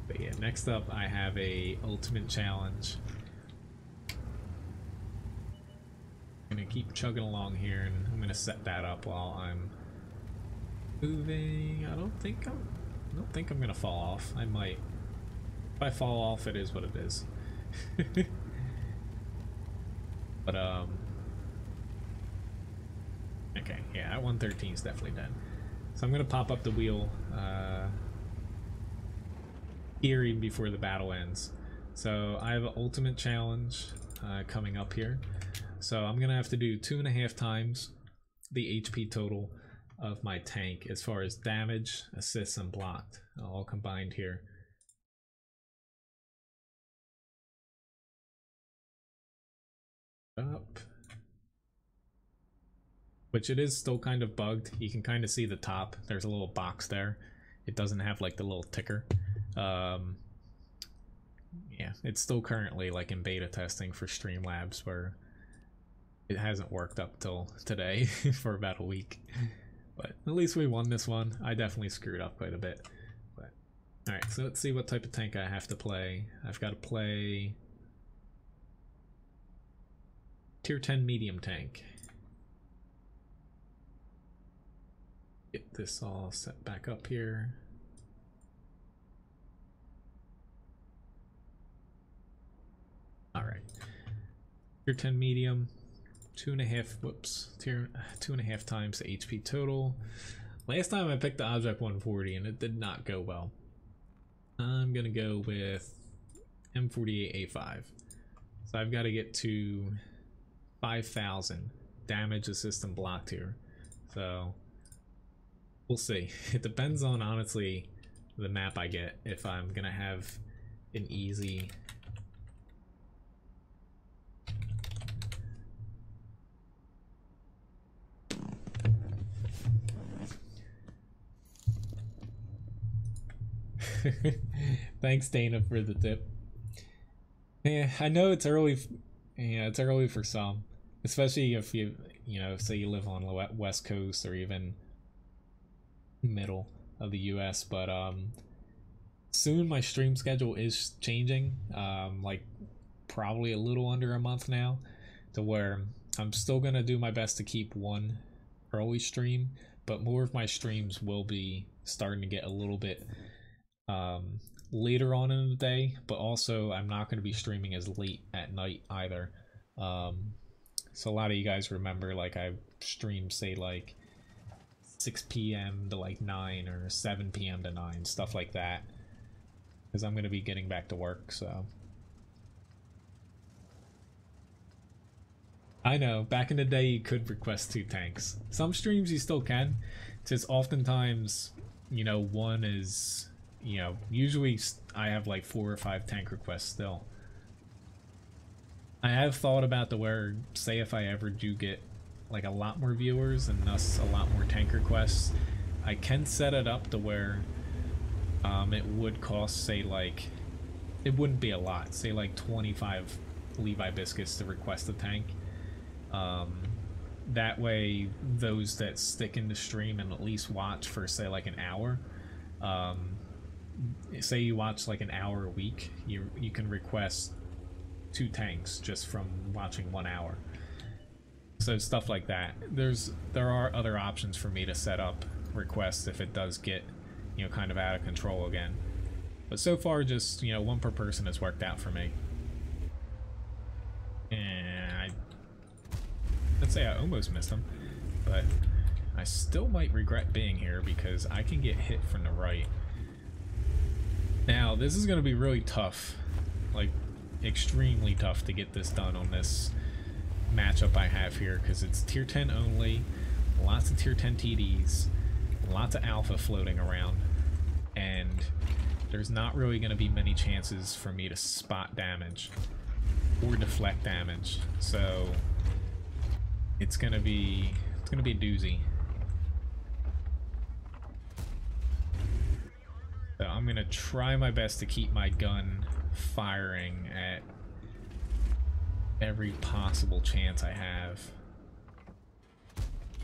But yeah, next up I have a ultimate challenge. I'm gonna keep chugging along here, and I'm gonna set that up while I'm moving. I don't think I'm gonna fall off. I might. If I fall off, it is what it is. But okay, yeah, that 113 is definitely dead. So I'm gonna pop up the wheel here even before the battle ends. So I have an ultimate challenge coming up here. So I'm gonna have to do 2.5 times the HP total of my tank as far as damage, assists, and blocked, all combined here. Up. Which it is still kind of bugged. You can kind of see the top. There's a little box there. It doesn't have like the little ticker. Yeah, it's still currently like in beta testing for Streamlabs, where it hasn't worked up till today for about a week. But at least we won this one. I definitely screwed up quite a bit. But alright, so let's see what type of tank I have to play. I've got to play Tier 10 medium tank. Get this all set back up here. Alright. Tier 10 medium. 2.5 times the HP total. Last time I picked the Object 140 and it did not go well. I'm gonna go with M48A5. So I've got to get to 5,000 damage, assist, and blocked here. So we'll see. It depends on, honestly, the map I get, if I'm gonna have an easy Thanks, Dana, for the tip. Yeah, I know it's early. Yeah, it's early for some, especially if you know, say you live on the West Coast or even middle of the U.S. But soon my stream schedule is changing. Like probably a little under a month now, to where I'm still gonna do my best to keep one early stream, but more of my streams will be starting to get a little bit later on in the day, but also I'm not going to be streaming as late at night either. So a lot of you guys remember, like, I stream, say, like 6 p.m. to like 9 or 7 p.m. to 9, stuff like that, because I'm going to be getting back to work. So I know back in the day you could request 2 tanks. Some streams you still can. It's just oftentimes, you know, one is you know, usually I have like 4 or 5 tank requests still. I have thought about the where, say if I ever do get like a lot more viewers and thus a lot more tank requests, I can set it up to where it would cost, say, like, it wouldn't be a lot, say like 25 Levi biscuits to request a tank. That way those that stick in the stream and at least watch for, say, like an hour, say you watch like an hour a week, you can request 2 tanks just from watching 1 hour. So stuff like that. There are other options for me to set up requests if it does get, you know, kind of out of control again. But so far, just, you know, 1 per person has worked out for me. And let's say I almost missed him, but I still might regret being here because I can get hit from the right. Now, this is going to be really tough, like extremely tough to get this done on this matchup I have here, because it's tier 10 only, lots of tier 10 TDs, lots of alpha floating around, and there's not really going to be many chances for me to spot damage or deflect damage, so it's gonna be a doozy. So I'm gonna try my best to keep my gun firing at every possible chance I have.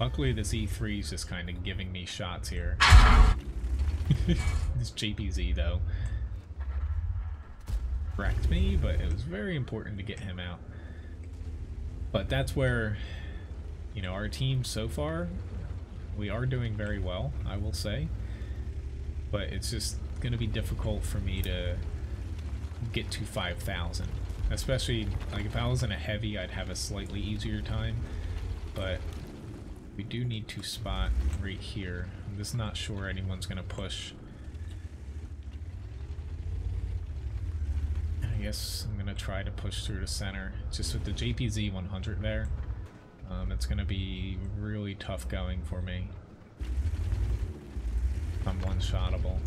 Luckily this E3 is just kind of giving me shots here. This JPZ though wrecked me, but it was very important to get him out. But that's where, you know, our team so far, we are doing very well, I will say. But it's just going to be difficult for me to get to 5,000. Especially, like, if I was in a heavy, I'd have a slightly easier time. But we do need to spot right here. I'm just not sure anyone's going to push. I guess I'm going to try to push through the center. Just with the JPZ 100 there, it's going to be really tough going for me. I'm one-shottable.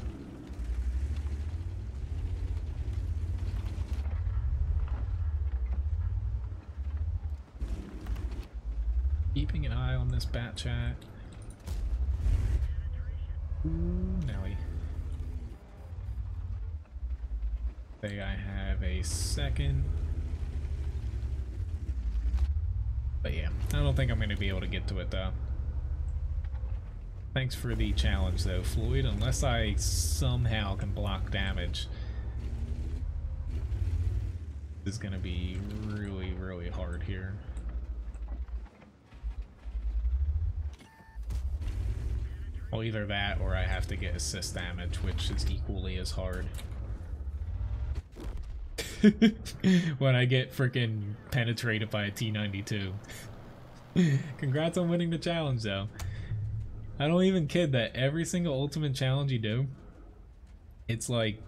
Keeping an eye on this bat chat. Ooh, Nelly. Say I have a second. But yeah, I don't think I'm going to be able to get to it though. Thanks for the challenge though, Floyd. Unless I somehow can block damage, this is going to be really, really hard here. Well, either that or I have to get assist damage, which is equally as hard. When I get freaking penetrated by a T92. Congrats on winning the challenge though. I don't even kid that every single ultimate challenge you do, it's like,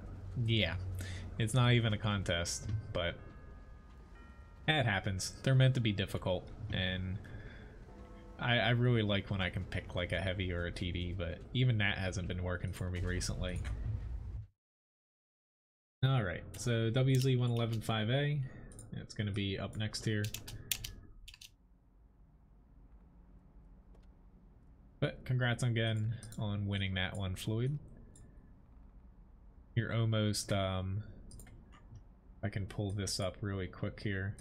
yeah, it's not even a contest, but it happens. They're meant to be difficult, and I really like when I can pick like a heavy or a TD, but even that hasn't been working for me recently. Alright, so WZ 111.5A, it's going to be up next here. But congrats again on winning that one, Floyd. You're almost, I can pull this up really quick here.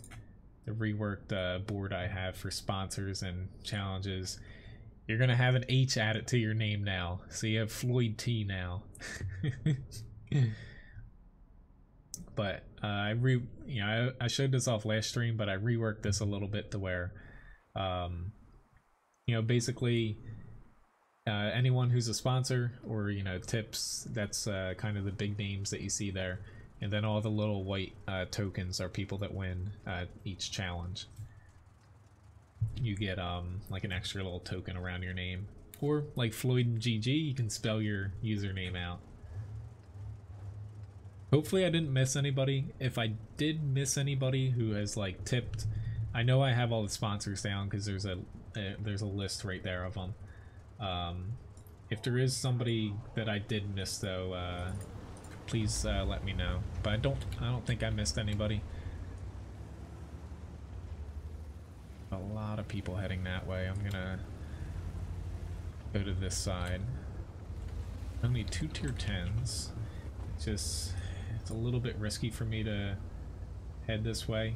The reworked board I have for sponsors and challenges. You're going to have an H added to your name now. So you have Floyd T now. But I showed this off last stream, but I reworked this a little bit to where, you know, basically anyone who's a sponsor or, you know, tips, that's kind of the big names that you see there. And then all the little white tokens are people that win each challenge. You get like an extra little token around your name. Or like Floyd and GG, you can spell your username out. Hopefully I didn't miss anybody. If I did miss anybody who has like tipped, I know I have all the sponsors down because there's a list right there of them. If there is somebody that I did miss, though, please let me know. But I don't think I missed anybody. A lot of people heading that way. I'm gonna go to this side. Only 2 tier 10s. It's a little bit risky for me to head this way.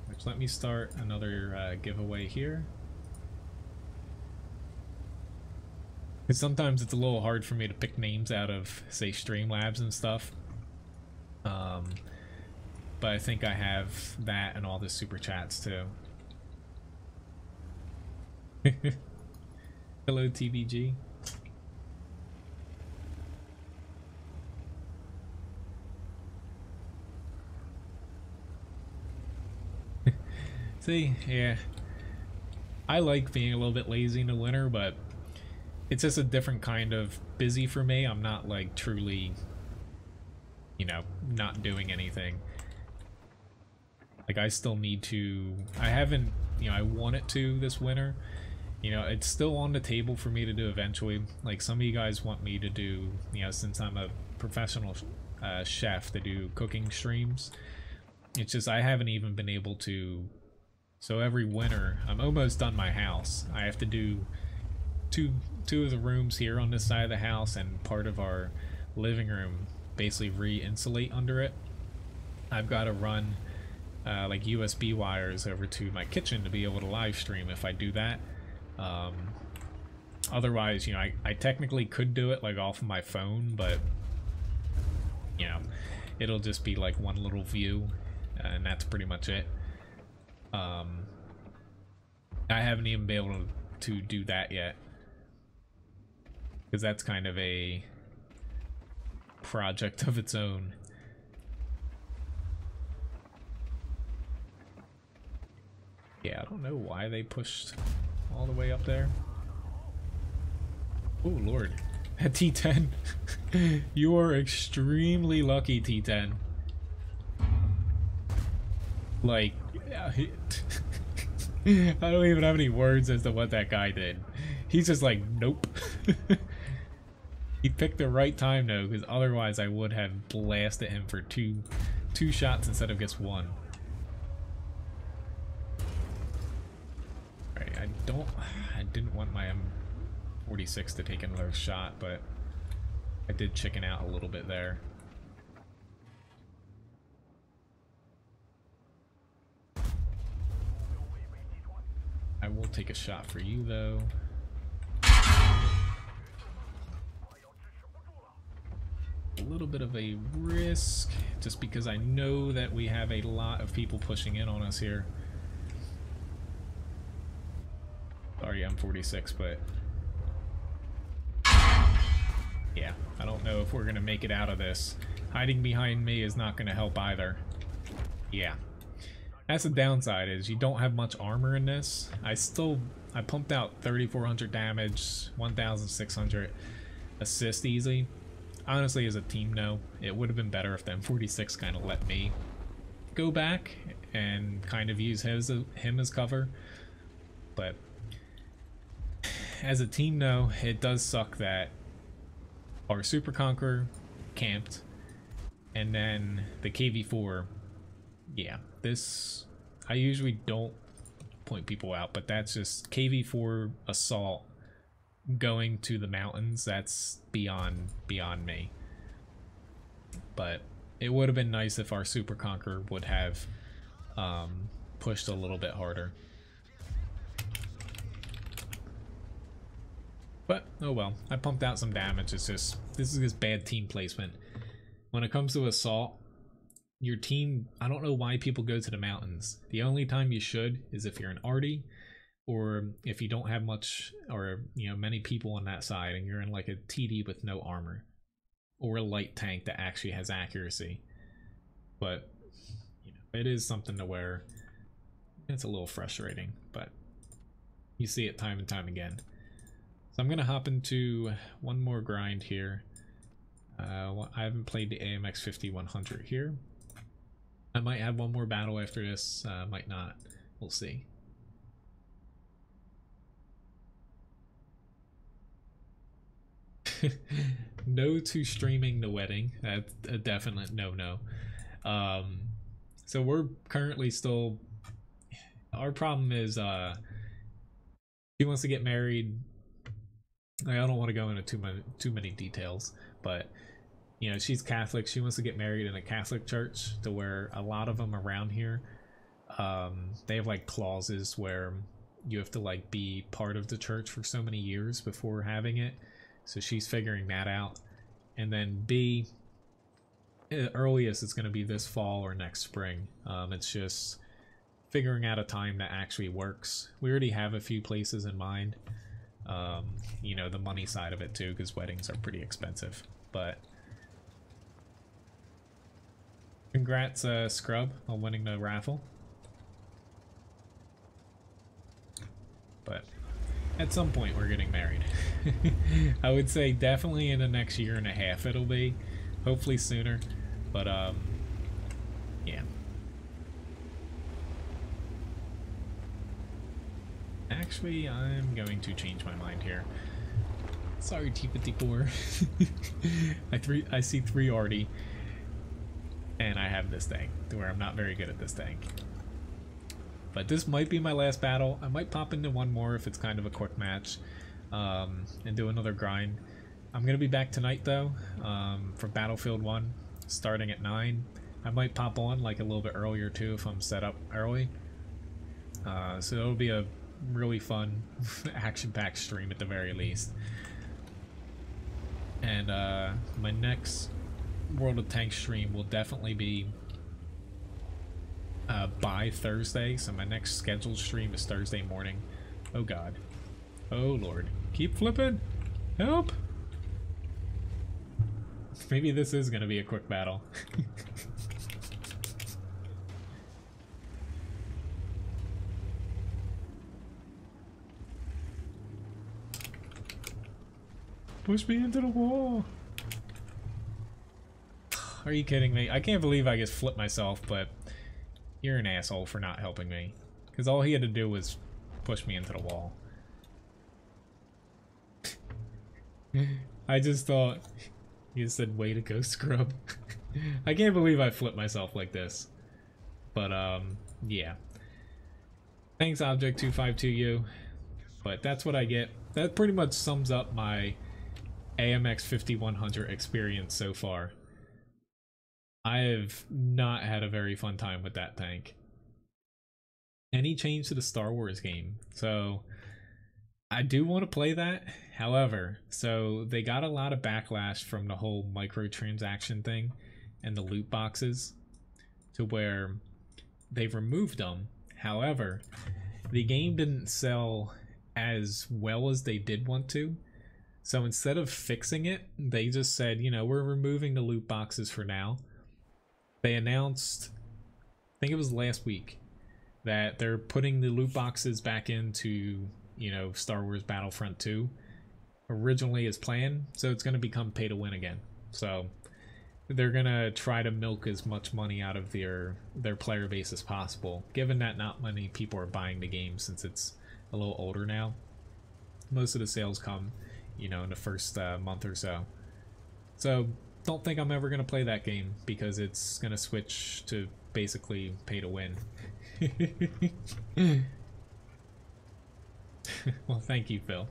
Which, let me start another giveaway here. Because sometimes it's a little hard for me to pick names out of, say, Streamlabs and stuff. But I think I have that and all the super chats too. Hello, TBG. See, yeah. I like being a little bit lazy in the winter, but it's just a different kind of busy for me. I'm not like truly, you know, not doing anything. Like, I still need to, I haven't, you know, I want it to this winter. You know, it's still on the table for me to do eventually. Like, some of you guys want me to do, you know, since I'm a professional chef, to do cooking streams. It's just I haven't even been able to. So every winter, I'm almost done my house. I have to do two of the rooms here on this side of the house, and part of our living room basically re-insulate under it. I've got to run like USB wires over to my kitchen to be able to live stream if I do that. Otherwise, you know, I technically could do it like off of my phone, but you know, it'll just be like one little view, and that's pretty much it. I haven't even been able to do that yet, because that's kind of a project of its own. Yeah, I don't know why they pushed all the way up there. Oh lord, at T10. You are extremely lucky, T10. Like, I don't even have any words as to what that guy did. He's just like, nope. He picked the right time though, because otherwise I would have blasted him for two shots instead of just one. Right, I didn't want my M46 to take another shot, but I did chicken out a little bit there. I will take a shot for you though. A little bit of a risk, just because I know that we have a lot of people pushing in on us here. Sorry, M46, but yeah, I don't know if we're gonna make it out of this. Hiding behind me is not gonna help either. Yeah. That's the downside, is you don't have much armor in this. I pumped out 3,400 damage, 1,600 assist easy. Honestly, as a team, no. It would have been better if the M46 kind of let me go back and kind of use him as cover. But as a team, no. It does suck that our Super Conqueror camped, and then the KV4, yeah. This, I usually don't point people out, but that's just KV4 assault going to the mountains. That's beyond me. But it would have been nice if our Super Conqueror would have pushed a little bit harder. But oh well, I pumped out some damage. It's just, this is just bad team placement. When it comes to assault, your team, I don't know why people go to the mountains. The only time you should is if you're an arty, or if you don't have much, or you know, many people on that side, and you're in like a TD with no armor, or a light tank that actually has accuracy. But you know, it is something to where it's a little frustrating, but you see it time and time again. So I'm gonna hop into one more grind here. I haven't played the AMX 5100 here. I might have one more battle after this, might not. We'll see. No to streaming the wedding. That's a definite no. So we're currently still. Our problem is she wants to get married. I don't want to go into too many details, but you know, she's Catholic. She wants to get married in a Catholic church, to where a lot of them around here, they have like clauses where you have to like be part of the church for so many years before having it. So she's figuring that out. And then B, earliest it's going to be this fall or next spring. It's just figuring out a time that actually works. We already have a few places in mind. You know, the money side of it too, because weddings are pretty expensive. But congrats, Scrub, on winning the raffle. But at some point we're getting married. I would say definitely in the next year and a half it'll be. Hopefully sooner. But yeah. Actually, I'm going to change my mind here. Sorry, T54. I see 3 already. And I have this thing, to where I'm not very good at this thing. But this might be my last battle. I might pop into one more if it's kind of a quick match. And do another grind. I'm going to be back tonight, though, for Battlefield 1, starting at 9. I might pop on, like, a little bit earlier, too, if I'm set up early. So it'll be a really fun, action-packed stream at the very least. And my next World of Tanks stream will definitely be by Thursday. So my next scheduled stream is Thursday morning. Oh god. Oh lord. Keep flipping! Help! Maybe this is gonna be a quick battle. Push me into the wall! Are you kidding me? I can't believe I just flipped myself, but you're an asshole for not helping me. Because all he had to do was push me into the wall. I just thought... You said, way to go, Scrub. I can't believe I flipped myself like this. But, yeah. Thanks, Object252U. But that's what I get. That pretty much sums up my AMX 5100 experience so far. I have not had a very fun time with that tank. Any change to the Star Wars game. So, I do want to play that. However, so they got a lot of backlash from the whole microtransaction thing and the loot boxes, to where they've removed them. However, the game didn't sell as well as they did want to. So instead of fixing it, they just said, you know, we're removing the loot boxes for now. They announced, I think it was last week, that they're putting the loot boxes back into, you know, Star Wars Battlefront 2 originally as planned. So it's going to become pay to win again. So they're going to try to milk as much money out of their player base as possible, given that not many people are buying the game since it's a little older now. Most of the sales come, you know, in the first month or so. So don't think I'm ever going to play that game, because it's going to switch to basically pay to win. Well, thank you, Phil.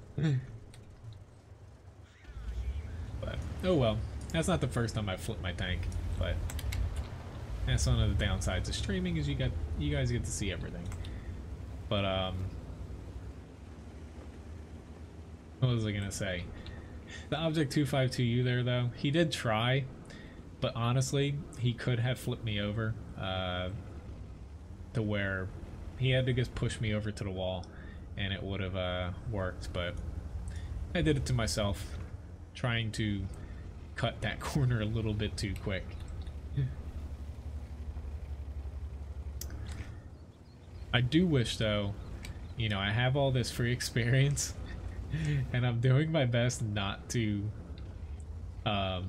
But, oh well. That's not the first time I flipped my tank, but that's one of the downsides of streaming, is you guys get to see everything. But, what was I gonna say? The Object252U there, though, he did try, but honestly, he could have flipped me over, to where he had to just push me over to the wall, and it would have worked, but I did it to myself, trying to cut that corner a little bit too quick. I do wish, though, you know, I have all this free experience, and I'm doing my best not to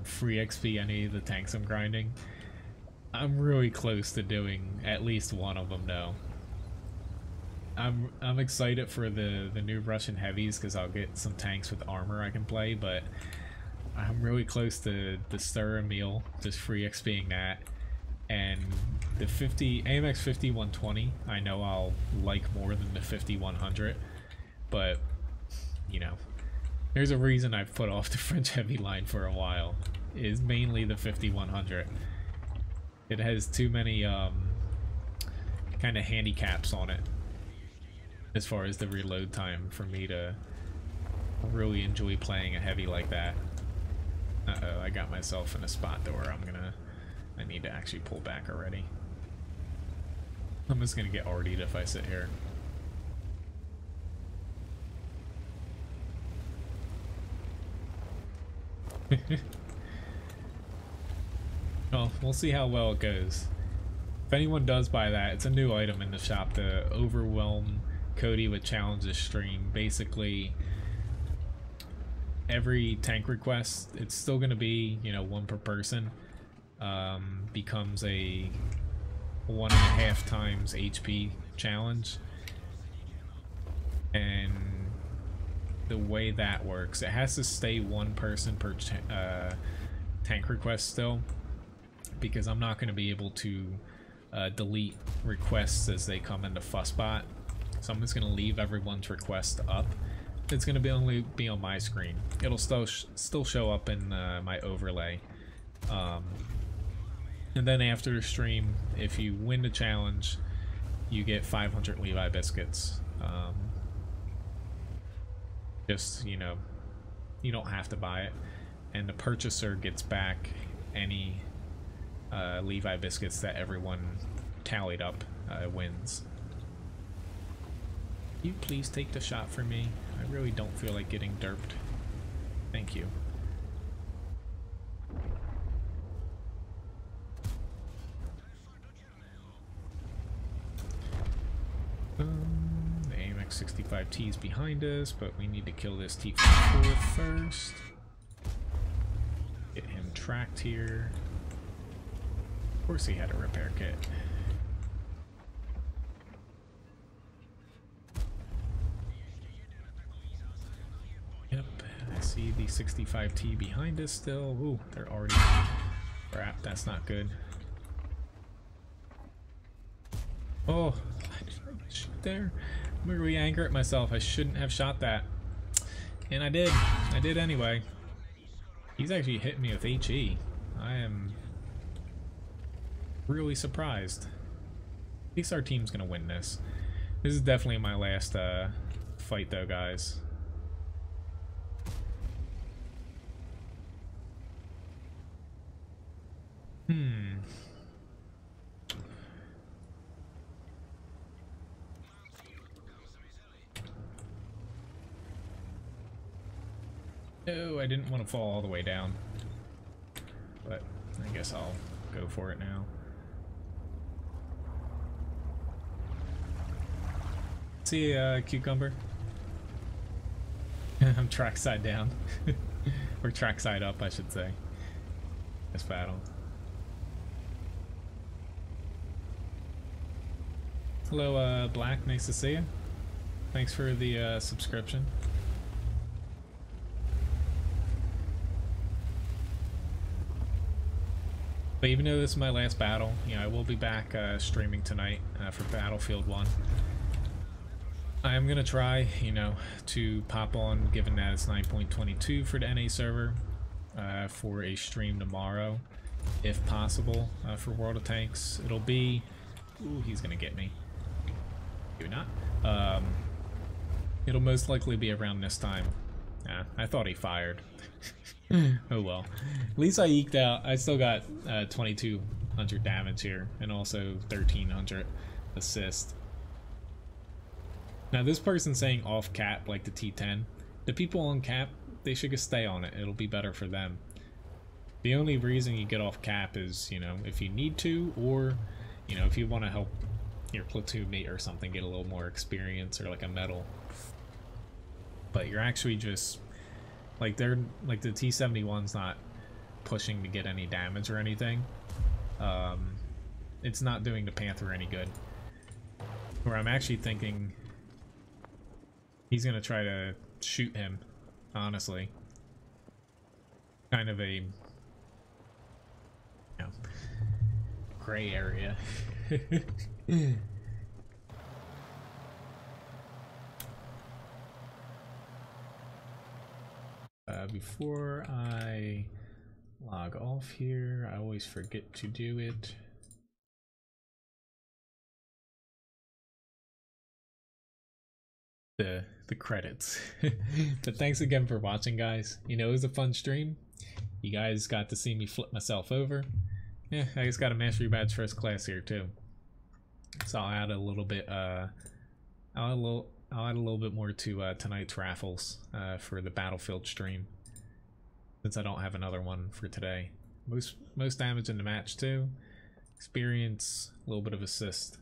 free XP any of the tanks I'm grinding. I'm really close to doing at least one of them, though. I'm excited for the new Russian heavies, because I'll get some tanks with armor I can play, but I'm really close to the stir meal, just free XPing that. And the AMX 5120, I know I'll like more than the 5100, but you know, there's a reason I've put off the French heavy line for a while. It is mainly the 5100. It has too many kind of handicaps on it as far as the reload time for me to really enjoy playing a heavy like that. Uh-oh, I got myself in a spot though where I need to actually pull back already. I'm just gonna get RD'd if I sit here. Well, we'll see how well it goes. If anyone does buy that, it's a new item in the shop to overwhelm Cody with challenges stream. Basically, every tank request, it's still going to be, you know, 1 per person, becomes a 1.5 times HP challenge. And the way that works, it has to stay 1 person per tank request still, because I'm not going to be able to delete requests as they come into Fussbot. So I'm just going to leave everyone's request up. It's going to only be on my screen. It'll still show up in my overlay. And then after the stream, if you win the challenge, you get 500 Levi biscuits. Just, you know, you don't have to buy it. And the purchaser gets back any Levi biscuits that everyone tallied up wins. Can you please take the shot for me? I really don't feel like getting derped. Thank you. The AMX 65T is behind us, but we need to kill this T-44 first. Get him tracked here. Of course he had a repair kit. Yep, I see the 65T behind us still. Ooh, they're already... Crap, that's not good. Oh, why did I shoot there? I'm really angry at myself. I shouldn't have shot that. And I did. I did anyway. He's actually hitting me with HE. I am really surprised. At least our team's gonna win this. This is definitely my last fight though, guys. No, I didn't want to fall all the way down. But I guess I'll go for it now. See, cucumber? I'm trackside down. Or trackside up, I should say. This battle. Hello, Black. Nice to see you. Thanks for the subscription. But even though this is my last battle, you know, I will be back streaming tonight for Battlefield 1. I am going to try, you know, to pop on, given that it's 9.22 for the NA server, for a stream tomorrow, if possible, for World of Tanks. It'll be... Ooh, he's going to get me. Do not. It'll most likely be around this time. I thought he fired. Oh well. At least I eked out. I still got 2200 damage here, and also 1300 assist. Now this person's saying off cap like the T10. The people on cap, they should just stay on it. It'll be better for them. The only reason you get off cap is, you know, if you need to, or, you know, if you want to help your platoon mate or something get a little more experience or like a medal. But you're actually just like, they're like, the T-71's not pushing to get any damage or anything. It's not doing the Panther any good. Where I'm actually thinking he's gonna try to shoot him, honestly. kind of a, you know, gray area. Before I log off here, I always forget to do it. The credits. But thanks again for watching, guys. You know, it was a fun stream. You guys got to see me flip myself over. Yeah, I just got a mastery badge first class here too. So I'll add a little bit I'll add a little bit more to tonight's raffles for the Battlefield stream, since I don't have another one for today. Most damage in the match too. Experience, a little bit of assist.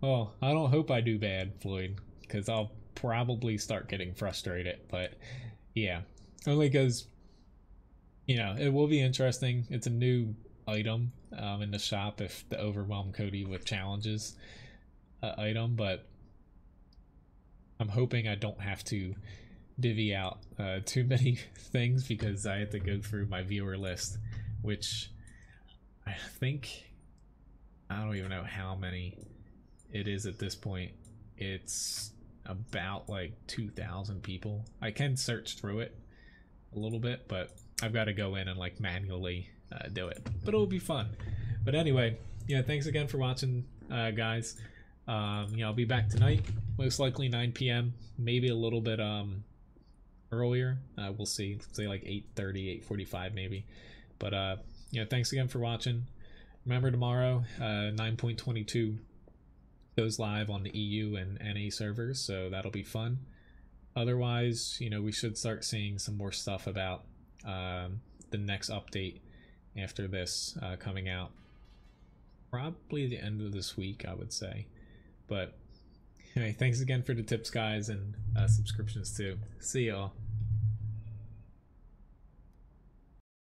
Well, I don't hope I do bad, Floyd, because I'll probably start getting frustrated. But yeah, only because, you know, it will be interesting. It's a new item in the shop if the Overwhelm Cody with challenges item, but I'm hoping I don't have to divvy out too many things, because I have to go through my viewer list, which I think, I don't even know how many it is at this point. It's about like 2,000 people. I can search through it a little bit, but I've got to go in and like manually do it, but it'll be fun. But anyway, yeah, thanks again for watching, guys. Yeah, I'll be back tonight, most likely 9 p.m, maybe a little bit earlier. We'll see, say like 8:30, 8:45 maybe. But yeah, thanks again for watching. Remember, tomorrow 9.22 goes live on the EU and NA servers, so that'll be fun. Otherwise, you know, we should start seeing some more stuff about the next update after this coming out. Probably the end of this week, I would say. But anyway, thanks again for the tips, guys, and subscriptions too. See y'all.